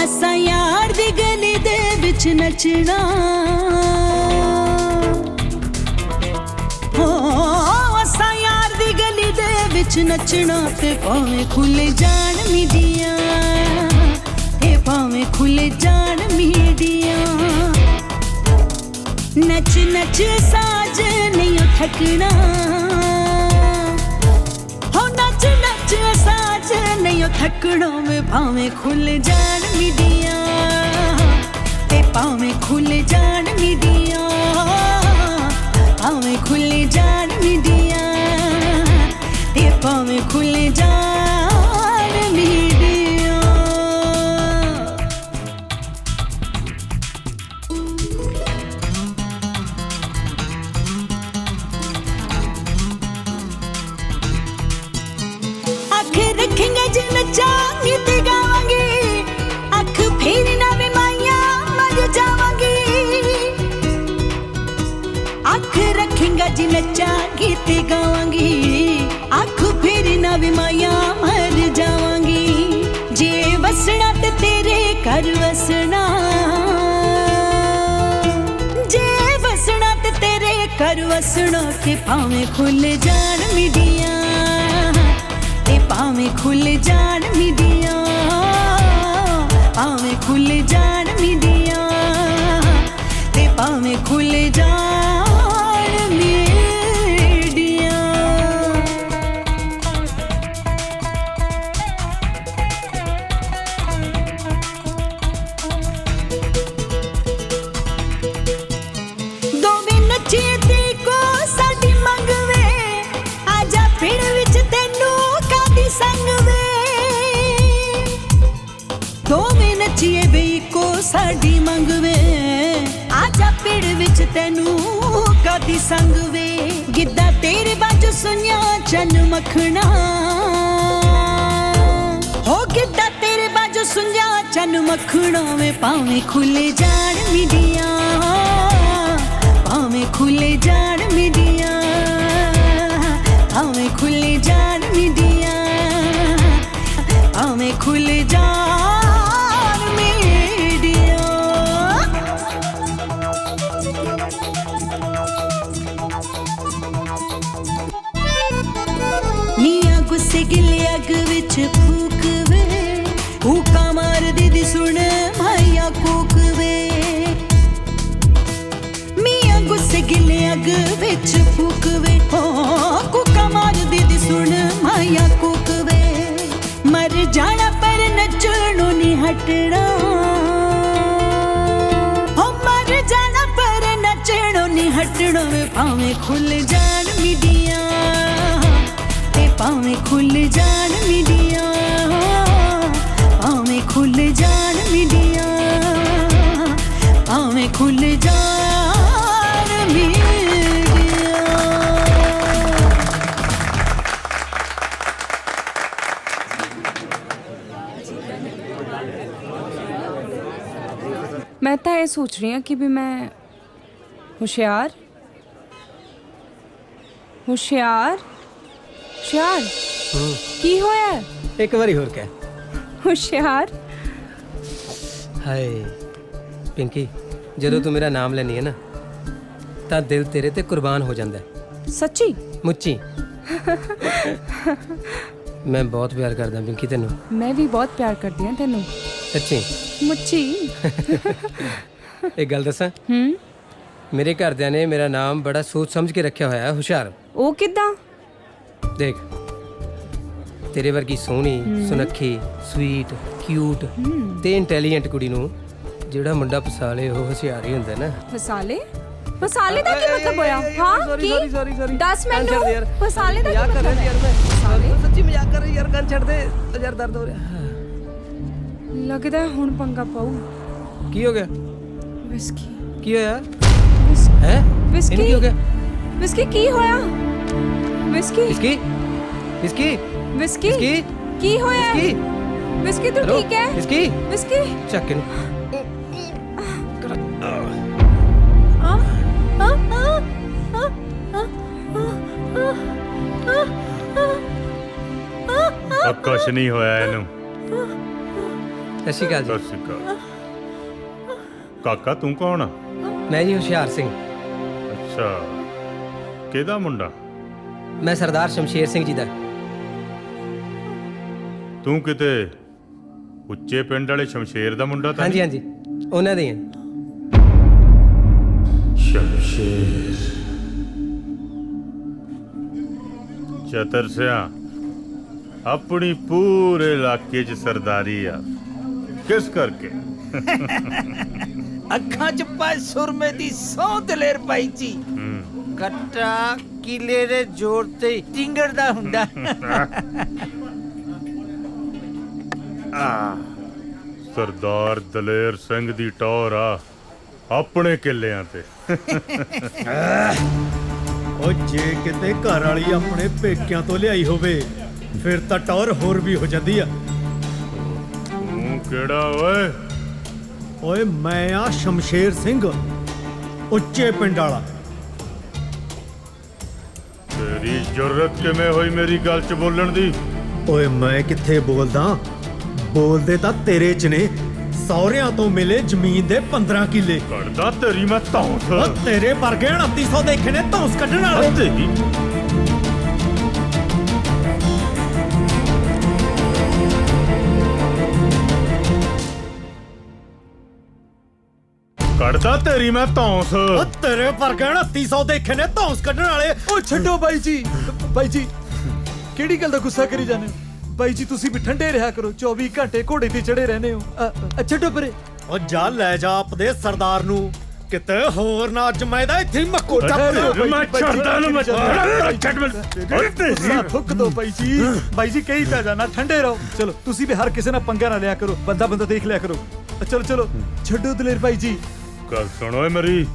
ਅਸਾਂ ਯਾਰ ਦੀ ਗਲੀ ਦੇ ਵਿੱਚ ਨੱਚਣਾ, ਅਸਾਂ ਯਾਰ ਦੀ ਗਲੀ ਦੇ ਵਿੱਚ ਨੱਚਣਾ, ਤੇ ਭਾਵੇਂ ਖੁੱਲੇ ਜਾਣ ਮੀਡੀਆਂ, ਤੇ ਭਾਵੇਂ ਖੁੱਲੇ ਜਾਣ ਮੀਡੀਆਂ। ਨੱਚ ਨੱਚ ਸਾਜ ਨਹੀਂ ਥੱਕਣਾ, ਹੋ ਨੱਚ ਨੱਚ ਸਾਜ ਨਹੀਂ ਥੱਕਣਾ, ਵੇ ਭਾਵੇਂ ਖੁੱਲ ਜਾਣ ਮੀਡੀਆਂ, ਤੇ ਭਾਵੇਂ ਖੁੱਲ ਜਾਣ ਮੀਡੀਆਂ, ਭਾਵੇਂ ਖੁੱਲ ਜਾਣ ਮੀਡੀਆਂ, ਤੇ ਭਾਵੇਂ ਖੁੱਲ ਜਾਣ ਮੀਡੀਆਂ। ਰੱਖेंगे जे नचांगी ते गावांगी, अख फेरी ना वे माइया मर जावांगी। अख रखेंगे जे नचांगी ते गावांगी, अख फेरी ना वे माइया मर जावांगी। जे वसना ते तेरे घर वसना, जे वसना ते तेरे घर वसना, के भावें खुल जान मीडिया, भावें खुल जान मीडिया, भावें खुल जान मीडिया, ते भावें खुल जान मीडिया। दोवें नचे ते को साडी मंगवे, आजा पिंड विच तैनू संग वे, दोवें नचीए वे को साडी मंग वे, आजा पिंड विच तैनू कादी संग वे। गिद्दा तेरे बाजू सुनिया चन मखना, हो गिद्दा तेरे बाजू सुनिया चन मखना, वे भावें खुले जान मीडिया, भावें खुले जान मीडिया, भावें खुले जान मीडिया, भावें खुल जान मीडिया। नीया गुस्से गिले अग विच फूक वे, फूका मार दीदी सुन माइया कूक वे। मिया गुस्से गिले अग विच फूक वे, कूका मार दीदी सुन माइया कूक वे। मर जाना पर नचणों नहीं हटना, हो मर जाना पर नचणों नहीं हटना, वे भावें खुल जान मीडिया, ते भावें खुल जान मीडिया, भावें खुल जान मीडिया, भावें खुल जान मीडिया। मैं तो ये सोच रही हूँ कि भी मैं होशियार ਹੁਸ਼ਿਆਰ ਹੁਸ਼ਿਆਰ ਕੀ ਹੋਇਆ? ਇੱਕ ਵਾਰੀ ਹੋਰ ਕਹਿ। ਹੁਸ਼ਿਆਰ। ਹਾਏ ਪਿੰਕੀ, ਜਦੋਂ ਤੂੰ ਮੇਰਾ ਨਾਮ ਲੈਣੀ ਹੈ ਨਾ ਤਾਂ ਦਿਲ ਤੇਰੇ ਤੇ ਕੁਰਬਾਨ ਹੋ ਜਾਂਦਾ ਹੈ। ਸੱਚੀ? ਮੁੱਚੀ। ਮੈਂ ਬਹੁਤ ਪਿਆਰ ਕਰਦਾ ਪਿੰਕੀ ਤੈਨੂੰ। ਮੈਂ ਵੀ ਬਹੁਤ ਪਿਆਰ ਕਰਦੀ ਹਾਂ ਤੈਨੂੰ। ਸੱਚੀ? ਮੁੱਚੀ। ਇੱਕ ਗੱਲ ਦੱਸਾਂ, ਮੇਰੇ ਘਰਦਿਆਂ ਨੇ ਮੇਰਾ ਨਾਮ ਬੜਾ ਸੋਚ ਸਮਝ ਕੇ ਰੱਖਿਆ ਹੋਇਆ ਹੈ, ਹੁਸ਼ਿਆਰ। ਉਹ ਕਿੱਦਾਂ? ਦੇਖ, ਤੇਰੇ ਵਰਗੀ ਸੋਹਣੀ, ਸੁਨੱਖੀ, ਸਵੀਟ, ਕਿਊਟ ਤੇ ਇੰਟੈਲੀਜੈਂਟ ਕੁੜੀ ਨੂੰ ਜਿਹੜਾ ਮੁੰਡਾ ਫਸਾ ਲੇ ਉਹ ਹੁਸ਼ਿਆਰ ਹੀ ਹੁੰਦਾ ਨਾ। ਫਸਾਲੇ? ਫਸਾਲੇ ਦਾ ਕੀ ਮਤਲਬ ਹੋਇਆ? ਹਾਂ ਕੀ? ਸੌਰੀ ਦੱਸ ਮੈਨੂੰ। ਫਸਾਲੇ ਦਾ ਕੀ ਮਜ਼ਾਕ ਕਰ ਮਤਲਬ ਰਿਹਾ ਯਾਰ ਮੈਂ। ਸੱਚੀ ਮਜ਼ਾਕ ਕਰ ਰਹੀ ਯਾਰ, ਕੰਨ ਛੱਡ ਦੇ ਯਾਰ, ਦਰਦ ਹੋ ਰਿਹਾ। ਲੱਗਦਾ ਹੁਣ ਪੰਗਾ ਪਾਉ। ਕੀ ਹੋ ਗਿਆ? ਵਿਸਕੀ। ਕੀ ਹੋਇਆ? ਹੈ? ਵਿਸਕੀ ਕੀ ਹੋ ਗਿਆ? ਵਿਸਕੀ ਕੀ ਹੋਇਆ? Whisky whisky whisky whisky whisky ਕੀ ਹੋਇਆ? ਵਿਸਕੀ ਵਿਸਕੀ ਤੂੰ ਠੀਕ ਹੈ? ਵਿਸਕੀ ਵਿਸਕੀ ਚੱਕ ਇਹਨੂੰ। ਕੁਛ ਨਹੀਂ ਹੋਇਆ ਇਹਨੂੰ। ਸਤਿ ਸ਼੍ਰੀ ਅਕਾਲ ਜੀ। ਸਤਿ ਸ਼੍ਰੀ ਅਕਾਲ। ਕਾਕਾ ਤੂੰ ਕੌਣ ਆ? ਮੈਂ ਜੀ ਹੁਸ਼ਿਆਰ ਸਿੰਘ। ਅੱਛਾ, ਕਿਹਦਾ ਮੁੰਡਾ? ਮੈਂ ਸਰਦਾਰ ਸ਼ਮਸ਼ੇਰ ਸਿੰਘ ਜੀ ਦਾ। ਤੂੰ ਕਿਤੇ ਉੱਚੇ ਪਿੰਡ ਵਾਲੇ ਸ਼ਮਸ਼ੇਰ ਦਾ ਮੁੰਡਾ ਤਾਂ ਹਾਂਜੀ ਨਹੀਂ? ਹਾਂਜੀ, ਉਹਨਾਂ ਦੇ ਹੀ ਹਾਂ। ਸ਼ਮਸ਼ੇਰ ਚਤਰ ਸਿਆ ਆਪਣੀ ਪੂਰੇ ਇਲਾਕੇ 'ਚ ਸਰਦਾਰੀ ਆ। ਕਿਸ ਕਰਕੇ? ਅੱਖਾਂ 'ਚ ਪਾਏ ਸੁਰਮੇ ਦੀ ਸੌ ਦਲੇਰ ਪਾਈ ਜੀ। ਕੱਟਾ ਕਿਲੇ ਦੇ ਜ਼ੋਰ ਤੇ ਟਿੰਗੜਦਾ ਹੁੰਦਾ। ਸਰਦਾਰ ਦਲੇਰ ਸਿੰਘ ਦੀ ਟੌਰ ਆ ਆਪਣੇ ਕਿੱਲਿਆਂ ਤੇ। ਉਹ ਜੇ ਕਿਤੇ ਘਰ ਵਾਲੀ ਆਪਣੇ ਪੇਕਿਆਂ ਤੋਂ ਲਿਆਈ ਹੋਵੇ ਫਿਰ ਤਾਂ ਟੌਰ ਹੋਰ ਵੀ ਹੋ ਜਾਂਦੀ ਆ। ਤੂੰ ਕਿਹੜਾ ਓਏ? ਓਏ ਮੈਂ ਆ ਸ਼ਮਸ਼ੇਰ ਸਿੰਘ, ਉੱਚੇ ਪਿੰਡ ਵਾਲਾ। ਤੇਰੀ ਜੁਰਤ ਕਿਵੇਂ ਹੋਈ ਮੇਰੀ ਗੱਲ 'ਚ ਬੋਲਣ ਦੀ? ਓਏ ਮੈਂ ਕਿੱਥੇ ਬੋਲਦਾ, ਬੋਲਦੇ ਤਾਂ ਤੇਰੇ 'ਚ ਨੇ। ਸਹੁਰਿਆਂ ਤੋਂ ਮਿਲੇ ਜ਼ਮੀਨ ਦੇ 15 ਕਿੱਲੇ। ਕੱਢਦਾ ਤੇਰੀ ਮੈਂ ਧੌਂਸ। ਉਹ ਤੇਰੇ ਵਰਗੇ 2900 ਦੇਖੇ ਨੇ ਧੌਂਸ ਕੱਢਣ ਵਾਲੇ। ਤੇਰੀ ਕੱਢਦਾ ਤੇਰੀ ਮੈਂ ਧੌਂਸ। ਉਹ ਤੇਰੇ ਵਰਗੇ 2900 ਦੇਖੇ ਨੇ ਧੌਂਸ ਕੱਢਣ ਵਾਲੇ। ਓ ਛੱਡੋ ਬਾਈ ਜੀ, ਬਾਈ ਜੀ ਕਿਹੜੀ ਗੱਲ ਦਾ ਗੁੱਸਾ ਕਰੀ ਜਾਂਦੇ ਹੋ? ਬਾਈ ਜੀ ਤੁਸੀਂ ਵੀ ਠੰਡੇ ਰਿਹਾ ਕਰੋ, 24 ਘੰਟੇ ਘੋੜੇ ਤੇ ਚੜੇ ਰਹਿੰਦੇ ਹੋ। ਛੱਡੋ ਪਰੇ। ਉਹ ਜਾ ਲੈ ਜਾ ਆਪਦੇ ਸਰਦਾਰ ਨੂੰ ਕਿਤੇ ਹੋਰ ਨਾ। ਅੱਜ ਮੈਂ ਦਾ ਇੱਥੇ ਮੱਕੋ ਟੱਪ। ਮੈਂ ਛੱਡਦਾ ਨੂੰ ਮੈਂ ਫੁੱਕ ਦੋ ਬਾਈ ਜੀ। ਬਾਈ ਜੀ ਕਹੀ ਤਾਂ ਜਾਣਾ ਠੰਡੇ ਰਹੋ। ਚਲੋ ਤੁਸੀਂ ਵੀ ਹਰ ਕਿਸੇ ਨਾਲ ਪੰਗਾ ਨਾ ਲਿਆ ਕਰੋ, ਬੰਦਾ ਬੰਦਾ ਦੇਖ ਲਿਆ ਕਰੋ। ਚਲੋ ਚਲੋ ਛੱਡੋ ਦਲੇਰ ਬਾਈ ਜੀ। ਗੱਲ ਸੁਣੋ ਮੇਰੀ,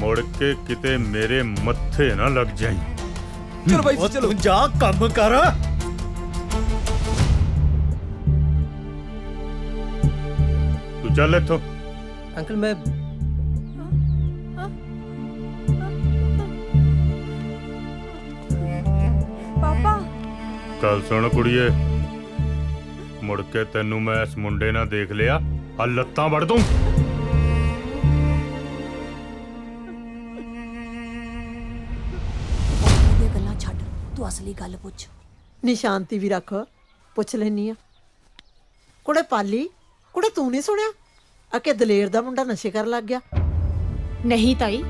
ਮੁੜ ਕੇ ਕਿਤੇ ਮੇਰੇ ਮੱਥੇ ਨਾ ਲੱਗ ਜਾਈ। ਚਲੋ ਬਾਈ ਜੀ ਚਲੋ। ਤੂੰ ਜਾ ਕੰਮ ਕਰ। ਤੂੰ ਚੱਲ ਇੱਥੋਂ। ਅੰਕਲ ਮੈਂ ਪਾਪਾ। ਗੱਲ ਸੁਣ ਕੁੜੀਏ, ਮੁੜ ਕੇ ਤੈਨੂੰ ਮੈਂ ਇਸ ਮੁੰਡੇ ਨਾਲ ਦੇਖ ਲਿਆ, ਆ ਲੱਤਾਂ ਵੜ ਦੂੰ। ਇਹ ਗੱਲਾਂ ਛੱਡ, ਤੂੰ ਅਸਲੀ ਗੱਲ ਪੁੱਛ। ਨਿਸ਼ਾਨਤੀ ਵੀ ਰੱਖ, ਪੁੱਛ ਲੈਨੀ ਆ। ਕੁੜੇ ਪਾਲੀ, ਕੁੜੇ ਤੂੰ ਨਹੀਂ ਸੁਣਿਆ ਅਕੇ ਦਲੇਰ ਦਾ ਮੁੰਡਾ ਨਸ਼ੇ ਕਰਨ ਲੱਗ ਗਿਆ? ਨਹੀਂ ਤਾਈ,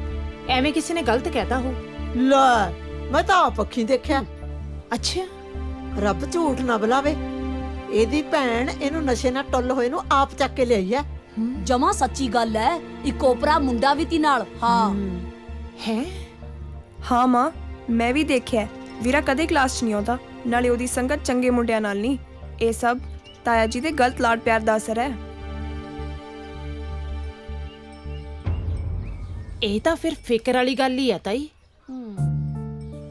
ਐਵੇਂ ਕਿਸੇ ਨੇ ਗਲਤ ਕਹਿਤਾ ਹੋ। ਲੈ ਮੈਂ ਤਾਂ ਆਪ ਅੱਖੀਂ ਦੇਖਿਆ। ਅੱਛਾ, ਰੱਬ ਝੂਠ ਨਾ ਬੁਲਾਵੇ, ਇਹਦੀ ਭੈਣ ਇਹਨੂੰ ਨਸ਼ੇ ਨਾਲ ਟੁੱਲ ਹੋਏ ਨੂੰ ਆਪ ਚੱਕ ਕੇ ਲਿਆਈ ਐ। ਜਮਾ ਸੱਚੀ ਗੱਲ ਐ। ਇੱਕ ਓਪਰਾ ਮੁੰਡਾ ਵੀ ਤੀ ਨਾਲ। ਹਾਂ ਹੈ। ਹਾਂ ਮਾਂ, ਮੈਂ ਵੀ ਦੇਖਿਆ। ਵੀਰਾ ਕਦੇ ਕਲਾਸ 'ਚ ਨਹੀਂ ਆਉਂਦਾ, ਨਾਲੇ ਉਹਦੀ ਸੰਗਤ ਚੰਗੇ ਮੁੰਡਿਆਂ ਨਾਲ ਨਹੀਂ। ਇਹ ਸਭ ਤਾਇਆ ਜੀ ਦੇ ਗਲਤ ਲਾਡ ਪਿਆਰ ਦਾ ਅਸਰ ਹੈ। ਇਹ ਤਾਂ ਫਿਰ ਫਿਕਰ ਵਾਲੀ ਗੱਲ ਹੀ ਆ ਤਾਈ।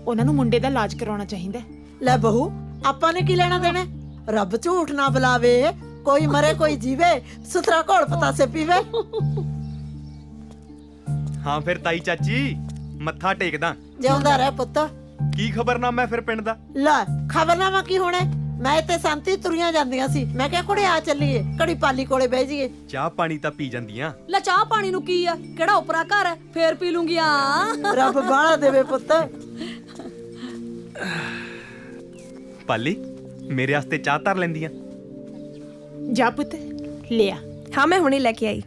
ਉਹਨਾਂ ਨੂੰ ਮੁੰਡੇ ਦਾ ਇਲਾਜ ਕਰਾਉਣਾ ਚਾਹੀਦਾ। ਲੈ ਬਹੂ, ਆਪਾਂ ਨੇ ਕੀ ਲੈਣਾ ਦੇਣਾ? ਰੱਬ ਝੂਠ ਨਾ ਬੁਲਾਵੇ, ਕੋਈ ਮਰੇ ਕੋਈ ਜੀਵੇ, ਸੁਥਰਾ ਘੋਲ ਪਤਾਸੇ ਪੀਵੇ। ਹਾਂ ਫਿਰ ਤਾਈ ਚਾਚੀ, ਮੱਥਾ ਟੇਕਦਾ। ਜਿਉਂਦਾ ਰਹਿ ਪੁੱਤ। ਕੀ ਖਬਰਨਾਮਾ ਫਿਰ ਪਿੰਡ ਦਾ? ਲੈ ਖਬਰਨਾਮਾ ਕੀ ਹੋਣਾ? ਮੈਂ ਇੱਥੇ ਸੰਤੀ ਤੁਰੀਆਂ ਜਾਂਦੀਆਂ ਸੀ, ਮੈਂ ਕਿਹਾ ਕੁੜੇ ਆ ਚੱਲੀਏ, ਘੜੀ ਪਾਲੀ ਕੋਲੇ ਬਹਿ ਜਾਈਏ। ਚਾਹ ਪਾਣੀ ਤਾਂ ਪੀ ਜਾਂਦੀਆਂ। ਲੈ ਚਾਹ ਪਾਣੀ ਨੂੰ ਕੀ ਆ, ਕਿਹੜਾ ਉਪਰਾ ਘਰ ਹੈ, ਫੇਰ ਪੀ ਲੂੰਗੀ ਆ। ਰੱਬ ਬਾਹਲਾ ਦੇਵੇ ਪੁੱਤ। ਪਾਲੀ ਮੇਰੇ ਵਾਸਤੇ ਚਾਹ ਧਰ ਲੈਂਦੀਆਂ। ਜਾ ਪੁੱਤ ਲਿਆ। ਹਾਂ ਮੈਂ ਹੁਣੇ ਲੈ ਕੇ ਆਈ।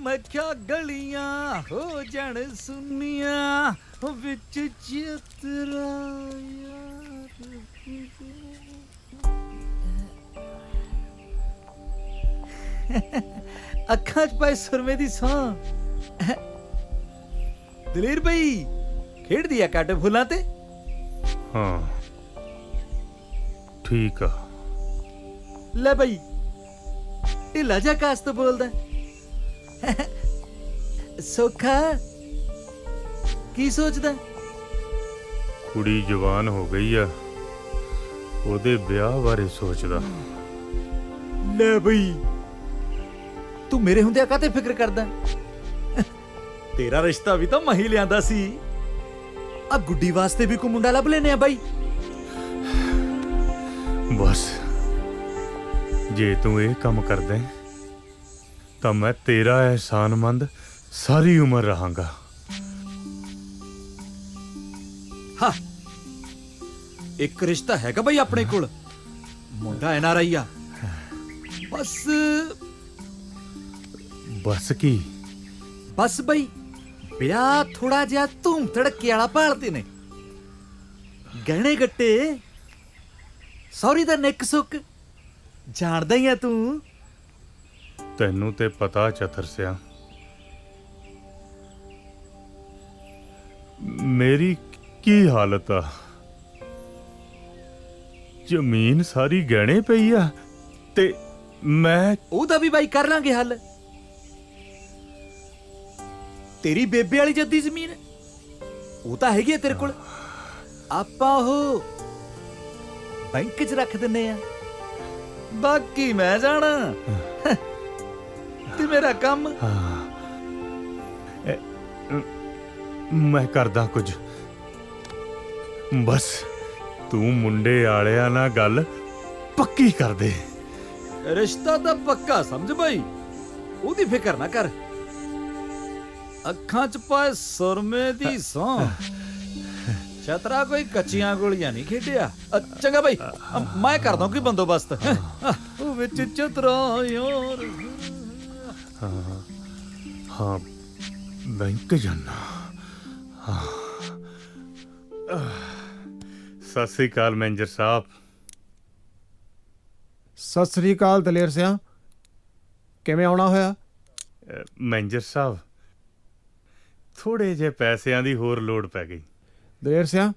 ਮੈਂ ਕਿਹਾ ਗਲੀਆਂ ਹੋ ਜਾਣ ਸੁਨੀਆਂ ਵਿੱਚ ਚਿਤਰਾ ਅੱਖਾਂ 'ਚ ਪਾਏ ਸੁਰਮੇ ਦੀ ਸੌਂ। ਦਲੇਰ ਬਈ ਖੇਡਦੀ ਆ ਕੱਟ ਫੁੱਲਾਂ ਤੇ। ਹਾਂ ਠੀਕ ਆ। ਲੈ ਬਈ ਢਿੱਲਾ ਜਿਹਾ ਕਾਸ ਤੋਂ ਬੋਲਦਾ। ਸੋਖਾ ਕੀ ਸੋਚਦਾ? ਕੁੜੀ ਜਵਾਨ ਹੋ ਗਈ ਆ, ਉਹਦੇ ਵਿਆਹ ਬਾਰੇ ਸੋਚਦਾ। ਲੈ ਬਈ ਤੂੰ ਮੇਰੇ ਹੁੰਦਿਆਂ ਕਾਹਤੇ ਫਿਕਰ ਕਰਦਾ? ਤੇਰਾ ਰਿਸ਼ਤਾ ਵੀ ਤਾਂ ਮਹੀ ਲਿਆਂਦਾ ਸੀ। ਆ ਗੁੱਡੀ ਵਾਸਤੇ ਵੀ ਕੋਈ ਮੁੰਡਾ ਲੱਭ ਲੈਨੇ ਆ ਬਾਈ। ਬਸ ਜੇ ਤੂੰ ਇਹ ਕੰਮ ਕਰਦਾ ਹੈ, ਤਾਂ ਮੈਂ ਤੇਰਾ ਅਹਿਸਾਨਮੰਦ ਸਾਰੀ ਉਮਰ ਰਹਾਂਗਾ। ਹਾਂ ਇੱਕ ਰਿਸ਼ਤਾ ਹੈਗਾ ਬਈ ਆਪਣੇ ਕੋਲ, ਮੁੰਡਾ NRI ਆ। ਬਸ ਕੀ? ਬਸ ਬਈ ਵਿਆਹ ਥੋੜਾ ਜਿਹਾ ਧੂਮ ਧੜਕੇ ਵਾਲਾ ਭਾਲਦੇ ਨੇ। ਗਹਿਣੇ ਗੱਟੇ ਸੌਰੀ ਦਾ ਨਿੱਕ ਸੁੱਕ ਜਾਣਦਾ ਹੀ ਆ ਤੂੰ। ਤੈਨੂੰ ਤੇ ਪਤਾ ਚਤਰ ਸਿਆ, ਮੇਰੀ ਕੀ ਹਾਲਤ ਆ। ਜ਼ਮੀਨ ਸਾਰੀ ਗਹਿਣੇ ਪਈ ਆ ਤੇ ਮੈਂ ਉਹਦਾ ਵੀ ਬਾਈ ਕਰ ਲਾਂਗੇ ਹੱਲ। ਤੇਰੀ ਬੇਬੇ ਵਾਲੀ ਜੱਦੀ ਜ਼ਮੀਨ ਉਹ ਤਾਂ ਹੈਗੀ ਆ ਤੇਰੇ ਕੋਲ, ਆਪਾਂ ਉਹ ਬੈਂਕ 'ਚ ਰੱਖ ਦਿੰਨੇ ਆ। ਬਾਕੀ ਮੈਂ ਜਾਣਾ ਤੇ ਮੇਰਾ ਕੰਮ। ਮੈਂ ਕਰਦਾ ਕੁਝ। ਬਸ ਤੂੰ ਮੁੰਡੇ ਵਾਲਿਆਂ ਨਾਲ ਗੱਲ ਪੱਕੀ ਕਰ ਦੇ। ਰਿਸ਼ਤਾ ਤਾਂ ਪੱਕਾ ਸਮਝ ਬਾਈ, ਉਹਦੀ ਫਿਕਰ ਨਾ ਕਰ। ਅੱਖਾਂ 'ਚ ਪਾਏ ਸੁਰਮੇ ਦੀ ਸੌਂ। ਛਤਰਾ ਕੋਈ ਕੱਚੀਆਂ ਗੋਲੀਆਂ ਨਹੀਂ ਖੇਡਿਆ। ਚੰਗਾ ਬਾਈ ਮੈਂ ਕਰਦਾ ਕੋਈ ਬੰਦੋਬਸਤ। ਉਹ ਵਿੱਚ ਚਤਰਾ ਯਾਰ। ਹਾਂ ਬੈਂਕ ਜਾਣਾ। ਸਤਿ ਸ੍ਰੀ ਅਕਾਲ ਮੈਨੇਜਰ ਸਾਹਿਬ। ਸਤਿ ਸ੍ਰੀ ਅਕਾਲ ਦਲੇਰ ਸਿਆ, ਕਿਵੇਂ ਆਉਣਾ ਹੋਇਆ? ਮੈਨੇਜਰ ਸਾਹਿਬ ਥੋੜੇ ਜਿਹੇ ਪੈਸਿਆਂ ਦੀ ਹੋਰ ਲੋੜ ਪੈ ਗਈ। ਦਲੇਰ ਸਿਆ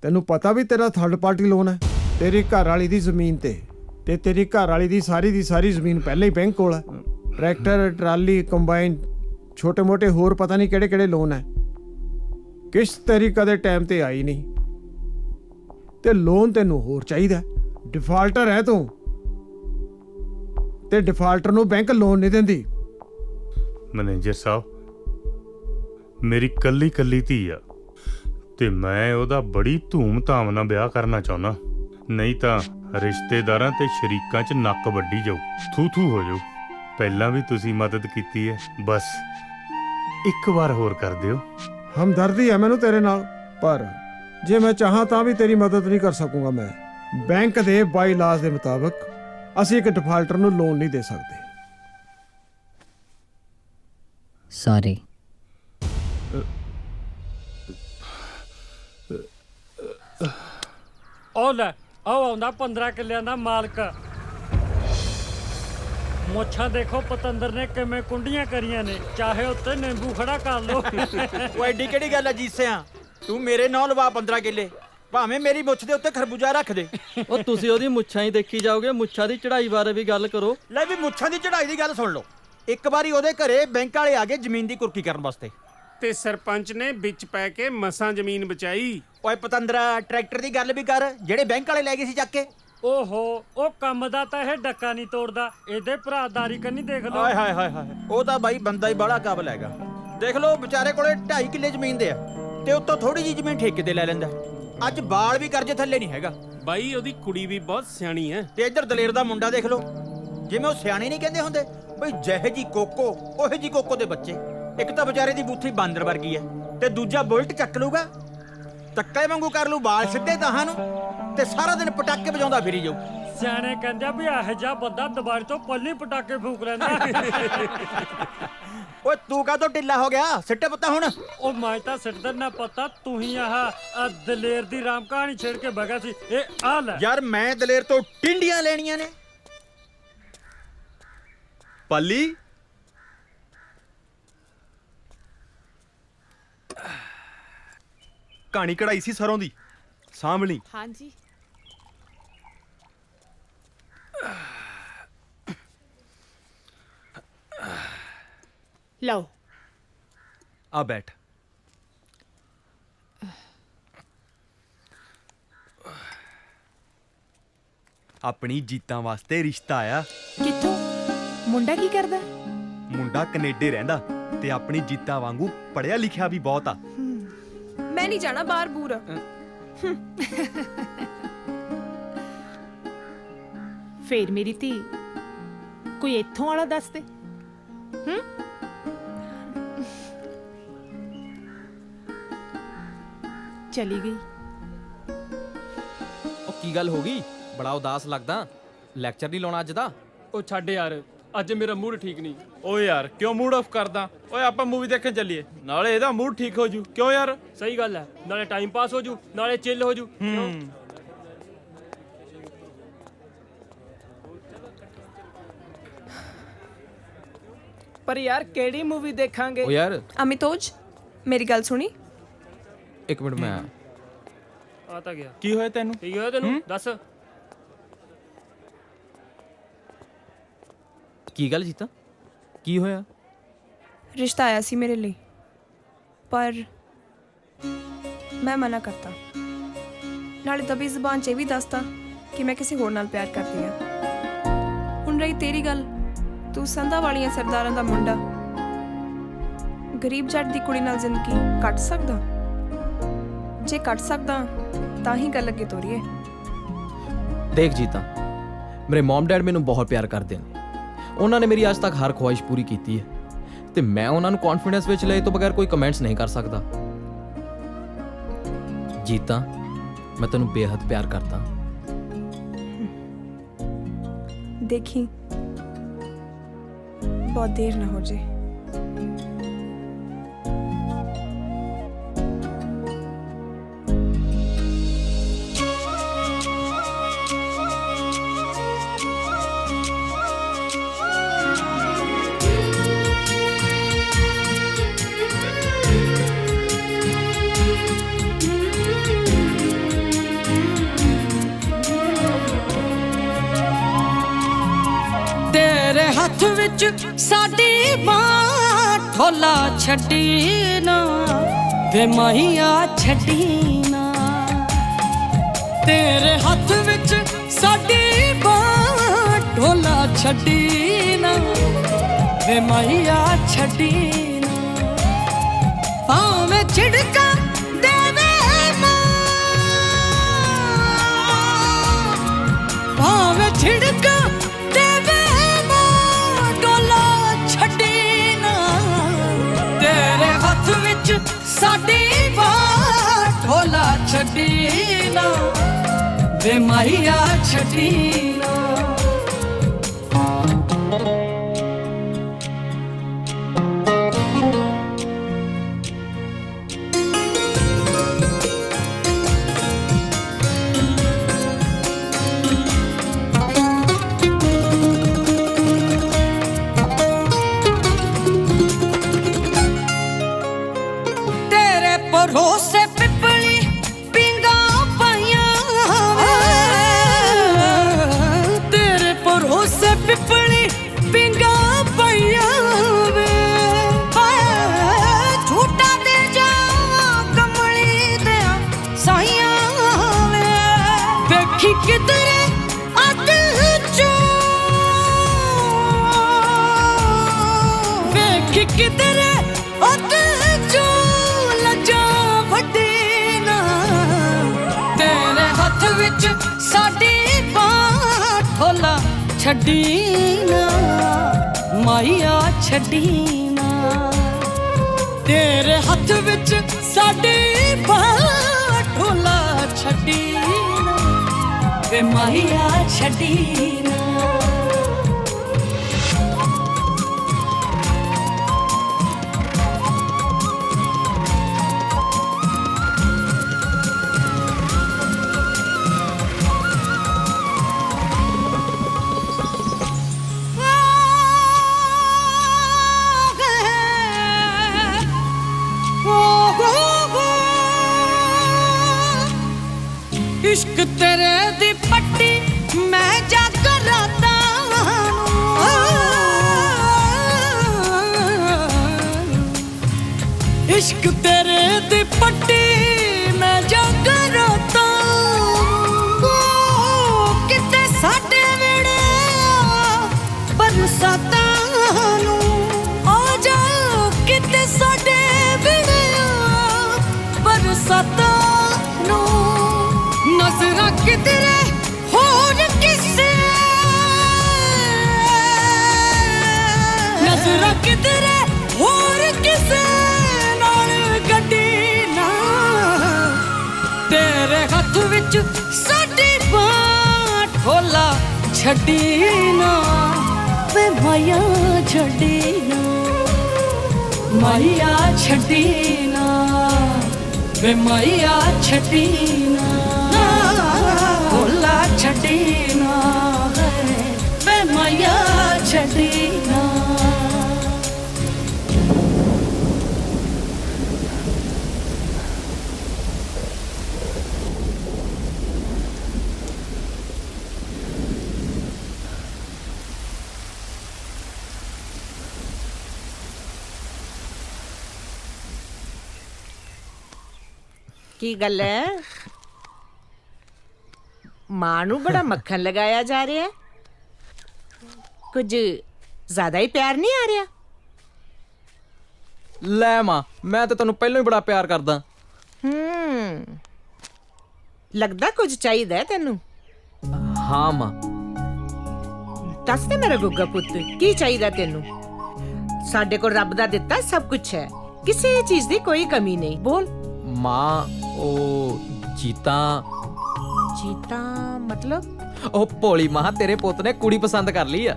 ਤੈਨੂੰ ਪਤਾ ਵੀ ਤੇਰਾ ਥਰਡ ਪਾਰਟੀ ਲੋਨ ਹੈ ਤੇਰੀ ਘਰ ਵਾਲੀ ਦੀ ਜ਼ਮੀਨ ਤੇ ਤੇਰੀ ਘਰ ਵਾਲੀ ਦੀ ਸਾਰੀ ਜ਼ਮੀਨ ਪਹਿਲਾਂ ਹੀ ਬੈਂਕ ਕੋਲ ਹੈ। ਟਰੈਕਟਰ ਟਰਾਲੀ ਕੰਬਾਈਨ ਛੋਟੇ ਮੋਟੇ ਹੋਰ ਪਤਾ ਨਹੀਂ ਕਿਹੜੇ ਕਿਹੜੇ ਲੋਨ ਹੈ। ਕਿਸ਼ਤ ਤੇਰੀ ਕਦੇ ਟਾਈਮ ਤੇ ਆਈ ਨਹੀਂ ਤੇ ਲੋਨ ਤੈਨੂੰ ਹੋਰ ਚਾਹੀਦਾ। ਡਿਫਾਲਟਰ ਹੈ ਤੂੰ ਤੇ ਡਿਫਾਲਟਰ ਨੂੰ ਬੈਂਕ ਲੋਨ ਨਹੀਂ ਦਿੰਦੀ। ਮੈਨੇਜਰ ਸਾਹਿਬ ਮੇਰੀ ਕੱਲੀ ਧੀ ਆ ਤੇ ਮੈਂ ਉਹਦਾ ਬੜੀ ਧੂਮ-ਧਾਮ ਨਾਲ ਵਿਆਹ ਕਰਨਾ ਚਾਹੁੰਦਾ। ਨਹੀਂ ਤਾਂ ਰਿਸ਼ਤੇਦਾਰਾਂ ਤੇ ਸ਼ਰੀਕਾਂ 'ਚ ਨੱਕ ਵੱਢੀ ਜਾਊ, ਥੂ ਹੋ ਜਾਊ। ਪਹਿਲਾਂ ਵੀ ਤੁਸੀਂ ਮਦਦ ਕੀਤੀ ਹੈ, ਬਸ ਇੱਕ ਵਾਰ ਹੋਰ ਕਰ ਦਿਓ। ਹਮਦਰਦੀ ਹੈ ਮੈਨੂੰ ਤੇਰੇ ਨਾਲ, ਪਰ ਜੇ ਮੈਂ ਚਾਹਾਂ ਤਾਂ ਵੀ ਤੇਰੀ ਮਦਦ ਨਹੀਂ ਕਰ ਸਕੂੰਗਾ। ਮੈਂ ਬੈਂਕ ਦੇ ਬਾਈ ਲਾਜ਼ ਦੇ ਮੁਤਾਬਕ ਅਸੀਂ ਇੱਕ ਡਿਫਾਲਟਰ ਨੂੰ ਲੋਨ ਨਹੀਂ ਦੇ ਸਕਦੇ। ਸੌਰੀ। ਉਹ ਲੈ ਉਹ ਆਉਂਦਾ 15 ਕਿੱਲਿਆਂ ਦਾ ਮਾਲਕ। ਮੁੱਛਾਂ ਦੇਖੋ ਪਤੰਦਰ ਨੇ ਕਿਵੇਂ ਕੁੰਡੀਆਂ ਕਰੀਆਂ ਨੇ, ਚਾਹੇ ਉੱਤੇ ਨਿੰਬੂ ਖੜਾ ਕਰ ਲੋ। ਉਹ ਐਡੀ ਕਿਹੜੀ ਗੱਲ ਹੈ ਜੀਸਿਆ, ਤੂੰ ਮੇਰੇ ਨਾਲ ਲਵਾ 15 ਕਿੱਲੇ, ਭਾਵੇਂ ਮੇਰੀ ਮੁੱਛ ਦੇ ਉੱਤੇ ਖਰਬੂਜਾ ਰੱਖ ਦੇ। ਉਹ ਤੁਸੀਂ ਉਹਦੀ ਮੁੱਛਾਂ ਹੀ ਦੇਖੀ ਜਾਓਗੇ, ਮੁੱਛਾਂ ਦੀ ਚੜ੍ਹਾਈ ਬਾਰੇ ਵੀ ਗੱਲ ਕਰੋ। ਲੈ ਵੀ ਮੁੱਛਾਂ ਦੀ ਚੜ੍ਹਾਈ ਦੀ ਗੱਲ ਸੁਣ ਲਓ। ਇੱਕ ਵਾਰੀ ਉਹਦੇ ਘਰੇ ਬੈਂਕ ਵਾਲੇ ਆ ਗਏ ਜ਼ਮੀਨ ਦੀ ਕੁਰਕੀ ਕਰਨ ਵਾਸਤੇ, ਤੇ ਸਰਪੰਚ ਨੇ ਵਿੱਚ ਪੈ ਕੇ ਮਸਾਂ ਜ਼ਮੀਨ ਬਚਾਈ। ਓਏ ਪਤੰਦਰਾ ਟਰੈਕਟਰ ਦੀ ਗੱਲ ਵੀ ਕਰ ਜਿਹੜੇ ਬੈਂਕ ਵਾਲੇ ਲੈ ਗਏ ਸੀ ਚੱਕ ਕੇ। ਓਹੋ ਉਹ ਕੰਮ ਦਾ ਤਾਂ ਇਹ ਡੱਕਾ ਨਹੀਂ ਤੋੜਦਾ, ਇਹਦੇ ਭਰਾਦਾਰੀ ਕੰਨੀ ਦੇਖ ਲਓ। ਹਾਏ ਹਾਏ ਹਾਏ ਹਾਏ, ਉਹ ਤਾਂ ਬਾਈ ਬੰਦਾ ਹੀ ਬੜਾ ਕਾਬਲ ਹੈਗਾ। ਦੇਖ ਲਓ ਵਿਚਾਰੇ ਕੋਲੇ 2.5 ਕਿੱਲੇ ਜ਼ਮੀਨ ਦੇ ਆ ਤੇ ਉੱਤੋਂ ਥੋੜੀ ਜਿਹੀ ਜ਼ਮੀਨ ਠੇਕੇ ਤੇ ਲੈ ਲੈਂਦਾ। ਅੱਜ ਬਾਲ ਵੀ ਕਰਜ਼ੇ ਥੱਲੇ ਨਹੀਂ ਹੈਗਾ। ਬਾਈ ਉਹਦੀ ਕੁੜੀ ਵੀ ਬਹੁਤ ਸਿਆਣੀ ਹੈ। ਤੇ ਇੱਧਰ ਦਲੇਰ ਦਾ ਮੁੰਡਾ ਦੇਖ ਲਓ, ਜਿਵੇਂ ਉਹ ਸਿਆਣੇ ਨਹੀਂ ਕਹਿੰਦੇ ਹੁੰਦੇ ਬਈ ਜਿਹੇ ਜੀ ਕੋਕੋ ਉਹੇ ਜੀ ਕੋਕੋ ਦੇ ਬੱਚੇ। ਇੱਕ ਤਾਂ ਵਿਚਾਰੇ ਦੀ ਬੂਥੀ ਬਾਂਦਰ ਵਰਗੀ ਹੈ ਤੇ ਦੂਜਾ ਬੁਲਟ ਚੱਕ ਲੂਗਾ, ਤੱਕੇ ਵਾਂਗੂ ਕਰ ਲੂ ਵਾਲ ਸਿੱਧੇ ਤਾਹਾਂ ਨੂੰ ਤੇ ਸਾਰਾ ਦਿਨ ਪਟਾਕੇ ਵਜਾਉਂਦਾ ਫਿਰੀ ਜਾਊ। ਸਿਆਣੇ ਕਹਿੰਦੇ ਆ ਵੀ ਇਹੋ ਜਿਹਾ ਬੰਦਾ ਦੁਬਾਰੇ ਤੋਂ ਪੱਲੀ ਪਟਾਕੇ ਫੂਕ ਲੈਂਦਾ। ਓਏ ਤੂੰ ਕਾਹਤੋਂ ਢਿੱਲਾ ਹੋ ਗਿਆ? ਸਿੱਟੇ ਪੱਤਾ ਹੁਣ। ਉਹ ਮੈਂ ਤਾਂ ਸਿੱਟਦਾ ਨਾ ਪਤਾ, ਤੂੰ ਹੀ ਆਹ ਦਲੇਰ ਦੀ ਰਾਮ ਕਹਾਣੀ ਛੇੜ ਕੇ ਬਗਾ ਸੀ। ਇਹ ਆ ਲੈ ਯਾਰ, ਮੈਂ ਦਲੇਰ ਤੋਂ ਟਿੰਡੀਆਂ ਲੈਣੀਆਂ ਨੇ। ਪਾਲੀ ਕਹਾਣੀ ਕਢਾਈ ਸੀ ਸਰੋਂ ਦੀ, ਸਾਂਭ ਲਈ। ਹਾਂਜੀ ਲਓ ਆ ਬੈਠ। ਆਪਣੀ ਜੀਤਾਂ ਵਾਸਤੇ ਰਿਸ਼ਤਾ ਆਇਆ। ਕਿੱਥੋਂ? ਮੁੰਡਾ ਕੀ ਕਰਦਾ? ਮੁੰਡਾ ਕੈਨੇਡਾ ਰਹਿੰਦਾ ਤੇ ਆਪਣੀ ਜੀਤਾਂ ਵਾਂਗੂ ਪੜਿਆ ਲਿਖਿਆ ਵੀ ਬਹੁਤ ਆ। ਮੈਂ ਨਹੀਂ ਜਾਣਾ ਬਾਹਰ ਬੂਰ। ਫੇਰ ਮੇਰੀ ਧੀ ਕੋਈ ਇੱਥੋਂ ਵਾਲਾ ਦੱਸ ਦੇ। ਚਲੀ ਗਈ। ਉਹ ਕੀ ਗੱਲ ਹੋ ਗਈ? ਬੜਾ ਉਦਾਸ ਲੱਗਦਾ। ਲੈਕਚਰ ਨਹੀਂ ਲਾਉਣਾ ਅੱਜ ਦਾ? ਉਹ ਛੱਡ ਯਾਰ, ਅੱਜ ਮੇਰਾ ਮੂਡ ਠੀਕ ਨਹੀਂ। ਓਏ ਯਾਰ ਕਿਉਂ ਮੂਡ ਆਫ ਕਰਦਾ? ਓਏ ਆਪਾਂ ਮੂਵੀ ਦੇਖਣ ਚੱਲੀਏ, ਨਾਲੇ ਇਹਦਾ ਮੂਡ ਠੀਕ ਹੋ ਜੂ। ਕਿਉਂ ਯਾਰ? ਸਹੀ ਗੱਲ ਹੈ, ਨਾਲੇ ਟਾਈਮ ਪਾਸ ਹੋ ਜੂ, ਨਾਲੇ ਚਿੱਲ ਹੋ ਜੂ। ਪਰ ਯਾਰ ਕਿਹੜੀ ਮੂਵੀ ਦੇਖਾਂਗੇ? ਉਹ ਯਾਰ ਅਮਿਤੋਜ, ਮੇਰੀ ਗੱਲ ਸੁਣੀ। ਇੱਕ ਮਿੰਟ, ਮੈਂ ਆ ਤਾਂ ਗਿਆ। ਕੀ ਹੋਇਆ ਤੈਨੂੰ? ਕੀ ਹੋਇਆ ਤੈਨੂੰ? ਦੱਸ। ਕੀ ਗੱਲ ਜੀਤਾ, ਕੀ ਹੋਇਆ? ਰਿਸ਼ਤਾ ਆਇਆ ਸੀ ਮੇਰੇ ਲਈ, ਪਰ ਮੈਂ ਮਨਾ ਕਰਤਾ। ਨਾਲੇ ਦਬੀ ਜ਼ੁਬਾਨ 'ਚ ਇਹ ਵੀ ਦੱਸਤਾ ਕਿ ਮੈਂ ਕਿਸੇ ਹੋਰ ਨਾਲ ਪਿਆਰ ਕਰਦੀ ਹਾਂ। ਹੁਣ ਰਹੀ ਤੇਰੀ ਗੱਲ, ਤੂੰ ਸੰਧਾ ਵਾਲੀਆਂ ਸਰਦਾਰਾਂ ਦਾ ਮੁੰਡਾ ਗਰੀਬ ਜੱਟ ਦੀ ਕੁੜੀ ਨਾਲ ਜ਼ਿੰਦਗੀ ਕੱਟ ਸਕਦਾ? ਜੇ ਕੱਟ ਸਕਦਾ ਤਾਂ ਹੀ ਗੱਲ ਅੱਗੇ ਤੋਰੀਏ। ਦੇਖ ਜੀਤਾ, ਮੇਰੇ ਮਮ ਡੈਡ ਮੈਨੂੰ ਬਹੁਤ ਪਿਆਰ ਕਰਦੇ ਨੇ। ਉਹਨਾਂ ਨੇ ਮੇਰੀ ਅੱਜ ਤੱਕ ਹਰ ਖੁਆਇਸ਼ ਪੂਰੀ ਕੀਤੀ ਹੈ ਤੇ ਮੈਂ ਉਹਨਾਂ ਨੂੰ ਕੌਨਫੀਡੈਂਸ ਵਿੱਚ ਲਏ ਤੋਂ ਬਗੈਰ ਕੋਈ ਕਮੈਂਟਸ ਨਹੀਂ ਕਰ ਸਕਦਾ। ਜੀਤਾ, ਮੈਂ ਤੈਨੂੰ ਬੇਹੱਦ ਪਿਆਰ ਕਰਦਾ। ਦੇਖੀ ਬਹੁਤ ਦੇਰ ਨਾ ਹੋ ਜੇ। ਤੇਰੇ ਹੱਥ ਵਿੱਚ ਸਾਡੀ ਬਾਂਹ ਢੋਲਾ ਛੱਡੀ ਨਾ ਵੇ ਮਾਹੀਆ ਛੱਡੀ ਨਾ। ਤੇਰੇ ਹੱਥ ਵਿੱਚ ਸਾਡੀ ਬਾਂਹ ਢੋਲਾ ਛੱਡੀ ਨਾ ਵੇ ਮਾਹੀਆ ਛੱਡੀ ਨਾ। ਭਾਵੇਂ ਝਿੜਕਾਂ ਦੇਵੇ ਮਾਂ, ਭਾਵੇਂ ਝਿੜਕਾਂ ਸਾਡੀ ਬਾਤ ਢੋਲਾ ਛੱਡੀ ਨਾ ਵੇ ਮਾਹੀਆ ਛੱਡੀ ਨਾ। ਭਰੋਸੇ ਪਿੱਪਲੀ ਪਿੰਗਾ ਪਾਈਆਂ ਵੇ, ਤੇਰੇ ਭਰੋਸੇ ਪਿੱਪਲੀ ਪਿੰਗਾ ਪਾਈਆਂ ਵੇ। ਝੂਟਾ ਦੇ ਜਾ ਕਮਲੀ ਦਿਆ ਸਾਈਆਂ ਵੇ। ਵੇਖੀ ਕਿਧਰੇ ਛੱਡੀ ਨਾ ਮਾਇਆ ਛੱਡੀ ਨਾ ਤੇਰੇ ਹੱਥ ਵਿੱਚ ਸਾਡੀ ਢੋਲਾ ਛੱਡੀ ਨਾ ਵੇ ਮਾਇਆ ਛੱਡੀ ਨਾ इश्क तेरे दी पट्टी मैं जाकर राता इश्क तेरे दी पट्टी मैं जाकर राता किते साडे वेड़े बरसातां नू आ जाओ किते साडे वेड़े बरसातां नू नजरा किधरे होर किसे नजरा किधरे होर किसे नाल गड्डी ना तेरे हत्थ विच साडी बांह ढोला छड्डी ना वे माया छड्डी ना माया छड्डी ना वे माया छड्डी ना ढोला छड्डी ना वे माया छड्डी ना ਕੀ ਗੱਲ ਹੈ ਮਾਂ ਨੂੰ ਬੜਾ ਮੱਖਣ ਲਗਾਇਆ ਜਾ ਰਿਹਾ ਹੈ ਕੁਝ ਜ਼ਿਆਦਾ ਹੀ ਪਿਆਰ ਨਹੀਂ ਆ ਰਿਹਾ ਲੈ ਮਾਂ ਮੈਂ ਤਾਂ ਤੈਨੂੰ ਪਹਿਲਾਂ ਹੀ ਬੜਾ ਪਿਆਰ ਕਰਦਾ ਲੱਗਦਾ ਕੁਝ ਚਾਹੀਦਾ ਹੈ ਤੈਨੂੰ ਹਾਂ ਮਾਂ ਦੱਸ ਦੇ ਮੇਰਾ ਗੁੱਗਾ ਪੁੱਤ ਕੀ ਚਾਹੀਦਾ ਤੈਨੂੰ ਸਾਡੇ ਕੋਲ ਰੱਬ ਦਾ ਦਿੱਤਾ ਸਭ ਕੁਝ ਹੈ ਕਿਸੇ ਚੀਜ਼ ਦੀ ਕੋਈ ਕਮੀ ਨਹੀਂ ਬੋਲ ਮਾਂ ਉਹ ਜੀਤਾ ਮਤਲਬ ਉਹ ਭੋਲੀ ਮਾਂ ਤੇਰੇ ਪੁੱਤ ਨੇ ਕੁੜੀ ਪਸੰਦ ਕਰ ਲਈ ਆ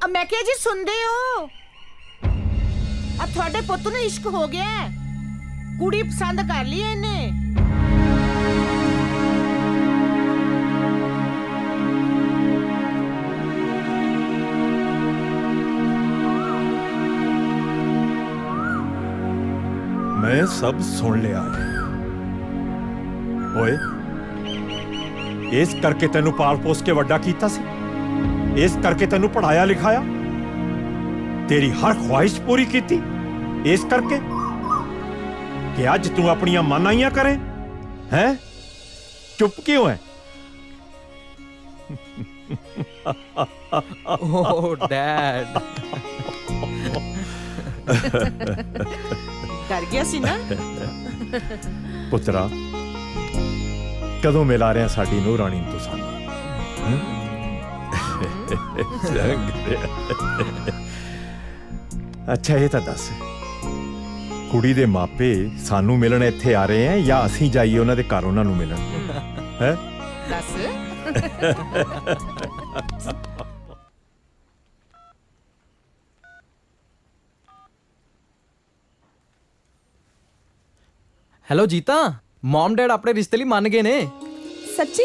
ਮੈਂ ਕਿਹਾ ਜੀ ਸੁਣਦੇ ਹੋ ਆ ਤੁਹਾਡੇ ਪੁੱਤ ਨੂੰ ਇਸ਼ਕ ਹੋ ਗਿਆ ਹੈ। ਕੁੜੀ ਪਸੰਦ ਕਰ ਲਈ ਇਹਨੇ ਮੈਂ ਸਭ ਸੁਣ ਲਿਆ ਹੈ ਓਏ ਇਸ ਕਰਕੇ ਤੈਨੂੰ ਪਾਲ ਪੋਸ ਕੇ ਵੱਡਾ ਕੀਤਾ ਸੀ ਇਸ ਕਰਕੇ ਤੈਨੂੰ ਪੜਾਇਆ ਲਿਖਾਇਆ ਤੇਰੀ ਹਰ ਖੁਆਇਸ਼ ਪੂਰੀ ਕੀਤੀ ਇਸ ਕਰਕੇ ਕਿ ਅੱਜ ਤੂੰ ਆਪਣੀਆਂ ਮਨਾਈਆਂ ਕਰੇ ਹੈ ਚੁੱਪ ਕਿਉਂ ਹੈ ਓ ਡੈਡ ਡਰ ਗਿਆ ਸੀ ਨਾ ਪੁੱਤਰਾ ਕਦੋਂ ਮਿਲਾ ਰਿਆ ਸਾਡੀ ਨੂੰਹ ਰਾਣੀ ਨੂੰ ਤੂੰ ਸਾਨੂੰ ਅੱਛਾ ਇਹ ਤਾਂ ਦੱਸ ਕੁੜੀ ਦੇ ਮਾਪੇ ਸਾਨੂੰ ਮਿਲਣ ਇੱਥੇ ਆ ਰਹੇ ਆ ਜਾਂ ਅਸੀਂ ਜਾਈਏ ਉਹਨਾਂ ਦੇ ਘਰ ਉਹਨਾਂ ਨੂੰ ਮਿਲਣ ਹੈ ਦੱਸ ਹੈਲੋ ਜੀਤਾ ਮਮ ਡੈਡ ਆਪਣੇ ਰਿਸ਼ਤੇ ਲਈ ਮੰਨ ਗਏ ਨੇ ਸੱਚੀ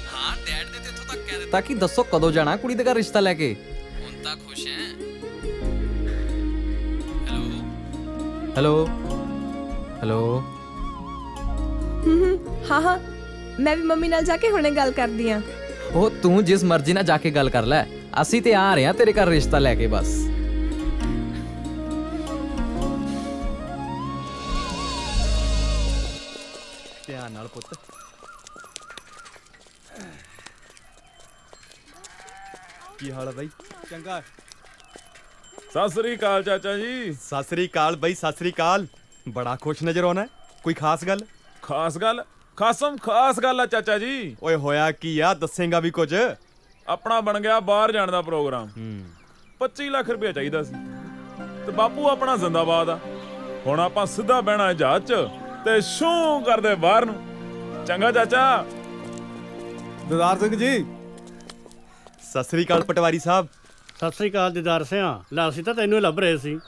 ਹਾਂ ਡੈਡ ਨੇ ਤੇ ਇੱਥੋਂ ਤੱਕ ਕਹਿ ਦਿੱਤਾ ਕਿ ਦੱਸੋ ਕਦੋਂ ਜਾਣਾ ਕੁੜੀ ਦੇ ਘਰ ਰਿਸ਼ਤਾ ਲੈ ਕੇ ਹੁਣ ਤਾਂ ਖੁਸ਼ ਹੈ ਹੈਲੋ ਹੈਲੋ ਹਾਂ ਮੈਂ ਵੀ ਮੰਮੀ ਨਾਲ ਜਾ ਕੇ ਹੁਣੇ ਗੱਲ ਕਰਦੀ ਆ ਉਹ ਤੂੰ ਜਿਸ ਮਰਜ਼ੀ ਨਾਲ ਜਾ ਕੇ ਗੱਲ ਕਰ ਲੈ ਅਸੀਂ ਤੇ ਆ ਰਹੇ ਹਾਂ ਤੇਰੇ ਘਰ ਰਿਸ਼ਤਾ ਲੈ ਕੇ ਬਸ ਧਿਆਨ ਨਾਲ ਪੁੱਤ ਕੀ ਹਾਲ ਹੈ ਬਾਈ ਚੰਗਾ ਸਤਿ ਸ੍ਰੀ ਅਕਾਲ ਚਾਚਾ ਜੀ ਸਤਿ ਸ੍ਰੀ ਅਕਾਲ ਬਾਈ ਸਤਿ ਸ੍ਰੀ ਅਕਾਲ ਬੜਾ ਖੁਸ਼ ਨਜ਼ਰ ਆਉਣਾ ਕੋਈ ਖਾਸ ਗੱਲ ਖਾਸ ਗੱਲ ਖਾਸਮ ਖਾਸ ਗੱਲ ਆ ਚਾਚਾ ਜੀ। ਓਏ ਹੋਇਆ ਕੀ ਆ, ਦੱਸੇਗਾ ਵੀ ਕੁਝ? ਆਪਣਾ ਬਣ ਗਿਆ ਬਾਹਰ ਜਾਣ ਦਾ ਪ੍ਰੋਗਰਾਮ। 25 ਲੱਖ ਰੁਪਏ ਚਾਹੀਦਾ ਸੀ ਤੇ ਬਾਪੂ ਆਪਣਾ ਜ਼ਿੰਦਾਬਾਦ ਆ। ਹੁਣ ਆਪਾਂ ਸਿੱਧਾ ਬਹਿਣਾ ਜਹਾਜ਼ 'ਚ ਤੇ ਸ਼ੂ ਕਰਦੇ ਬਾਹਰ ਨੂੰ। ਚੰਗਾ ਚਾਚਾ। ਦਿਦਾਰ ਸਿੰਘ ਜੀ, ਸਤਿ ਸ੍ਰੀ ਅਕਾਲ ਪਟਵਾਰੀ ਸਾਹਿਬ। ਸਤਿ ਸ੍ਰੀ ਅਕਾਲ ਦਿਦਾਰ ਸਿਆ। ਲੈ ਅਸੀਂ ਤਾਂ ਤੈਨੂੰ ਲੱਭ ਰਹੇ ਸੀ।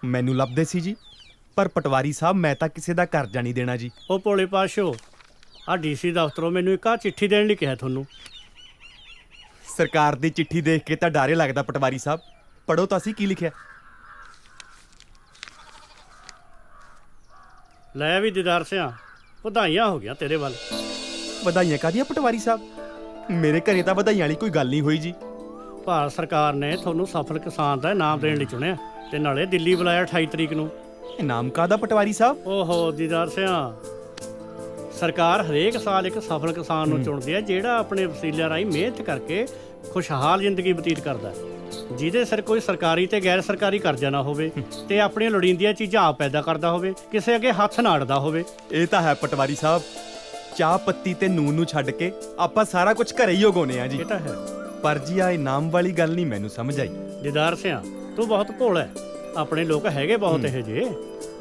ਮੈਨੂੰ ਲੱਭਦੇ ਸੀ ਜੀ, ਪਰ ਪਟਵਾਰੀ ਸਾਹਿਬ ਮੈਂ ਤਾਂ ਕਿਸੇ ਦਾ ਕਰਜ਼ਾ ਨਹੀਂ ਦੇਣਾ ਜੀ। ਉਹ ਭੋਲੇ ਪਾਸ਼ੋ, ਆ ਡੀਸੀ ਦਫ਼ਤਰੋਂ ਮੈਨੂੰ ਇੱਕ ਚਿੱਠੀ ਦੇਣ ਲਈ ਕਿਹਾ ਤੁਹਾਨੂੰ। ਸਰਕਾਰ ਦੀ ਚਿੱਠੀ ਦੇਖ ਕੇ ਤਾਂ ਡਾਰੇ ਲੱਗਦਾ ਪਟਵਾਰੀ ਸਾਹਿਬ। ਪੜੋ ਤਾਂ ਸੀ ਕੀ ਲਿਖਿਆ। ਲੈ ਵੀ ਦਿਦਾਰ ਸਿਆ, ਵਧਾਈਆਂ ਹੋ ਗਿਆ ਤੇਰੇ ਵੱਲ। ਵਧਾਈਆਂ ਕਾਹਦੀਆਂ ਪਟਵਾਰੀ ਸਾਹਿਬ? ਮੇਰੇ ਘਰੇ ਤਾਂ ਵਧਾਈਆਂ ਵਾਲੀ ਕੋਈ ਗੱਲ ਨਹੀਂ ਹੋਈ ਜੀ। ਭਾਰਤ ਸਰਕਾਰ ਨੇ ਤੁਹਾਨੂੰ ਸਫਲ ਕਿਸਾਨ ਦਾ ਇਨਾਮ ਦੇਣ ਲਈ ਚੁਣਿਆ ਤੇ ਨਾਲੇ ਦਿੱਲੀ ਬੁਲਾਇਆ 28 ਤਰੀਕ ਨੂੰ। ਇਨਾਮ ਕਾਹਦਾ ਪਟਵਾਰੀ ਸਾਹਿਬ? ਓਹੋ ਦਿਦਾਰ ਸਿਆ, ਸਰਕਾਰ ਹਰੇਕ ਸਾਲ ਇੱਕ ਸਫਲ ਕਿਸਾਨ ਨੂੰ ਚੁਣਦੀ ਹੈ ਜਿਹੜਾ ਆਪਣੇ ਵਸੀਲਿਆਂ ਰਾਹੀਂ ਮਿਹਨਤ ਕਰਕੇ ਖੁਸ਼ਹਾਲ ਜ਼ਿੰਦਗੀ ਬਤੀਤ ਕਰਦਾ ਹੈ, ਜਿਹਦੇ ਸਿਰ ਕੋਈ ਸਰਕਾਰੀ ਤੇ ਗੈਰ ਸਰਕਾਰੀ ਕਰਜ਼ਾ ਨਾ ਹੋਵੇ ਤੇ ਆਪਣੀਆਂ ਲੋੜੀਂਦੀਆਂ ਚੀਜ਼ਾਂ ਆਪ ਪੈਦਾ ਕਰਦਾ ਹੋਵੇ, ਕਿਸੇ ਅੱਗੇ ਹੱਥ ਨਾ ਅੜਦਾ ਹੋਵੇ। ਇਹ ਤਾਂ ਹੈ ਪਟਵਾਰੀ ਸਾਹਿਬ। ਚਾਹ ਪੱਤੀ ਤੇ ਨੂਨ ਨੂੰ ਛੱਡ ਕੇ ਆਪਾਂ ਸਾਰਾ ਕੁਝ ਘਰੇ ਹੀ ਉਗਾਉਂਦੇ ਆ ਜੀ। ਇਹ ਤਾਂ ਹੈ, ਪਰ ਜੀ ਆ ਇਨਾਮ ਵਾਲੀ ਗੱਲ ਨਹੀਂ ਮੈਨੂੰ ਸਮਝ ਆਈ। ਦਿਦਾਰ ਸਿਆ, ਤੂੰ ਬਹੁਤ ਭੋਲਾ ਹੈ। ਆਪਣੇ ਲੋਕ ਹੈਗੇ ਬਹੁਤ ਇਹੋ ਜਿਹੇ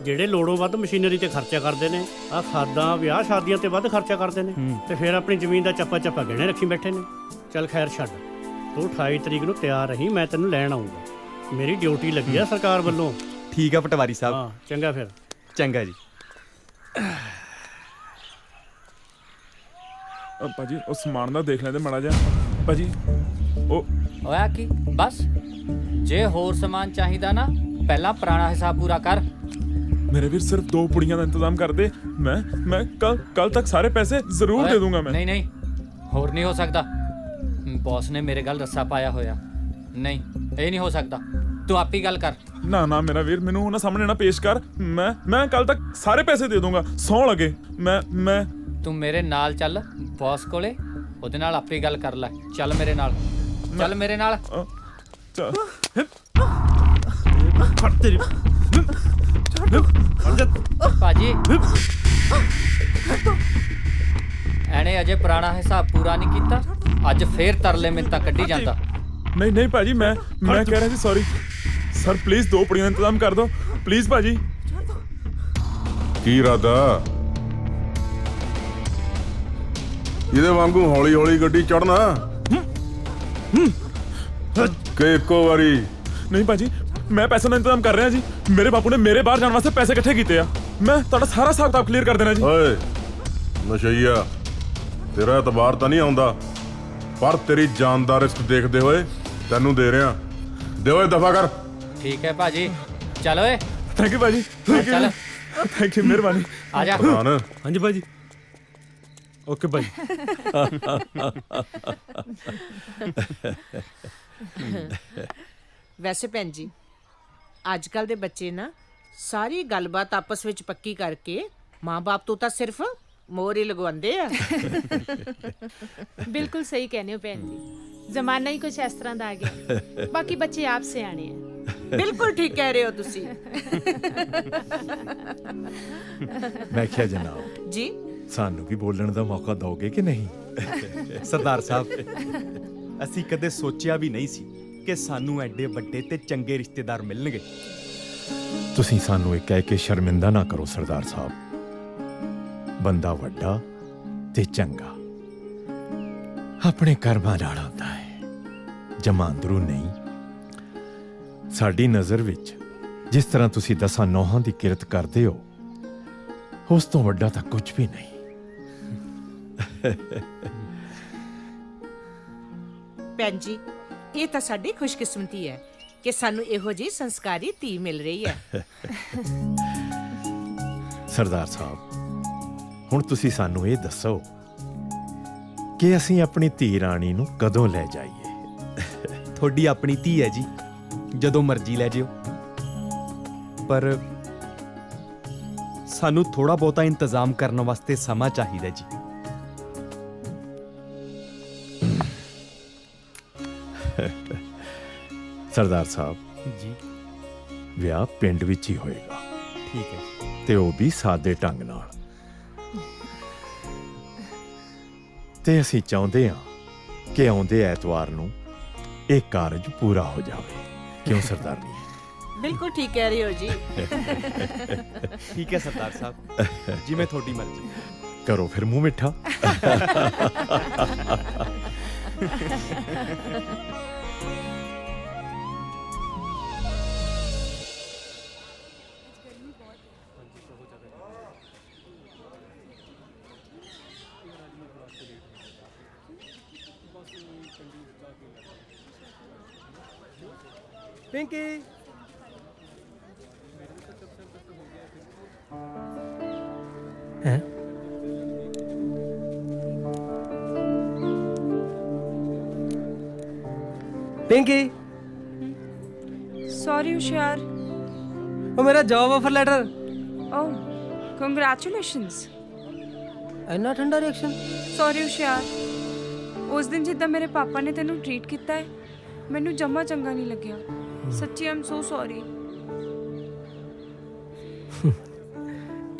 ਜਿਹੜੇ ਲੋੜੋਂ ਵੱਧ ਮਸ਼ੀਨਰੀ ਤੇ ਖਰਚਾ ਕਰਦੇ ਨੇ, ਆ ਖਾਦਾਂ ਵਿਆਹ ਸ਼ਾਦੀਆਂ ਤੇ ਵੱਧ ਖਰਚਾ ਕਰਦੇ ਨੇ ਤੇ ਫਿਰ ਆਪਣੀ ਜ਼ਮੀਨ ਦਾ ਚੱਪਾ ਚੱਪਾ ਗਹਿਣੇ ਰੱਖੀ ਬੈਠੇ ਨੇ। ਚੱਲ ਖੈਰ ਛੱਡ, ਤੂੰ 28 ਤਰੀਕ ਨੂੰ ਤਿਆਰ ਰਹੀ, ਮੈਂ ਤੈਨੂੰ ਲੈਣ ਆਉਂਗਾ। ਮੇਰੀ ਡਿਊਟੀ ਲੱਗੀ ਆ ਸਰਕਾਰ ਵੱਲੋਂ। ਠੀਕ ਆ ਪਟਵਾਰੀ ਸਾਹਿਬ। ਹਾਂ ਚੰਗਾ ਫਿਰ। ਚੰਗਾ ਜੀ। ਭਾਜੀ ਉਹ ਸਮਾਨ ਦਾ ਦੇਖ ਲੈਂਦੇ ਮਾੜਾ ਜਿਹਾ। ਭਾਜੀ ਉਹ ਹੋਇਆ ਕੀ? ਬਸ ਜੇ ਹੋਰ ਸਮਾਨ ਚਾਹੀਦਾ ਨਾ, ਪਹਿਲਾਂ ਪੁਰਾਣਾ ਹਿਸਾਬ ਪੂਰਾ ਕਰ। ਮੇਰੇ ਵੀਰ ਸਿਰਫ 2 ਪੁੜੀਆਂ ਦਾ ਇੰਤਜ਼ਾਮ ਕਰ ਦੇ। ਮੈਂ ਕੱਲ ਤੱਕ ਸਾਰੇ ਪੈਸੇ ਜ਼ਰੂਰ ਦੇ ਦੂੰਗਾ। ਮੈਂ ਨਹੀਂ ਹੋਰ ਨਹੀਂ ਹੋ ਸਕਦਾ। ਬੌਸ ਨੇ ਮੇਰੇ ਗੱਲ ਰੱਸਾ ਪਾਇਆ ਹੋਇਆ। ਨਹੀਂ, ਇਹ ਨਹੀਂ ਹੋ ਸਕਦਾ। ਤੂੰ ਆਪ ਹੀ ਗੱਲ ਕਰ। ਨਾ ਮੇਰਾ ਵੀਰ, ਮੈਨੂੰ ਉਹਨਾਂ ਸਾਹਮਣੇ ਨਾ ਪੇਸ਼ ਕਰ। ਮੈਂ ਕੱਲ ਤੱਕ ਸਾਰੇ ਪੈਸੇ ਦੇ ਦੂੰਗਾ, ਸੌਂ ਲੱਗੇ। ਮੈਂ ਤੂੰ ਮੇਰੇ ਨਾਲ ਚੱਲ ਬੌਸ ਕੋਲੇ, ਉਹਦੇ ਨਾਲ ਆਪੇ ਗੱਲ ਕਰ ਲੈ। ਚੱਲ ਮੇਰੇ ਨਾਲ, ਚੱਲ ਮੇਰੇ ਨਾਲ। ਭਾਜੀ ਐਨੇ ਅਜੇ ਪੁਰਾਣਾ ਹਿਸਾਬ ਪੂਰਾ ਨਹੀਂ ਕੀਤਾ, ਅੱਜ ਫੇਰ ਤਰਲੇ ਮਿੰਤਾਂ ਕੱਢੀ ਜਾਂਦਾ। ਨਹੀਂ ਭਾਜੀ, ਮੈਂ ਕਹਿ ਰਿਹਾ ਸੀ ਸੌਰੀ ਸਰ। ਪਲੀਜ਼ 2 ਪੁੜੀਆਂ ਦਾ ਇੰਤਜ਼ਾਮ ਕਰ ਦਿਓ ਪਲੀਜ਼ ਭਾਜੀ। ਕੀ ਇਰਾਦਾ? ਇਹਦੇ ਵਾਂਗੂ ਹੌਲੀ ਹੌਲੀ ਗੱਡੀ ਚੜਨਾ ਕਿ ਇੱਕੋ ਵਾਰੀ? ਨਹੀਂ ਭਾਜੀ, ਮੈਂ ਪੈਸੇ ਦਾ ਇੰਤਜ਼ਾਮ ਕਰ ਰਿਹਾ ਜੀ। ਮੇਰੇ ਬਾਪੂ ਨੇ ਮੇਰੇ ਬਾਹਰ ਜਾਣ ਵਾਸਤੇ ਪੈਸੇ ਇਕੱਠੇ ਕੀਤੇ ਆ। ਮੈਂ ਤੁਹਾਡਾ ਸਾਰਾ ਹਿਸਾਬ ਕਿਤਾਬ ਕਲੀਅਰ ਕਰ ਦੇਣਾ ਜੀ। ਓਏ ਨਸ਼ਈਆ, ਤੇਰਾ ਇਤਬਾਰ ਤਾਂ ਨਹੀਂ ਆਉਂਦਾ, ਪਰ ਤੇਰੀ ਜਾਨ ਦਾ ਰਿਸਕ ਦੇਖਦੇ ਹੋਏ ਤੈਨੂੰ ਦੇ ਰਿਹਾ। ਦੇ ਓਏ ਦਫਾ ਕਰ। ਠੀਕ ਹੈ ਭਾਜੀ, ਚੱਲ ਓਏ। ਥੈਂਕ ਯੂ ਭਾਜੀ। ਚੱਲ। ਥੈਂਕ ਯੂ, ਮਿਹਰਬਾਨੀ। ਆ ਜਾ। ਹਾਂਜੀ ਭਾਜੀ। ਓਕੇ ਭਾਜੀ। ਵੈਸੇ ਭੈਣ ਜੀ, ਅੱਜ ਕੱਲ ਦੇ ਬੱਚੇ ਨਾ ਸਾਰੀ ਗੱਲਬਾਤ ਆਪਸ ਵਿੱਚ ਪੱਕੀ ਕਰਕੇ ਮਾਂ-ਬਾਪ ਤੋਂ ਤਾਂ ਸਿਰਫ ਮੋਹਰ ਹੀ ਲਗਵਾਉਂਦੇ ਆ। ਬਿਲਕੁਲ ਸਹੀ ਕਹਿੰਦੇ ਹੋ ਭੈਣ ਜੀ। ਜ਼ਮਾਨਾ ਹੀ ਕੁਝ ਇਸ ਤਰ੍ਹਾਂ ਦਾ ਆ ਗਿਆ। ਬਾਕੀ ਬੱਚੇ ਆਪ ਸਿਆਣੇ ਆ। ਬਿਲਕੁਲ ਠੀਕ ਕਹਿ ਰਹੇ ਹੋ ਤੁਸੀਂ। ਮੈਂ ਕਿਹਾ ਜਨਾਬ ਜੀ, ਸਾਨੂੰ ਵੀ ਬੋਲਣ ਦਾ ਮੌਕਾ ਦਿਓਗੇ ਕਿ ਨਹੀਂ? ਸਰਦਾਰ ਸਾਹਿਬ, ਅਸੀਂ ਕਦੇ ਸੋਚਿਆ ਵੀ ਨਹੀਂ ਸੀ ਕਿ ਸਾਨੂੰ ਐਡੇ ਵੱਡੇ ਤੇ ਚੰਗੇ ਰਿਸ਼ਤੇਦਾਰ ਮਿਲਣਗੇ। ਤੁਸੀਂ ਸਾਨੂੰ ਇਹ ਕਹਿ ਕੇ ਸ਼ਰਮਿੰਦਾ ਨਾ ਕਰੋ ਸਰਦਾਰ ਸਾਹਿਬ। ਬੰਦਾ ਵੱਡਾ ਤੇ ਚੰਗਾ ਆਪਣੇ ਕਰਮਾਂ ਨਾਲ ਆਉਂਦਾ ਹੈ, ਜਮਾਂ ਅੰਦਰੋਂ ਨਹੀਂ। ਸਾਡੀ ਨਜ਼ਰ ਵਿੱਚ ਜਿਸ ਤਰ੍ਹਾਂ ਤੁਸੀਂ 10 ਨੌਹਾਂ ਦੀ ਕਿਰਤ ਕਰਦੇ ਹੋ, ਉਸ ਤੋਂ ਵੱਡਾ ਤਾਂ ਕੁਝ ਵੀ ਨਹੀਂ। ਭੈਣ ਜੀ, ਇਹ ਤਾਂ ਸਾਡੀ ਖੁਸ਼ਕਿਸਮਤੀ ਹੈ ਕਿ ਸਾਨੂੰ ਇਹੋ ਜਿਹੀ ਸੰਸਕਾਰੀ ਧੀ ਮਿਲ ਰਹੀ ਹੈ। ਸਰਦਾਰ ਸਾਹਿਬ, ਹੁਣ ਤੁਸੀਂ ਸਾਨੂੰ ਇਹ ਦੱਸੋ ਕਿ ਅਸੀਂ ਆਪਣੀ ਧੀ ਰਾਣੀ ਨੂੰ ਕਦੋਂ ਲੈ ਜਾਈਏ? ਤੁਹਾਡੀ ਆਪਣੀ ਧੀ ਹੈ ਜੀ, ਜਦੋਂ ਮਰਜ਼ੀ ਲੈ ਜਿਓ। ਪਰ ਸਾਨੂੰ ਥੋੜਾ ਬਹੁਤਾ ਇੰਤਜ਼ਾਮ ਕਰਨ ਵਾਸਤੇ ਸਮਾਂ ਚਾਹੀਦਾ ਜੀ। ਸਰਦਾਰ ਸਾਹਿਬ ਜੀ, ਵਿਆਹ ਪਿੰਡ ਵਿੱਚ ਹੀ ਹੋਏਗਾ। ਠੀਕ ਹੈ। ਤੇ ਉਹ ਵੀ ਸਾਦੇ ਢੰਗ ਨਾਲ। ਤੇ ਅਸੀਂ ਚਾਹੁੰਦੇ ਹਾਂ ਕਿ ਆਉਂਦੇ ਐਤਵਾਰ ਨੂੰ ਇਹ ਕਾਰਜ ਪੂਰਾ ਹੋ ਜਾਵੇ। ਕਿਉਂ ਸਰਦਾਰਨੀ? ਬਿਲਕੁਲ ਠੀਕ ਕਹਿ ਰਹੇ ਹੋ ਜੀ। ਠੀਕ ਹੈ ਸਰਦਾਰ ਸਾਹਿਬ, ਜਿਵੇਂ ਤੁਹਾਡੀ ਮਰਜ਼ੀ। ਕਰੋ ਫਿਰ ਮੂੰਹ ਮਿੱਠਾ। ਪਿੰਕੀ ਹੈ ਪਿੰਕੀ सॉरी होशियार। ਉਹ ਮੇਰਾ ਜੌਬ ਆਫਰ ਲੈਟਰ। ओह ਕੰਗ੍ਰੈਚੁਲੇਸ਼ਨਸ। ਇੰਨਾ ਠੰਡਾ ਰਿਐਕਸ਼ਨ। ਸੌਰੀ ਹੋਸ਼ਿਆਰ, ਉਸ ਦਿਨ ਜਿੱਦਾਂ ਮੇਰੇ ਪਾਪਾ ਨੇ ਤੈਨੂੰ ਟ੍ਰੀਟ ਕੀਤਾ ਹੈ ਮੈਨੂੰ ਜਮਾ ਚੰਗਾ ਨਹੀਂ ਲੱਗਿਆ। ਸੱਚੀ I'm so sorry.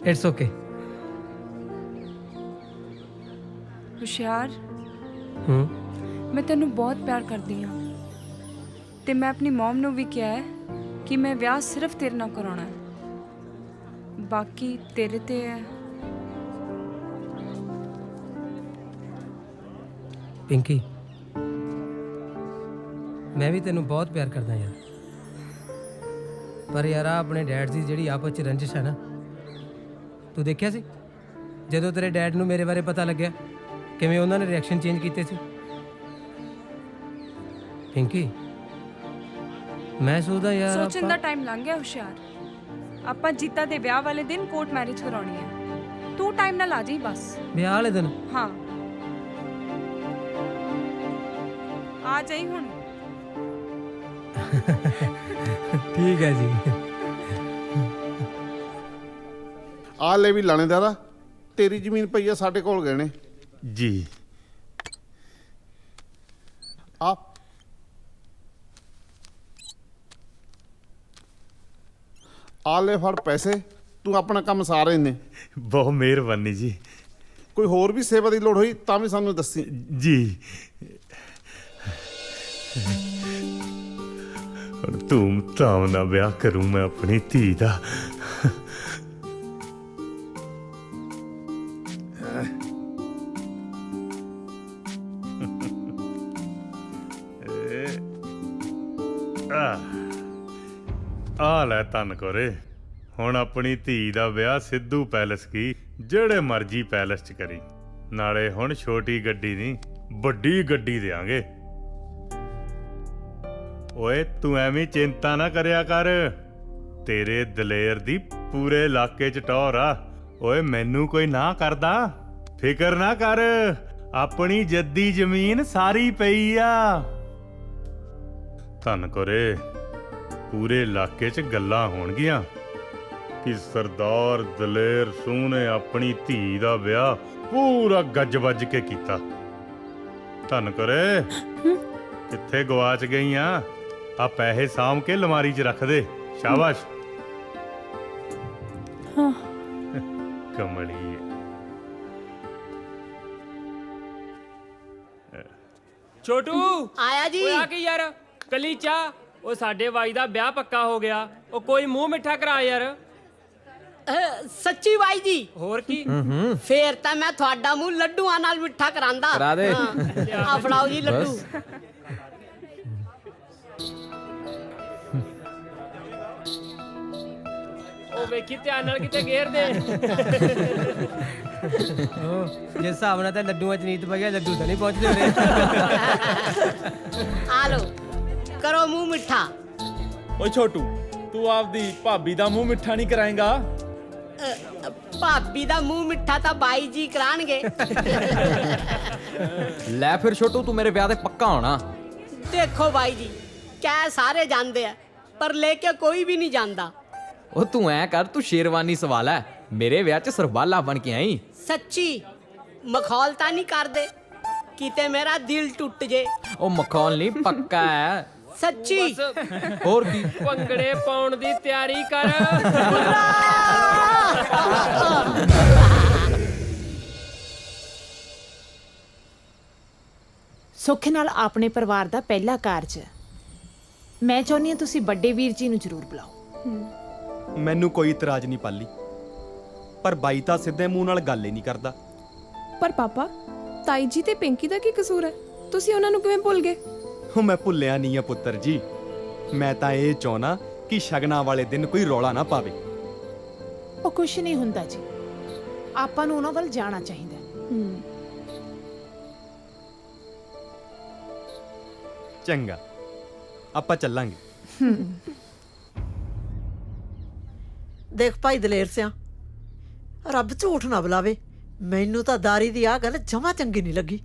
It's okay. ਹੋਸ਼ਿਆਰ, ਹੂੰ ਮੈਂ ਤੈਨੂੰ ਬਹੁਤ ਪਿਆਰ ਕਰਦੀ ਹਾਂ ਤੇ ਮੈਂ ਆਪਣੀ ਮਮ ਨੂੰ ਵੀ ਕਿਹਾ ਹੈ ਕਿ ਮੈਂ ਵਿਆਹ ਸਿਰਫ ਤੇਰੇ ਨਾਲ ਕਰਾਉਣਾ ਹੈ, ਬਾਕੀ ਤੇਰੇ ਤੇ ਹੈ। ਪਿੰਕੀ, ਮੈਂ ਵੀ ਤੈਨੂੰ ਬਹੁਤ ਪਿਆਰ ਕਰਦਾ ਯਾਰ, ਪਰ ਯਾਰ ਆਹ ਆਪਣੇ ਡੈਡ ਦੀ ਜਿਹੜੀ ਆਪਸ ਚ ਰੰਜਿਸ਼ ਹੈ ਨਾ, ਤੂੰ ਦੇਖਿਆ ਸੀ ਜਦੋਂ ਤੇਰੇ ਡੈਡ ਨੂੰ ਮੇਰੇ ਬਾਰੇ ਪਤਾ ਲੱਗਿਆ ਕਿਵੇਂ ਉਹਨਾਂ ਨੇ ਰਿਐਕਸ਼ਨ ਚੇਂਜ ਕੀਤੇ ਸੀ। ਪਿੰਕੀ, ਮੈਂ ਸੋਚਦਾ ਯਾਰ ਸੋਚਣ ਦਾ ਟਾਈਮ ਲੰਘ ਗਿਆ ਹੋਸ਼ਿਆਰ। ਆਪਾਂ ਜੀਤਾ ਦੇ ਵਿਆਹ ਵਾਲੇ ਦਿਨ ਕੋਰਟ ਮੈਰਿਜ ਕਰਾਉਣੀ ਹੈ, ਤੂੰ ਟਾਈਮ ਨਾਲ ਆ ਜਾਈਂ ਬਸ। ਵਿਆਹ ਵਾਲੇ ਦਿਨ? ਹਾਂ ਆ ਜਾਈਂ ਹੁਣ। ਠੀਕ ਹੈ ਜੀ। ਆ ਲੈ ਵੀ ਲਾਣੇਦਾਰਾ, ਤੇਰੀ ਜ਼ਮੀਨ ਪਈ ਆ ਸਾਡੇ ਕੋਲ ਗਏ ਨੇ ਜੀ। ਆ ਲੈ ਫੜ ਪੈਸੇ, ਤੂੰ ਆਪਣਾ ਕੰਮ ਸਾਰੇ ਨੇ। ਬਹੁਤ ਮਿਹਰਬਾਨੀ ਜੀ। ਕੋਈ ਹੋਰ ਵੀ ਸੇਵਾ ਦੀ ਲੋੜ ਹੋਈ ਤਾਂ ਵੀ ਸਾਨੂੰ ਦੱਸੀ ਜੀ। ਹੁਣ ਧੂਮ ਧਾਮ ਨਾਲ ਵਿਆਹ ਕਰੂੰ ਮੈਂ ਆਪਣੀ ਧੀ ਦਾ। ਆ ਲੈ ਧੰਨ ਕੋਰੇ, ਹੁਣ ਆਪਣੀ ਧੀ ਦਾ ਵਿਆਹ ਸਿੱਧੂ ਪੈਲਸ ਕੀ ਜਿਹੜੇ ਮਰਜੀ ਪੈਲਸ 'ਚ ਕਰੀ। ਨਾਲੇ ਹੁਣ ਛੋਟੀ ਗੱਡੀ ਨਹੀਂ ਵੱਡੀ ਗੱਡੀ ਦੇਾਂਗੇ। ਓਏ ਤੂੰ ਐਵੇਂ ਚਿੰਤਾ ਨਾ ਕਰਿਆ ਕਰ, ਤੇਰੇ ਦਲੇਰ ਦੀ ਪੂਰੇ ਇਲਾਕੇ 'ਚ ਟੌਰ ਆ। ਓਏ ਮੈਨੂੰ ਕੋਈ ਨਾ ਕਰਦਾ, ਫਿਕਰ ਨਾ ਕਰ, ਆਪਣੀ ਜੱਦੀ ਜ਼ਮੀਨ ਸਾਰੀ ਪਈ ਆ। ਧੰਨ ਕੋਰੇ, ਪੂਰੇ ਇਲਾਕੇ 'ਚ ਗੱਲਾਂ ਹੋਣਗੀਆਂ ਕਿ ਸਰਦਾਰ ਦਲੇਰ ਸਿੰਘ ਨੇ ਆਪਣੀ ਧੀ ਦਾ ਵਿਆਹ ਪੂਰਾ ਗੱਜ ਵੱਜ ਕੇ ਕੀਤਾ। ਧੰਨ ਕੋਰੇ, ਕਿੱਥੇ ਗਵਾਚ ਗਈਆਂ? ਆ ਪੈਸੇ ਸਾਂਭ ਕੇ ਅਲਮਾਰੀ 'ਚ ਰੱਖ ਦੇ। ਸ਼ਾਬਾਸ਼। ਹਾਂ ਕਮਲੀ। ਛੋਟੂ ਆਇਆ ਜੀ। ਓਏ ਆ ਕੀ ਯਾਰ, ਕਲੀ ਚਾਹ। ਉਹ ਸਾਡੇ ਬਾਈ ਦਾ ਵਿਆਹ ਪੱਕਾ ਹੋ ਗਿਆ, ਉਹ ਕੋਈ ਮੂੰਹ ਮਿੱਠਾ ਕਰਾ ਯਾਰ। ਸੱਚੀ ਬਾਈ ਜੀ? ਹੋਰ ਕੀ, ਫੇਰ ਤਾਂ ਮੈਂ ਤੁਹਾਡਾ ਮੂੰਹ ਲੱਡੂਆਂ ਨਾਲ ਮਿੱਠਾ ਕਰਾਂਦਾ। ਕਰਾ ਦੇ। ਆ ਫੜਾਓ ਜੀ ਲੱਡੂ। ਉਹ ਵੇਖੀ ਧਿਆਨ ਨਾਲ ਕਿਤੇ ਗੇਰ ਦੇ। ਉਹ ਜੇ ਹਿਸਾਬ ਨਾਲ ਤਾਂ ਲੱਡੂਆਂ ਚ ਨੀਤ ਪੈ ਗਿਆ, ਲੱਡੂ ਤਾਂ ਨਹੀਂ ਪਹੁੰਚਦੇ ਹੋਣੇ। ਆ ਲੋ, ਕਰੋ ਮੂੰਹ ਮਿੱਠਾ। ਓਏ ਛੋਟੂ, ਤੂੰ ਆਪਦੀ ਭਾਬੀ ਦਾ ਮੂੰਹ ਮਿੱਠਾ ਨਹੀਂ ਕਰਾਏਗਾ? ਭਾਬੀ ਦਾ ਮੂੰਹ ਮਿੱਠਾ ਤਾਂ ਬਾਈ ਜੀ ਕਰਾਣਗੇ। ਲੈ ਫਿਰ ਛੋਟੂ, ਤੂੰ ਮੇਰੇ ਵਿਆਹ ਤੇ ਪੱਕਾ ਹੋਣਾ। ਦੇਖੋ ਬਾਈ ਜੀ, ਕਹਿ ਸਾਰੇ ਜਾਂਦੇ ਆ ਪਰ ਲੈ ਕੇ ਕੋਈ ਵੀ ਨਹੀਂ ਜਾਂਦਾ। ਉਹ ਤੂੰ ਐ ਕਰ, ਤੂੰ ਸ਼ੇਰਵਾਨੀ ਸਵਾਲ ਹੈ, ਮੇਰੇ ਵਿਆਹ 'ਚ ਸਰਬਾਲਾ ਬਣ ਕੇ ਆਈ। ਸੱਚੀ ਮਖੌਲ ਤਾਂ ਨਹੀਂ ਕਰਦੇ ਕਿਤੇ ਮੇਰਾ ਦਿਲ ਟੁੱਟ ਜੇ। ਉਹ ਮਖੌਲ ਨਹੀਂ, ਪੱਕਾ ਹੈ। ਸੱਚੀ? ਹੋਰ ਕੀ, ਭੰਗੜੇ ਪਾਉਣ ਦੀ ਤਿਆਰੀ ਕਰ। ਸੁੱਖ ਨਾਲ ਆਪਣੇ ਪਰਿਵਾਰ ਦਾ ਪਹਿਲਾ ਕਾਰਜ ਹੈ। ਮੈਂ ਚਾਹੁੰਦੀ ਹਾਂ ਤੁਸੀਂ ਵੱਡੇ ਵੀਰ ਜੀ ਨੂੰ ਜ਼ਰੂਰ ਬੁਲਾਓ। ਮੈਨੂੰ ਕੋਈ ਇਤਰਾਜ਼ ਨਹੀਂ ਪਾਲੀ, ਪਰ ਬਾਈ ਤਾਂ ਸਿੱਧੇ ਮੂੰਹ ਨਾਲ ਗੱਲ ਹੀ ਨਹੀਂ ਕਰਦਾ। ਪਰ ਪਾਪਾ, ਤਾਈ ਜੀ ਤੇ ਪਿੰਕੀ ਦਾ ਕੀ ਕਸੂਰ ਹੈ? ਤੁਸੀਂ ਉਹਨਾਂ ਨੂੰ ਕਿਵੇਂ ਭੁੱਲ ਗਏ? ਉਹ ਮੈਂ ਭੁੱਲਿਆ ਨਹੀਂ ਆ ਪੁੱਤਰ ਜੀ, ਮੈਂ ਤਾਂ ਇਹ ਚਾਹਣਾ ਕਿ ਸ਼ਗਨਾਂ ਵਾਲੇ ਦਿਨ ਕੋਈ ਰੌਲਾ ਨਾ ਪਾਵੇ। ਉਹ ਕੁਛ ਨਹੀਂ ਹੁੰਦਾ ਜੀ, ਆਪਾਂ ਨੂੰ ਉਹਨਾਂ ਵੱਲ ਜਾਣਾ ਚਾਹੀਦਾ। ਚੰਗਾ, ਆਪਾਂ ਚੱਲਾਂਗੇ। ਦੇਖ ਭਾਈ ਦਲੇਰ ਸਿਆ, ਰੱਬ ਝੂਠ ਨਾ ਬੁਲਾਵੇ, ਮੈਨੂੰ ਤਾਂ ਦਾਰੀ ਦੀ ਆ ਗੱਲ ਜਮਾ ਚੰਗੀ ਨਹੀਂ ਲੱਗੀ।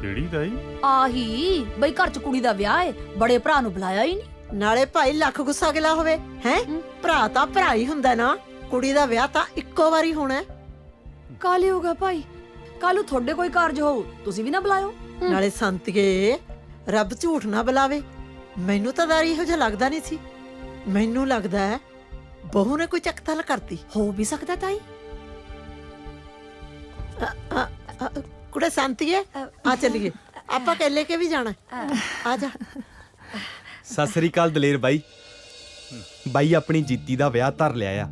ਕਿਹੜੀ ਤਾਈ? ਆਹੀ ਬਈ ਘਰ ਚ ਕੁੜੀ ਦਾ ਵਿਆਹ ਏ, ਬੜੇ ਭਰਾ ਨੂੰ ਬੁਲਾਇਆ ਹੀ ਨਹੀਂ। ਨਾਲੇ ਭਾਈ ਲੱਖ ਗੁੱਸਾ ਗਿਲਾ ਹੋਵੇ ਹੈ, ਭਰਾ ਤਾਂ ਭਰਾ ਹੀ ਹੁੰਦਾ ਨਾ। ਕੁੜੀ ਦਾ ਵਿਆਹ ਤਾਂ ਇੱਕੋ ਵਾਰੀ ਹੋਣਾ ਹੈ। ਕਾਲੇ ਹੋਗਾ ਭਾਈ, ਕੱਲੂ ਤੁਹਾਡੇ ਕੋਈ ਕਾਰਜ ਹੋਊ, ਤੁਸੀਂ ਵੀ ਨਾ ਬੁਲਾਇਓ। ਨਾਲੇ ਸੰਤੀਏ, ਰੱਬ ਝੂਠ ਨਾ ਬੁਲਾਵੇ, ਮੈਨੂੰ ਤਾਂ ਦਾਰੀ ਇਹੋ ਜਿਹਾ ਲੱਗਦਾ ਨਹੀਂ ਸੀ। ਮੈਨੂੰ ਲੱਗਦਾ ਹੈ ਬਹੂ ਨੇ ਕੋਈ ਚੱਕਤਲ ਕਰਤੀ। ਹੋ ਵੀ ਸਕਦਾ ਤਾਈ। ਕੁੜੇ ਸੰਤੀਏ, ਆ ਚੱਲੀਏ, ਆਪਾਂ ਕਹਿ ਕੇ ਵੀ ਜਾਣਾ। ਆ ਜਾ। ਸਤਿ ਸ੍ਰੀ ਅਕਾਲ ਦਲੇਰ ਬਾਈ। ਬਾਈ ਆਪਣੀ ਜੀਤੀ ਦਾ ਵਿਆਹ ਧਰ ਲਿਆ ਆ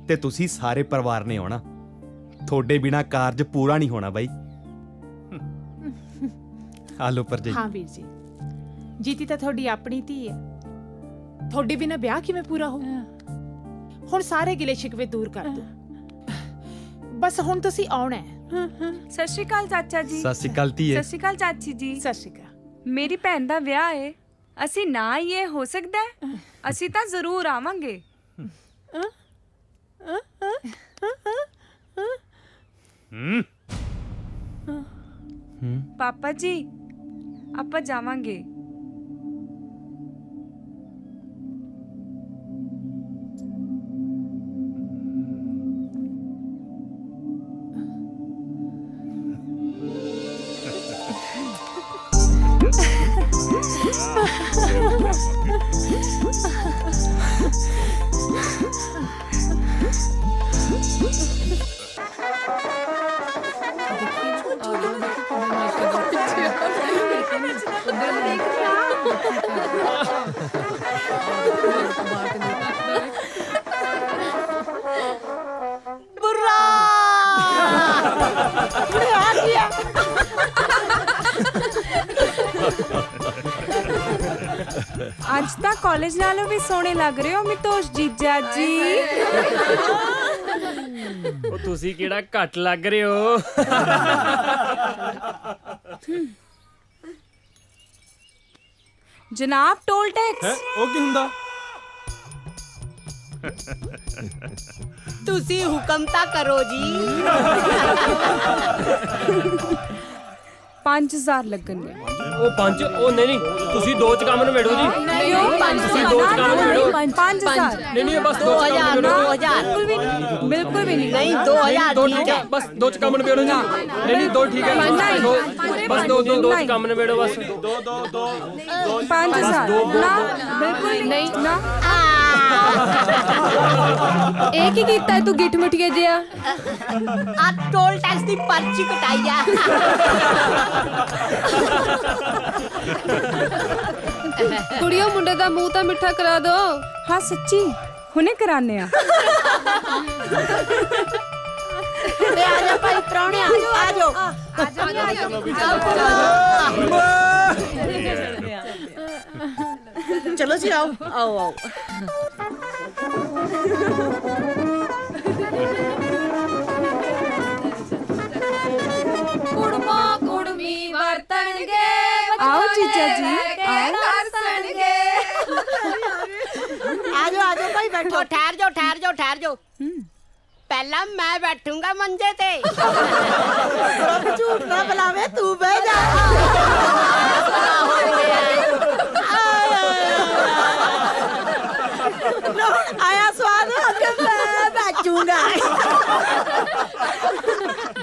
ਤੇ ਤੁਸੀਂ ਸਾਰੇ ਪਰਿਵਾਰ ਨੇ ਆਉਣਾ। ਤੁਹਾਡੇ ਬਿਨਾ ਕਾਰਜ ਪੂਰਾ ਨਹੀਂ ਹੋਣਾ ਬਾਈ। ਆ ਲੋ ਪਰਜਾਈ। ਹਾਂ ਵੀਰ ਜੀ, ਜੀਤੀ ਤਾਂ ਤੁਹਾਡੀ ਆਪਣੀ ਧੀ ਹੈ, ਤੁਹਾਡੇ ਬਿਨਾ ਵਿਆਹ ਕਿਵੇਂ ਪੂਰਾ ਹੋਊ? ਹੁਣ ਸਾਰੇ ਗਿਲੇ ਸ਼ਿਕਵੇ ਦੂਰ ਕਰ ਦਿਓ, ਬਸ ਹੁਣ ਤੁਸੀਂ ਆਉਣਾ ਹੈ। ਸਤਿ ਸ਼੍ਰੀ ਅਕਾਲ ਚਾਚਾ ਜੀ। ਸਤਿ ਸ਼੍ਰੀ ਅਕਾਲ ਧੀਏ। ਸਤਿ ਸ਼੍ਰੀ ਅਕਾਲ ਚਾਚੀ ਜੀ। ਸਤਿ ਸ਼੍ਰੀ ਅਕਾਲ। ਮੇਰੀ ਭੈਣ ਦਾ ਵਿਆਹ ਏ, ਅਸੀਂ ਨਾ ਆਈਏ ਹੋ ਸਕਦਾ ਹੈ? ਅਸੀਂ ਤਾਂ ਜ਼ਰੂਰ ਆਵਾਂਗੇ। ਪਾਪਾ ਜੀ, ਆਪਾਂ ਜਾਵਾਂਗੇ। बुर्रा आ गया। ਅੱਜ ਤਾਂ ਕਾਲਜ ਨਾਲੋਂ ਵੀ ਸੋਹਣੇ ਲੱਗ ਰਹੇ ਹੋ ਮਿਤੋਸ਼ ਜੀਜਾ ਜੀ। ਉਹ ਤੁਸੀਂ ਕਿਹੜਾ ਘੱਟ ਲੱਗ ਰਹੇ ਹੋ। ਜਨਾਬ, ਟੋਲ ਟੈਕਸ। ਉਹ ਕੀ ਹੁੰਦਾ? ਤੁਸੀਂ ਹੁਕਮ ਤਾਂ ਕਰੋ ਜੀ। 5000 ਲੱਗਣਗੇ। ਉਹ 5 ਉਹ ਨਹੀਂ ਤੁਸੀਂ 2 ਚ ਕੰਮ ਨਿਬੇੜੋ ਜੀ। ਕਿਉਂ? ਤੁਸੀਂ 2 ਚ ਕੰਮ ਨਿਬੇੜੋ। 5000 ਨਹੀਂ ਬਸ 2 ਚ ਕੰਮ ਨਿਬੇੜੋ। 2000 ਬਿਲਕੁਲ ਵੀ ਨਹੀਂ। ਨਹੀਂ 2000 2 ਠੀਕ ਹੈ, ਬਸ 2 ਚ ਕੰਮ ਨਿਬੇੜੋ ਜੀ। ਨਹੀਂ 2 ਠੀਕ ਹੈ, ਬਸ 2 ਚ ਕੰਮ ਨਿਬੇੜੋ ਬਸ। 5000 ਨਾ, ਬਿਲਕੁਲ ਨਹੀਂ ਨਾ। ਇਹ ਕੀ ਕੀਤਾ ਤੂੰ ਗਿੱਠ ਮਿੱਠੀਏ ਜਿਆ? ਆ ਟੋਲ ਟੈਕਸ ਦੀ ਪਰਚੀ ਕਟਾਈ ਆ। ਕੁੜੀਓ, ਮੁੰਡੇ ਦਾ ਮੂੰਹ ਤਾਂ ਮਿੱਠਾ ਕਰਾ ਦੋ। ਹਾਂ ਸੱਚੀ, ਹੁਣੇ ਕਰਾਨੇ ਆ। ਤੇ ਆ ਜਾ ਭਾਈ ਪ੍ਰਾਹੁਣੇ, ਆ ਜਾਓ ਆ ਜਾਓ। ਚਲੋ ਜੀ, ਆਓ ਆਓ ਆਓ। ਕੁੜਮਾ ਕੁੜਮੀ ਵਰਤਣਗੇ। ਆਓ ਜੀਜਾ ਜੀ, ਆਓ। ਆ ਜਾਓ ਭਾਈ, ਬੈਠੋ। ਠਹਿਰ ਜਾਓ। ਪਹਿਲਾਂ ਮੈਂ ਬੈਠੂੰਗਾ ਮੰਜੇ ਤੇ। ਰੱਬ ਝੂਠ ਨਾ ਬੁਲਾਵੇ, ਤੂੰ ਬਹਿ ਜਾ। ਆਇਆ ਸਵਾਦ, ਮੈਂ ਬੈਠੂੰਗਾ।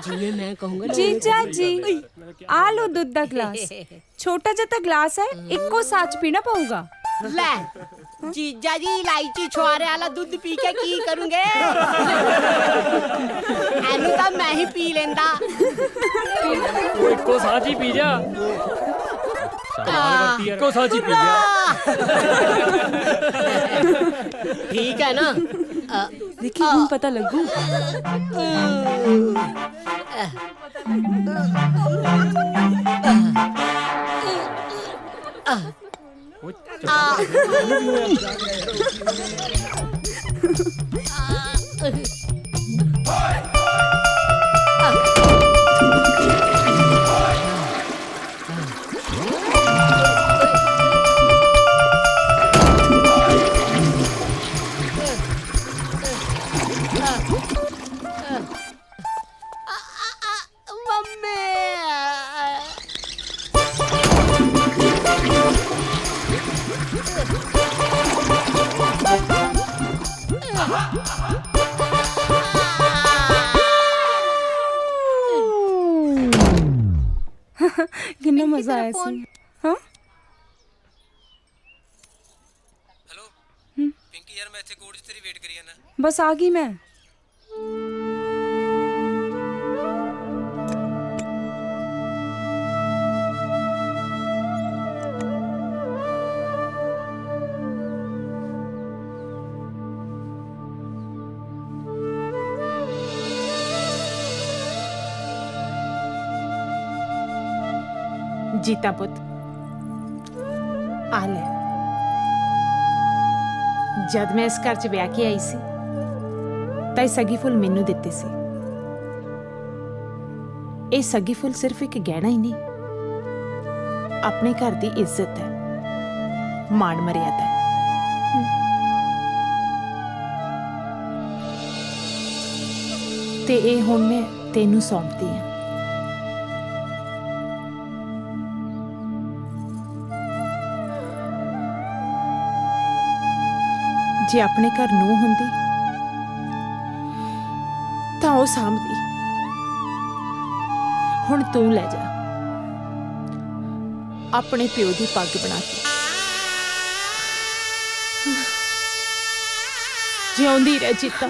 ਜਿਵੇਂ ਮੈਂ ਕਹੂੰਗਾ। ਜੀਜਾ ਜੀ, ਆ ਲੋ ਦੁੱਧ ਦਾ ਗਲਾਸ। ਛੋਟਾ ਜਿਹਾ ਤਾਂ ਗਲਾਸ ਹੈ, ਇੱਕੋ ਸਾਚ ਪੀਣਾ ਪਊਗਾ। ਲੈ ਜੀਜਾ ਜੀ ਇਲਾਇਚੀ ਛੁਆਰੇ ਵਾਲਾ ਦੁੱਧ ਪੀ ਕੇ ਕੀ ਕਰੂੰਗੇ? ਐਨੂੰ ਤਾਂ ਮੈਂ ਹੀ ਪੀ ਲੈਂਦਾ। ਉਹ ਇੱਕੋ ਸਾਹ 'ਚ ਹੀ ਪੀ ਜਾ। ਕਮਾਲ ਕਰਤੀ ਯਾਰ, ਇੱਕੋ ਸਾਹ 'ਚ ਹੀ ਪੀ ਗਿਆ। ਠੀਕ ਹੈ ਨਾ? देखी हूँ पता लगू। कितना मजा आया सी। हाँ हेलो पिंकी यार मैं इथे कोर्ट 'ਚ तेरी वेट करी जाना। बस आ गई मैं। ਜੀਤਾ ਪੁੱਤ ਆ ਲੈ। ਜਦ ਮੈਂ ਇਸ ਘਰ 'ਚ ਵਿਆਹ ਕੇ ਆਈ ਸੀ ਤਾਂ ਇਹ ਸੱਗੀ ਫੁੱਲ ਮੈਨੂੰ ਦਿੱਤੇ ਸੀ। ਇਹ ਸੱਗੀ ਫੁੱਲ ਸਿਰਫ ਇੱਕ ਗਹਿਣਾ ਹੀ ਨਹੀਂ, ਆਪਣੇ ਘਰ ਦੀ ਇੱਜ਼ਤ ਹੈ, ਮਾਣ ਮਰਿਆਦਾ ਹੈ। ਤੇ ਇਹ ਹੁਣ ਮੈਂ ਤੈਨੂੰ ਸੌਂਪਦੀ ਹਾਂ। ਜੇ ਆਪਣੇ ਘਰ ਨੂੰਹ ਹੁੰਦੀ ਤਾਂ ਉਹ ਸਾਂਭਦੀ। ਹੁਣ ਤੂੰ ਲੈ ਜਾ ਆਪਣੇ ਪਿਓ ਦੀ ਪੱਗ ਬਣਾ ਕੇ। ਜਿਉਂਦੀ ਰਹਿ ਜੀਤਾ।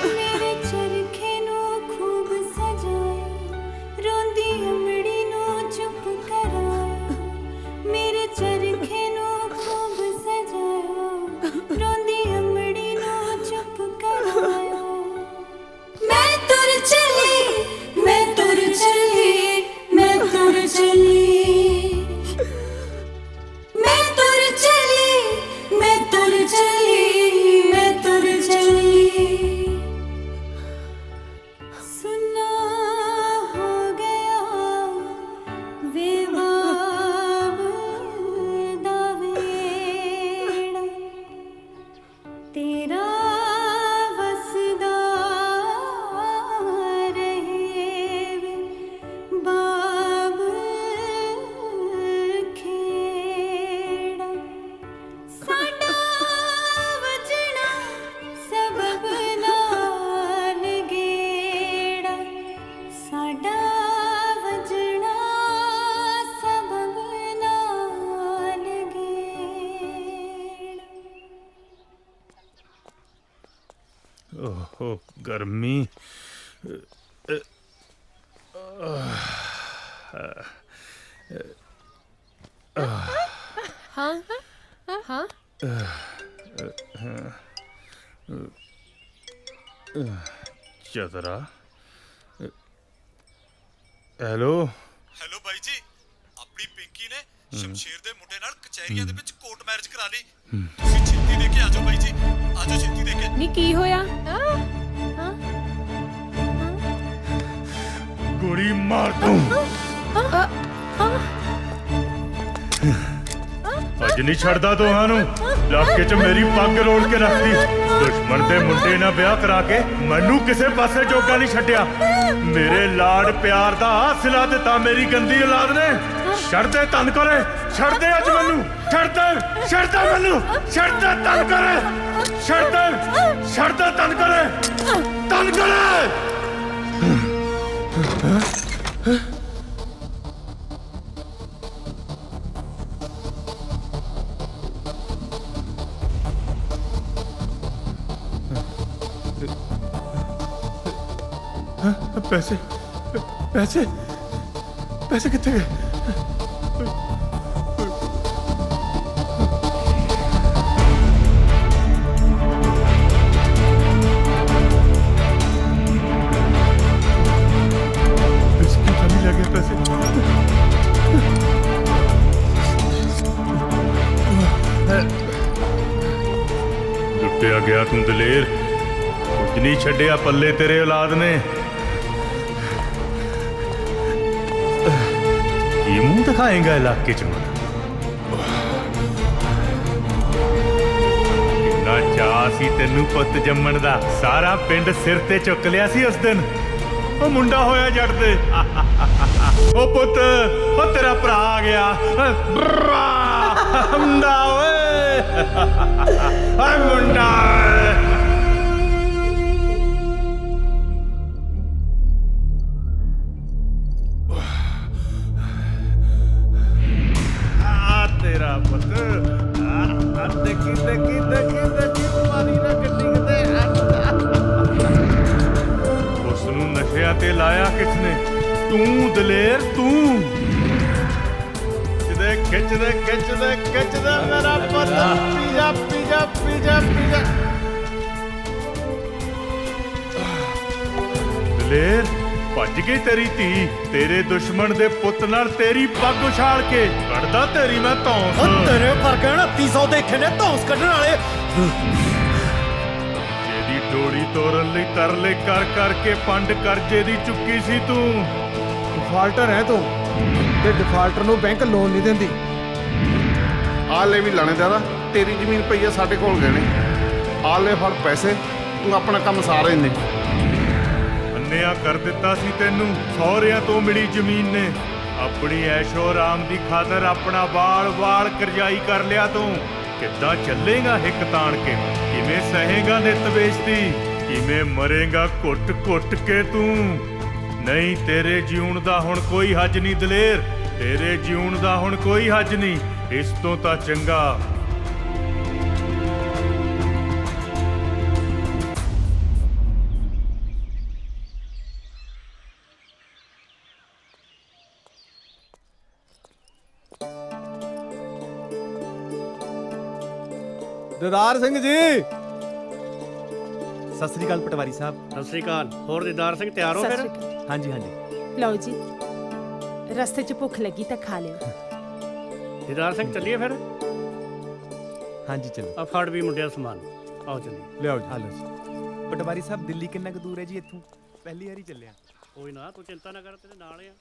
ਮੇਰੇ ਚਰਖੇ ਨੂੰ ਖੂਬ ਸਜਾਇਆ, ਰੋਂਦੀ ਅਮੜੀ ਨੂੰ ਚੁੱਪ ਕਰਾਇਆ। ਮੇਰੇ ਚਰਖੇ ਨੂੰ ਖੂਬ ਸਜਾਇਆ, ਰੋਂਦੀ ਅਮੜੀ ਨੂੰ ਚੁੱਪ ਕਰਾਇਆ। ਮੈਂ ਤੁਰ ਚਲੀ, ਮੈਂ ਤੁਰ ਚਲੀ, ਮੈਂ ਤੁਰ ਚਲੀ, ਮੈਂ ਤੁਰ ਚਲੀ, ਮੈਂ ਤੁਰ ਚਲੀ, ਮੈਂ ਤੁਰ ਚਲੀ। ਸੁਨਾ ਹੋ ਗਿਆ ਵੇ ਬਾਬਲ ਦਾ ਵੇੜਾ, ਤੇਰਾ ਵਸਦਾ ਰਹੇ ਵੇ ਬਾਬਲ ਖੇੜਾ। ਸਾਡਾ ਵਜਣਾ ਸਬਬ ਨਾਲ ਗੇੜਾ, ਸਾਡਾ ਵਜਣਾ ਸਬਬ ਨਾਲ ਗੇੜਾ। ਓਹੋ ਗਰਮੀ। ਹਾਂ ਹਾਂ ਚਤਰਾ। ਹੈਲੋ ਹੈਲੋ ਬਾਈ ਜੀ, ਆਪਣੀ ਪਿੰਕੀ ਨੇ ਸ਼ਮਸ਼ੀਰ ਦੇ ਮੁੰਡੇ ਨਾਲ ਕਚਹਿਰੀਆਂ ਦੇ ਵਿੱਚ ਕੋਰਟ ਮੈਰਿਜ ਕਰਾ ਲਈ। ਤੁਸੀਂ ਛੇਤੀ ਦੇ ਕੇ ਆ ਜਾਓ ਬਾਈ ਜੀ, ਆ ਜਾਓ ਛੇਤੀ ਦੇ ਕੇ। ਨੀ ਕੀ ਹੋਇਆ? ਗੋਲੀ ਮਾਰ ਦੂੰ। ਅੱਜ ਨਹੀਂ ਛੱਡਦਾ ਦੋਹਾਂ ਨੂੰ। ਇਲਾਕੇ 'ਚ ਮੇਰੀ ਪੱਗ ਰੋਲ ਕੇ ਰੱਖਦੀ। ਦੁਸ਼ਮਣ ਦੇ ਮੁੰਡੇ ਨਾਲ ਵਿਆਹ ਕਰਾ ਕੇ ਮੈਨੂੰ ਕਿਸੇ ਪਾਸੇ ਜੋਗਾ ਨਹੀਂ ਛੱਡਿਆ। ਮੇਰੇ ਲਾਡ ਪਿਆਰ ਦਾ ਹਾਸਿਲਾ ਦਿੱਤਾ ਮੇਰੀ ਗੰਦੀ ਔਲਾਦ ਨੇ। ਛੱਡ ਦੇ ਤਨ ਕਰੇ, ਛੱਡ ਦੇ ਅੱਜ ਮੈਨੂੰ, ਛੱਡ ਦੇ, ਛੱਡ ਦੇ ਮੈਨੂੰ, ਛੱਡ ਦੇ ਤਨ ਕਰੇ, ਛੱਡ ਦੇ, ਛੱਡ ਦੇ ਤਨ ਕਰੇ, ਤਨ ਕਰੇ। ਪੈਸੇ ਪੈਸੇ ਪੈਸੇ ਕਿੱਥੇ ਗਏ? ਲੁੱਟਿਆ ਗਿਆ ਤੂੰ ਦਲੇਰ, ਕੁਝ ਨਹੀਂ ਛੱਡਿਆ ਪੱਲੇ ਤੇਰੇ ਔਲਾਦ ਨੇ। ਕੀ ਮੂੰਹ ਦਿਖਾਏਗਾ ਇਲਾਕੇ 'ਚ? ਕਿੰਨਾ ਚਾਅ ਸੀ ਤੈਨੂੰ ਪੁੱਤ ਜੰਮਣ ਦਾ, ਸਾਰਾ ਪਿੰਡ ਸਿਰ ਤੇ ਚੁੱਕ ਲਿਆ ਸੀ ਉਸ ਦਿਨ। ਉਹ ਮੁੰਡਾ ਹੋਇਆ ਜੱਟ ਦੇ। ਉਹ ਪੁੱਤ, ਉਹ ਤੇਰਾ ਭਰਾ ਆ ਗਿਆ। ਮੁੰਡਾ ਓਏ, ਹਾਏ ਮੁੰਡਾ। ਆ ਤੇਰਾ ਪੁੱਤ। ਦੇਖੀ ਦੇਖੀ ਦੇਖੀ ਦੇਖੀ ਮਾਰੀ ਨਾ ਗੱਡੀ ਕਿਤੇ। ਉਸ ਨੂੰ ਨਸ਼ਿਆਂ ਤੇ ਲਾਇਆ ਕਿਸਨੇ? ਤੂੰ ਦਲੇਰ, ਤੂੰ। ਖਿੱਚਦੇ ਖਿੱਚਦੇ ਖਿੱਚਦੇ ਮੇਰਾ ਪੁੱਤ। Pizza pizza pizza pizza. ਦਲੇਰ, ਭੱਜ ਗਈ ਤੇਰੀ ਧੀ ਤੇਰੇ ਦੁਸ਼ਮਣ ਦੇ ਪੁੱਤ ਨਾਲ ਤੇਰੀ ਪੱਗ ਉਛਾਲ ਕੇ। ਕੱਢਦਾ ਤੇਰੀ ਮੈਂ ਧੌਂਸ। ਤੇਰੇ ਵਰਗੇ 2900 ਦੇਖੇ ਨੇ ਧੌਂਸ ਕੱਢਣ ਵਾਲੇ। ਜਿਹਦੀ ਡੋਲੀ ਤੋਰਨ ਲਈ ਤਰਲੇ ਕਰ ਕਰਕੇ ਪੰਡ ਕਰਜ਼ੇ ਦੀ ਚੁੱਕੀ ਸੀ ਤੂੰ। ਡਿਫਾਲਟਰ ਹੈ ਤੂੰ, ਤੇ ਡਿਫਾਲਟਰ ਨੂੰ ਬੈਂਕ ਲੋਨ ਨਹੀਂ ਦਿੰਦੀ। ਆ ਲੈ ਵੀ ਲਾਣੇਦਾਰਾ, ਤੇਰੀ ਜ਼ਮੀਨ ਪਈ ਆ ਸਾਡੇ ਕੋਲ ਗਹਿਣੇ। ਆ ਲੈ ਫੜ ਪੈਸੇ, ਤੂੰ ਆਪਣਾ ਕੰਮ ਸਾਰੇ ਨੇ। ਅੰਨਿਆ ਕਰ ਦਿੱਤਾ ਸੀ ਤੈਨੂੰ ਸਹੁਰਿਆਂ ਤੋਂ ਮਿਲੀ ਜ਼ਮੀਨ ਨੇ। ਆਪਣੀ ਐਸ਼ੋ ਆਰਾਮ ਦੀ ਖਾਤਰ ਆਪਣਾ ਵਾਲ ਕਰਜ਼ਾਈ ਕਰ ਲਿਆ ਤੂੰ। ਕਿੱਦਾਂ ਚੱਲੇਗਾ ਹਿੱਕ ਤਾਣ ਕੇ? ਕਿਵੇਂ ਸਹੇਗਾ ਨਿੱਤ ਬੇਇੱਜ਼ਤੀ? ਕਿਵੇਂ ਮਰੇਗਾ ਘੁੱਟ ਘੁੱਟ ਕੇ ਤੂੰ? ਨਹੀਂ, ਤੇਰੇ ਜਿਉਣ ਦਾ ਹੁਣ ਕੋਈ ਹੱਜ ਨਹੀਂ ਦਲੇਰ। ਤੇਰੇ ਜਿਉਣ ਦਾ ਹੁਣ ਕੋਈ ਹੱਜ ਨਹੀਂ। ਇਸ ਤੋਂ ਤਾਂ ਚੰਗਾ ਦਿਦਾਰ ਸਿੰਘ ਜੀ। ਸਤਿ ਸ੍ਰੀ ਅਕਾਲ ਪਟਵਾਰੀ ਸਾਹਿਬ। ਸਤਿ ਸ੍ਰੀ ਅਕਾਲ। ਹੋਰ ਦੀਦਾਰ ਸਿੰਘ ਤਿਆਰ ਹੋ ਸਤਿ ਫਿਰ? ਸ਼੍ਰੀ ਅਕਾਲ। ਹਾਂਜੀ ਹਾਂਜੀ। ਲਓ ਜੀ, ਰਸਤੇ 'ਚ ਭੁੱਖ ਲੱਗੀ ਤਾਂ ਖਾ ਲਿਓ। ਦੀਦਾਰ ਸਿੰਘ ਚੱਲੀਏ ਫਿਰ? ਹਾਂਜੀ ਚਲੋ। ਆ ਫੜ ਵੀ ਮੁੰਡਿਆਂ ਸਮਾਨ। ਆਓ ਚੱਲੀਏ। ਲਿਆਓ ਜੀ। ਹਲੋ ਜੀ। ਪਟਵਾਰੀ ਸਾਹਿਬ ਦਿੱਲੀ ਕਿੰਨਾ ਕੁ ਦੂਰ ਹੈ ਜੀ ਇੱਥੋਂ? ਪਹਿਲੀ ਵਾਰੀ ਚੱਲਿਆ। ਕੋਈ ਨਾ, ਤੂੰ ਚਿੰਤਾ ਨਾ ਕਰ, ਤੇਰੇ ਨਾਲ ਆ।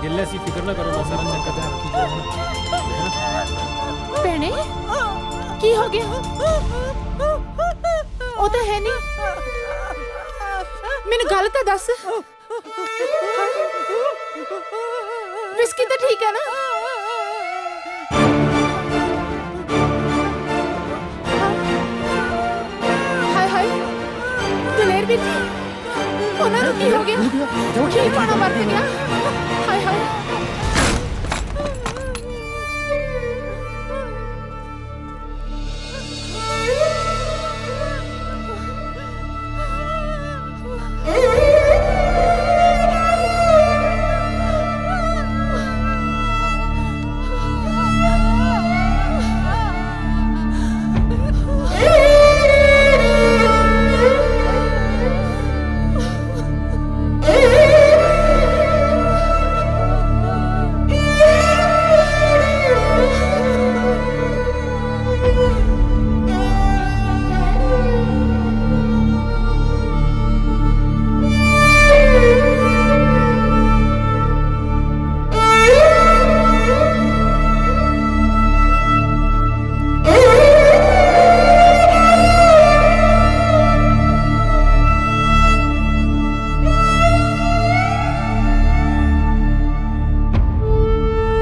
ਗਿੱਲੇ ਸੀ, ਫਿਕਰ ਨਾ ਕਰੋ, ਮੈਂ ਸਾਰਾ ਚੈੱਕ ਕਰਦਾ ਹਾਂ। ਭੈਣੇ ਕੀ ਹੋ ਗਿਆ? ਉਹ ਤਾਂ ਹੈ ਨਹੀਂ। ਮੈਨੂੰ ਗੱਲ ਤਾਂ ਦੱਸ। ਵਿਸਕੀ ਤਾਂ ਠੀਕ ਹੈ ਨਾ? ਹਾਏ ਹਾਏ ਦਲੇਰ ਵੀਰ ਜੀ, ਉਹਨਾਂ ਨੂੰ ਕੀ ਹੋ ਗਿਆ? ਕੀ ਪਾਣਾ ਵਰਤ ਗਿਆ? ਹਾਏ ਹਾਏ।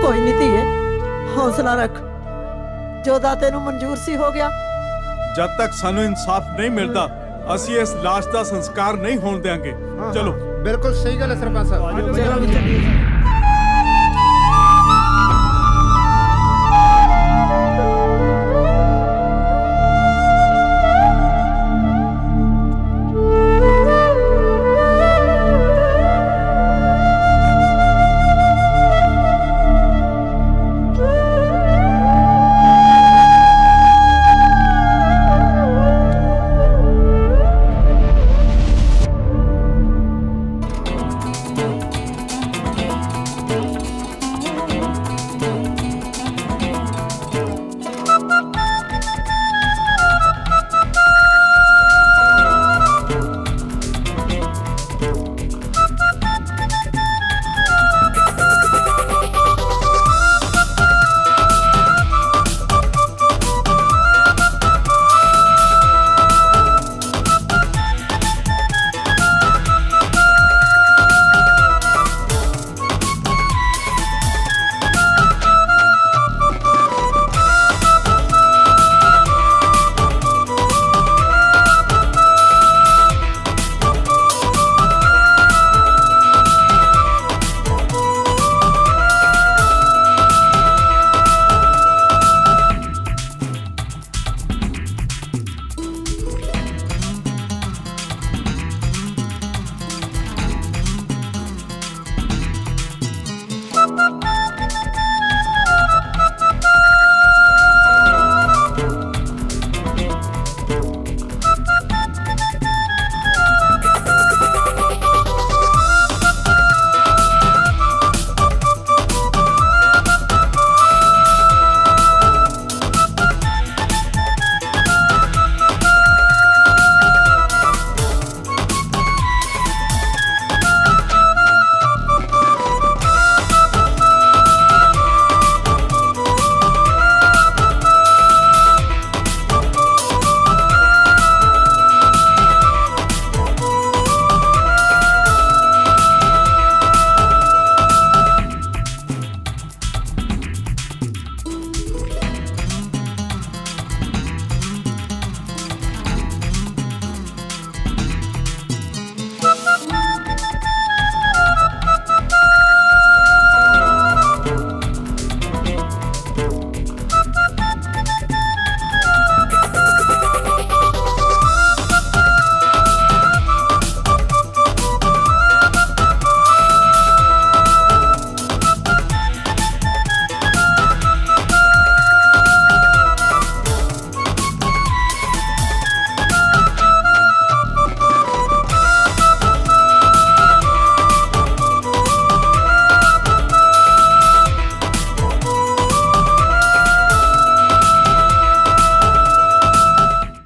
ਕੋਈ ਨਹੀਂ ਧੀਏ, ਹੌਸਲਾ ਰੱਖ। ਜੋ ਦਾਤੇ ਨੂੰ ਮਨਜ਼ੂਰ ਸੀ ਹੋ ਗਿਆ। ਜਦ ਤੱਕ ਸਾਨੂੰ ਇਨਸਾਫ ਨਹੀਂ ਮਿਲਦਾ, ਅਸੀਂ ਇਸ ਲਾਸ਼ ਦਾ ਸੰਸਕਾਰ ਨਹੀਂ ਹੋਣ ਦੇਵਾਂਗੇ। ਚਲੋ। ਬਿਲਕੁਲ ਸਹੀ ਗੱਲ ਹੈ ਸਰਪੰਚ ਸਾਹਿਬ।